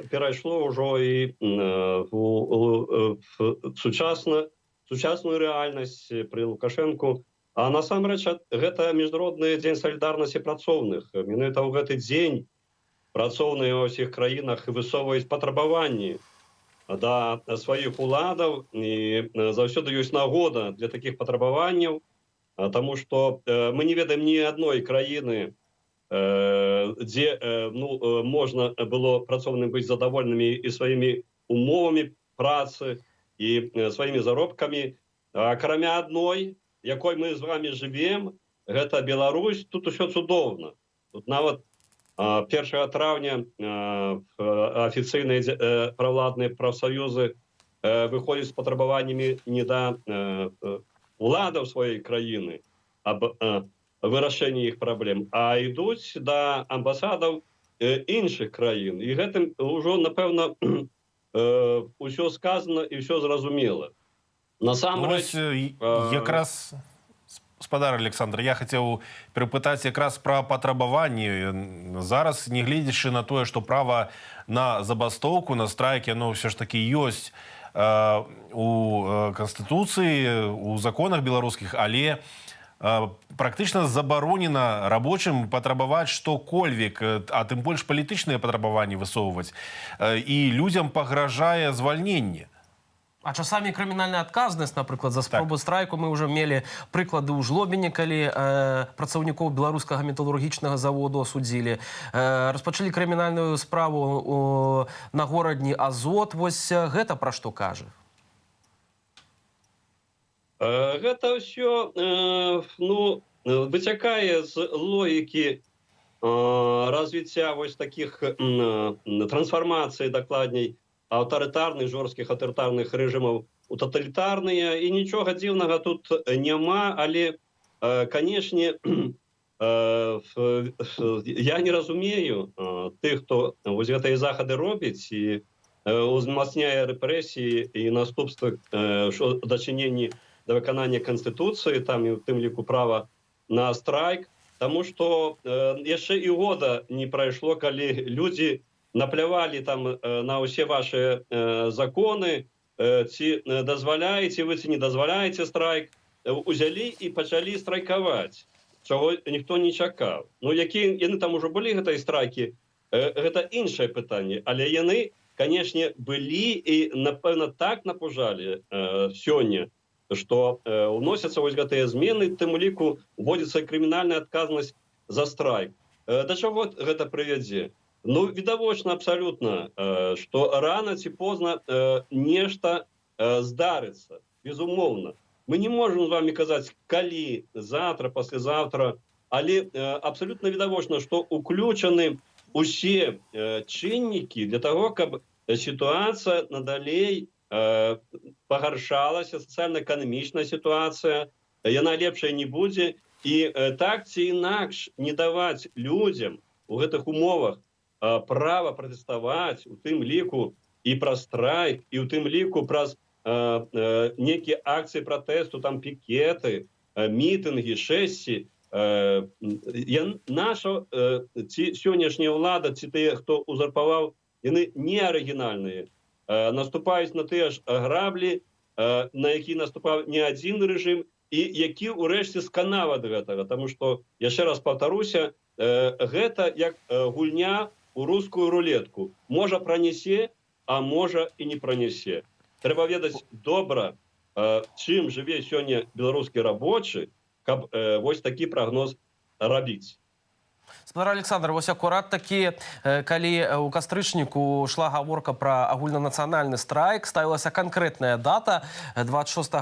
перайшло ўжо і в сучасную рэальнасць пры Лукашэнку. А насамрэч гэта міжнародны дзень салідарнасці працоўных. Менавіта ў гэты дзень працоўныя ва ўсіх краінах высоўваюць патрабаванні да сваіх уладаў, і заўсёды ёсць нагода для такіх патрабаванняў, таму што мы не ведаем ні адной краіны, дзе можна было працоўным быць задаволенымі і сваімі умовамі працы, і сваімі заробкамі. Акрамя адной, якой мы з вами жывем, гэта Беларусь, тут усё цудоўна. Тут нават 1 траўня афіцыйныя правладныя прафсаюзы выходзяць з патрабаваннямі не да уладаў сваёй краіны аб вырашэнні іх праблем, а ідуць да амбасадаў іншых краін. І гэтым ўжо, напэўна, усё сказана і ўсё зразумела. Насамрэч, якраз... Спадар Александр, я хацеў перапытаць якраз пра патрабаванні. Зараз, не гледзячы на тое, што права на забастоўку, на страйк, яно ўсё ж такі ёсць у Канстытуцыі, у законах беларускіх, але практычна забаронена рабочым патрабаваць што-кольвек, а тым больш палітычныя патрабаванні высоўваць, і людзям пагражае звальненне. А часамі крымінальная адказнасць, напрыклад, за спробу страйку. Мы ўжо мелі прыклады ў Жлобіне, калі працаўнікоў беларускага металургічнага заводу асудзілі. Распачалі крымінальную справу на горадні Азот. Вось гэта пра што кажа? Гэта ўсё вытякае з логікі развіцця вось такіх трансфармацый, дакладней, аўтарытарных, жорсткіх аўтарытарных рэжымаў у таталітарныя, і нічога дзіўнага тут няма, але, канешне, я не разумею тых, хто вось гэтыя захады робіць і узмацняе рэпрэсіі і наступствы дачыненні да выканання Канстытуцыі, там і ў тым ліку права на страйк, таму што яшчэ і года не прайшло, калі людзі наплявалі там на ўсе ваши законы, ці дазваляеце вы, ці не дазваляеце страйк, узялі і пачалі страйкаваць, чаго ніхто не чакаў. Ну, якія яны там ужо былі, гэтай страйкі, гэта іншае пытанне, але яны, канешне, былі і, напэўна, так напужалі сёння, што ўносяцца вось гэтыя змены, тым ліку вводзіцца крымінальная адказнасць за страйк. Да чаго гэта прывядзе? Ну, відавочна абсалютна, што рана ці позна нешта здарыцца, безумоўна. Мы не можам з вами казаць, калі, завтра, паслязаўтра, але абсалютна відавочна, што уключаны усе чыннікі для таго, каб сітуацыя надалей пагаршалася, сацыяльна-эканамічная сітуацыя, яна лепшая не будзе, і так ці інакш не даваць людзям у гэтых умовах права пратэставаць, у тым ліку і праз страйк, і ў тым ліку праз некія акцыі пратэсту, там пікеты, мітынгі, шэсці. Наша ці сённяшняя ўлада, ці тыя, хто узурпаваў, яны не арыгінальныя. Наступаюць на тыя ж граблі, на які наступаў не адзін рэжым, і які ўрэшце сканаў ад гэтага. Таму што, яшчэ раз паўтаруся, гэта як гульня у рускую рулетку. Можа пранясе, а можа і не пранясе. Трэба ведаць добра, чым жыве сёння беларускі рабочы, каб вось такі прагноз рабіць. Спадар Александр, вось акурат такі, калі ў кастрычніку шла гаворка пра агульнанацыянальны страйк, ставілася канкрэтная дата 26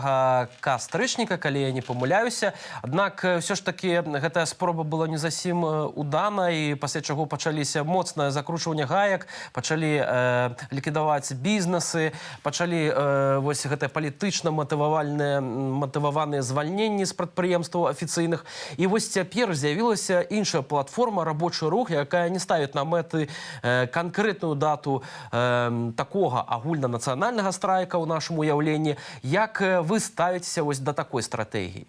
кастрычніка, калі я не памыляюся. Аднак ўсё ж такі гэтая спроба была не зусім удана, і пасля чаго пачаліся моцнае закручванне гаек, пачалі ліквідаваць бізнесы, пачалі вось гэтыя палітычна матываваныя звальненні з прадпрыемстваў афіцыйных. І вось цяпер з'явілася іншая платформа, рабочий рух, якая не ставіць на мэты канкрэтную дату такога агульнанацыянальнага страйка ў нашым уяўленні. Як вы ставіцеся вось да такой стратэгіі?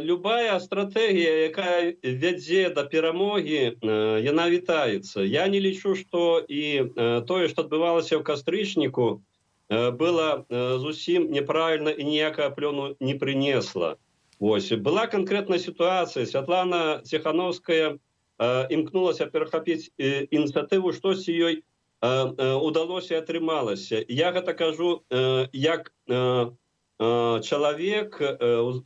Любая стратэгія, якая вядзе да перамогі, яна вітаецца. Я не лічу, што і тое, што адбывалася ў кастрычніку, было зусім неправільна і ніякага плёну не прынесла. Ось, была конкретная ситуация. Святлана Тихановская імкнулася перахапіць ініцыятыву, штось ёй удалося і атрымалася. Я гэта кажу як чалавек,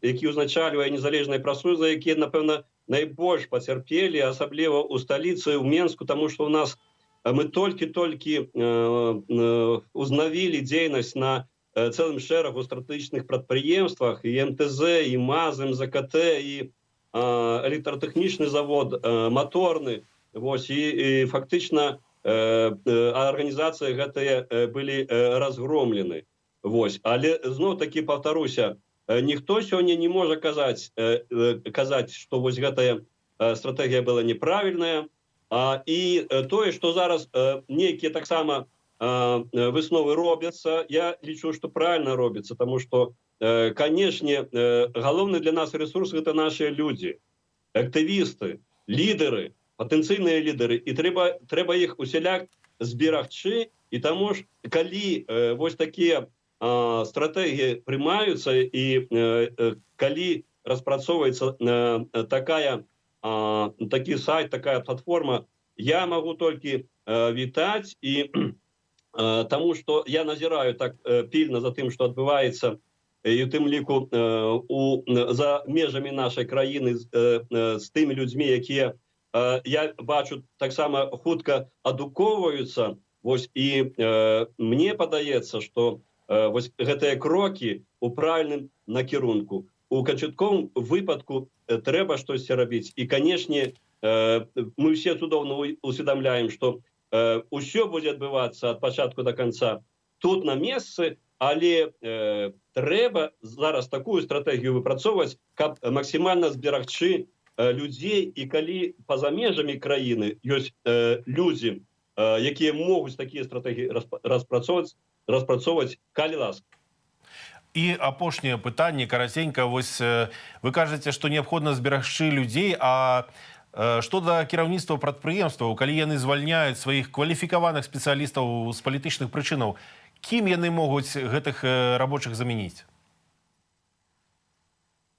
які ўзначальвае незалежнай прафсоюзы, якія, напэўна, найбольш пацярпелі, асабліва ў сталіцы, ў Менску, таму што ў нас мы толькі-толькі узнавілі дзейнасць на цэлым шэрагу стратэгічных прадпрыемствах, і МТЗ, і МАЗ, МЗКТ, і электратэхнічны завод, моторны. Вось, і фактычна арганізацыі гэтыя былі разгромлены. Вось. Але зноў-такі паўтаруся, ніхто сёння не можа казаць, што вось гэтая стратэгія была неправільная, і тое, што зараз нейкія таксама высновы робяцца, я лічу, што правильно робіцца, таму што, канешне, галоўны для нас ресурс — гэта нашыя людзі, актывісты, лідары, патэнцыйныя лідары, і трэба іх усяляк зберагчы, і таму ж, калі вось такія стратегии прымаюцца і калі распрацоўваецца такі сайт, такая платформа, я могу толькі вітаць, і тому что я назіраю так пільна за тым, што адбываецца і у тым ліку за межамі нашай краіны з тымі людзьмі, якія, я бачу, таксама хутка адукоўваюцца. Вось, і мне падаецца, што вось гэтыя крокі у правільным накірунку. У канчатковым выпадку трэба штосьці рабіць. І, канешне, мы ўсе цудоўна усведамляем, што ўсё будзе адбывацца ад пачатку да канца тут на месцы, але трэба зараз такую стратэгію выпрацоўваць, каб максімальна зберагчы людзей, і калі па-за межамі краіны ёсць людзі, якія могуць такія стратэгіі распрацоўваць, калі ласка. І апошняе пытанне, караценька. Вось вы кажаце, што неабходна зберагчы людзей, а што да кіраўніцтва прадпрыемстваў, калі яны звальняюць сваіх кваліфікаваных спецыялістаў з палітычных прычынаў, кім яны могуць гэтых рабочых замяніць?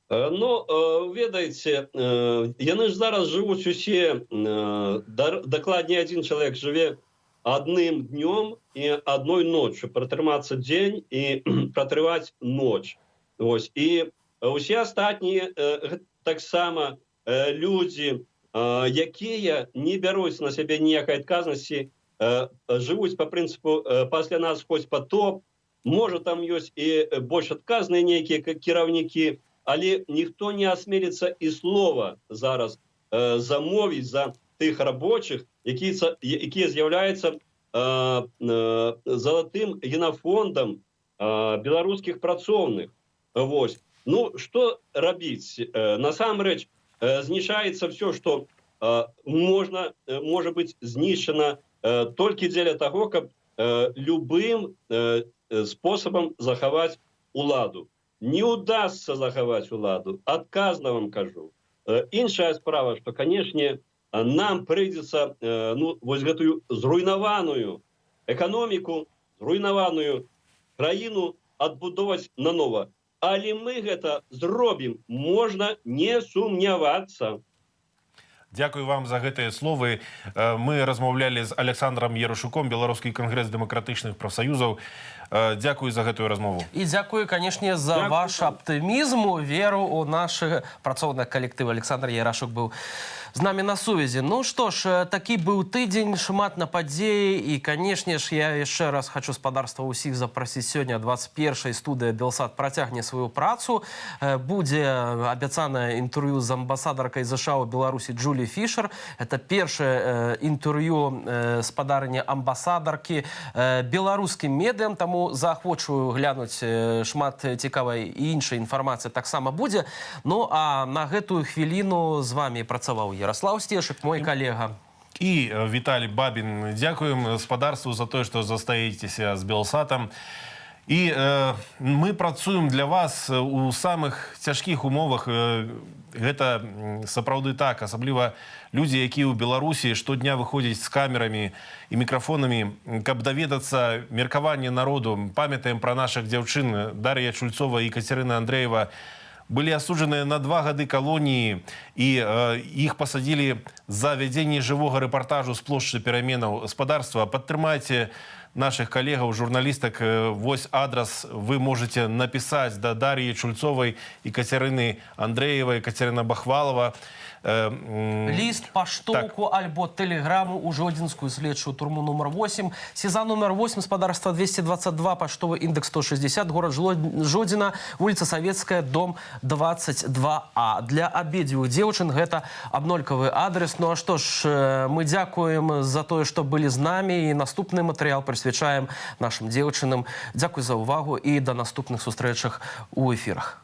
Ну, ведаеце, яны ж зараз жывуць усе, дакладней адзін чалавек жыве адным днём і адной ноччу, пратрымацца дзень і пратрываць ноч. Ось. І усе астатнія таксама людзі, якія не бяруць на сябе ніякай адказнасці, жывуць па прынцыпу пасля нас хоць потоп, можа там ёсць і больш адказныя нейкія кіраўнікі, але ніхто не асмеліцца і слова зараз замовіць за тых рабочых, якія з'яўляюцца залатым генафондам беларускіх працоўных. Вось. Ну, што рабіць? Насамрэч, знішаецца все, што можа быць знішчана толькі дзеля таго, каб любым спосабам захаваць уладу. Не удастся захаваць уладу, адказна вам кажу. Іншая справа, што, канешне, нам прыйдзецца вось гэтую зруйнаваную эканоміку, зруйнаваную краіну адбудоваць нанова. Але мы гэта зробім, можна не сумнявацца. Дзякую вам за гэтыя словы. Мы размаўлялі з Александром Ярушуком, Беларускі кангрэс дэмакратычных прафсаюзаў. Дзякую за гэтую размову. І дзякую, канешне, за ваш аптымізм, веру ў нашы працоўныя калектывы. Александр Ярашук быў з намі на сувязі. Ну што ж, такі быў тыдзень, шмат на падзеі, і, канешне ж, я яшчэ раз хочу спадарства ўсіх запрасіць сёння. 21-й студыя Белсат працягне сваю працу. Будзе абяцанае інтэрв'ю з амбасадаркай ЗША ў Беларусі Джулі Фішер. Это першае інтэрв'ю спадарні амбасадаркі беларускім медыям, таму заахвочваю глянуць шмат цікавай і іншай інфармацыі таксама будзе. Ну, а на гэтую хвіліну з вамі працаваў Ярослав Стешык, мой калега. І Віталій Бабін. Дзякуем спадарству за тое, што застаецеся з Белсатам. І мы працуем для вас у самых цяжкіх умовах. Гэта сапраўды так, асабліва людзі, якія ў Беларусі штодня выходзяць з камерамі і мікрафонамі, каб даведацца меркаванне народу. Памятаем пра нашых дзяўчын Дар'я Чульцова і Кацярына Андрэева. Былі асуджаныя на 2 гады калоніі, і іх пасадзілі за вядзенне жывога рэпартажу з плошчы пераменаў. Спадарства, падтрымайце наших коллегов, журналисток. Вось адрес вы можете написать до Дарьи Чульцовой, Екатерины Андреевой, Екатерина Бахвалова. Лист, паштоўку, альбо телеграмму у Жодзінскую следчую турму номер 8. СИЗА номер 8, спадарства 222, паштовый индекс 160, город Жодзіна, улица Советская, дом 22А. Для абедзвюх дзеўчын гэта абнолькавы адрес. Ну а што ж, мы дзякуем за тое, што былі з намі, і наступны матэрыял прысвячаем нашим дзеўчынам. Дзякуй за ўвагу і да наступных сустрэчах у эфірах.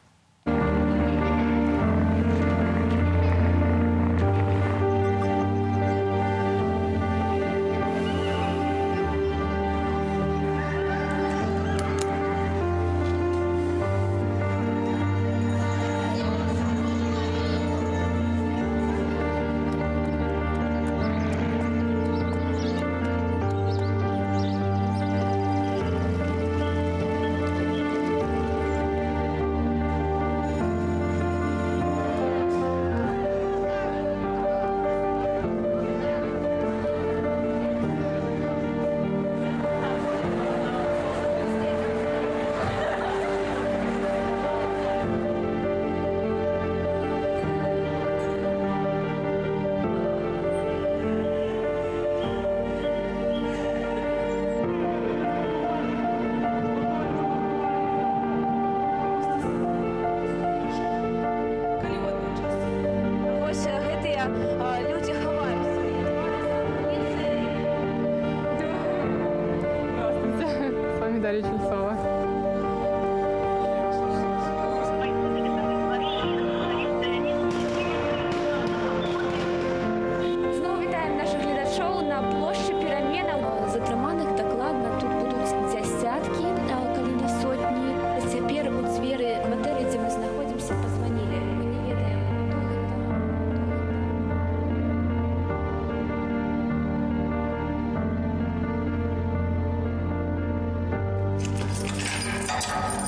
Дарья Чельцова. Знову вітаємо наших глядачів на площі Перемена. Затриманих докладно тут будуть десятки, коли не сотні. Тепер у двері квартири, де ми знаходимося, позвонили. Ми не ведаємо, хто це.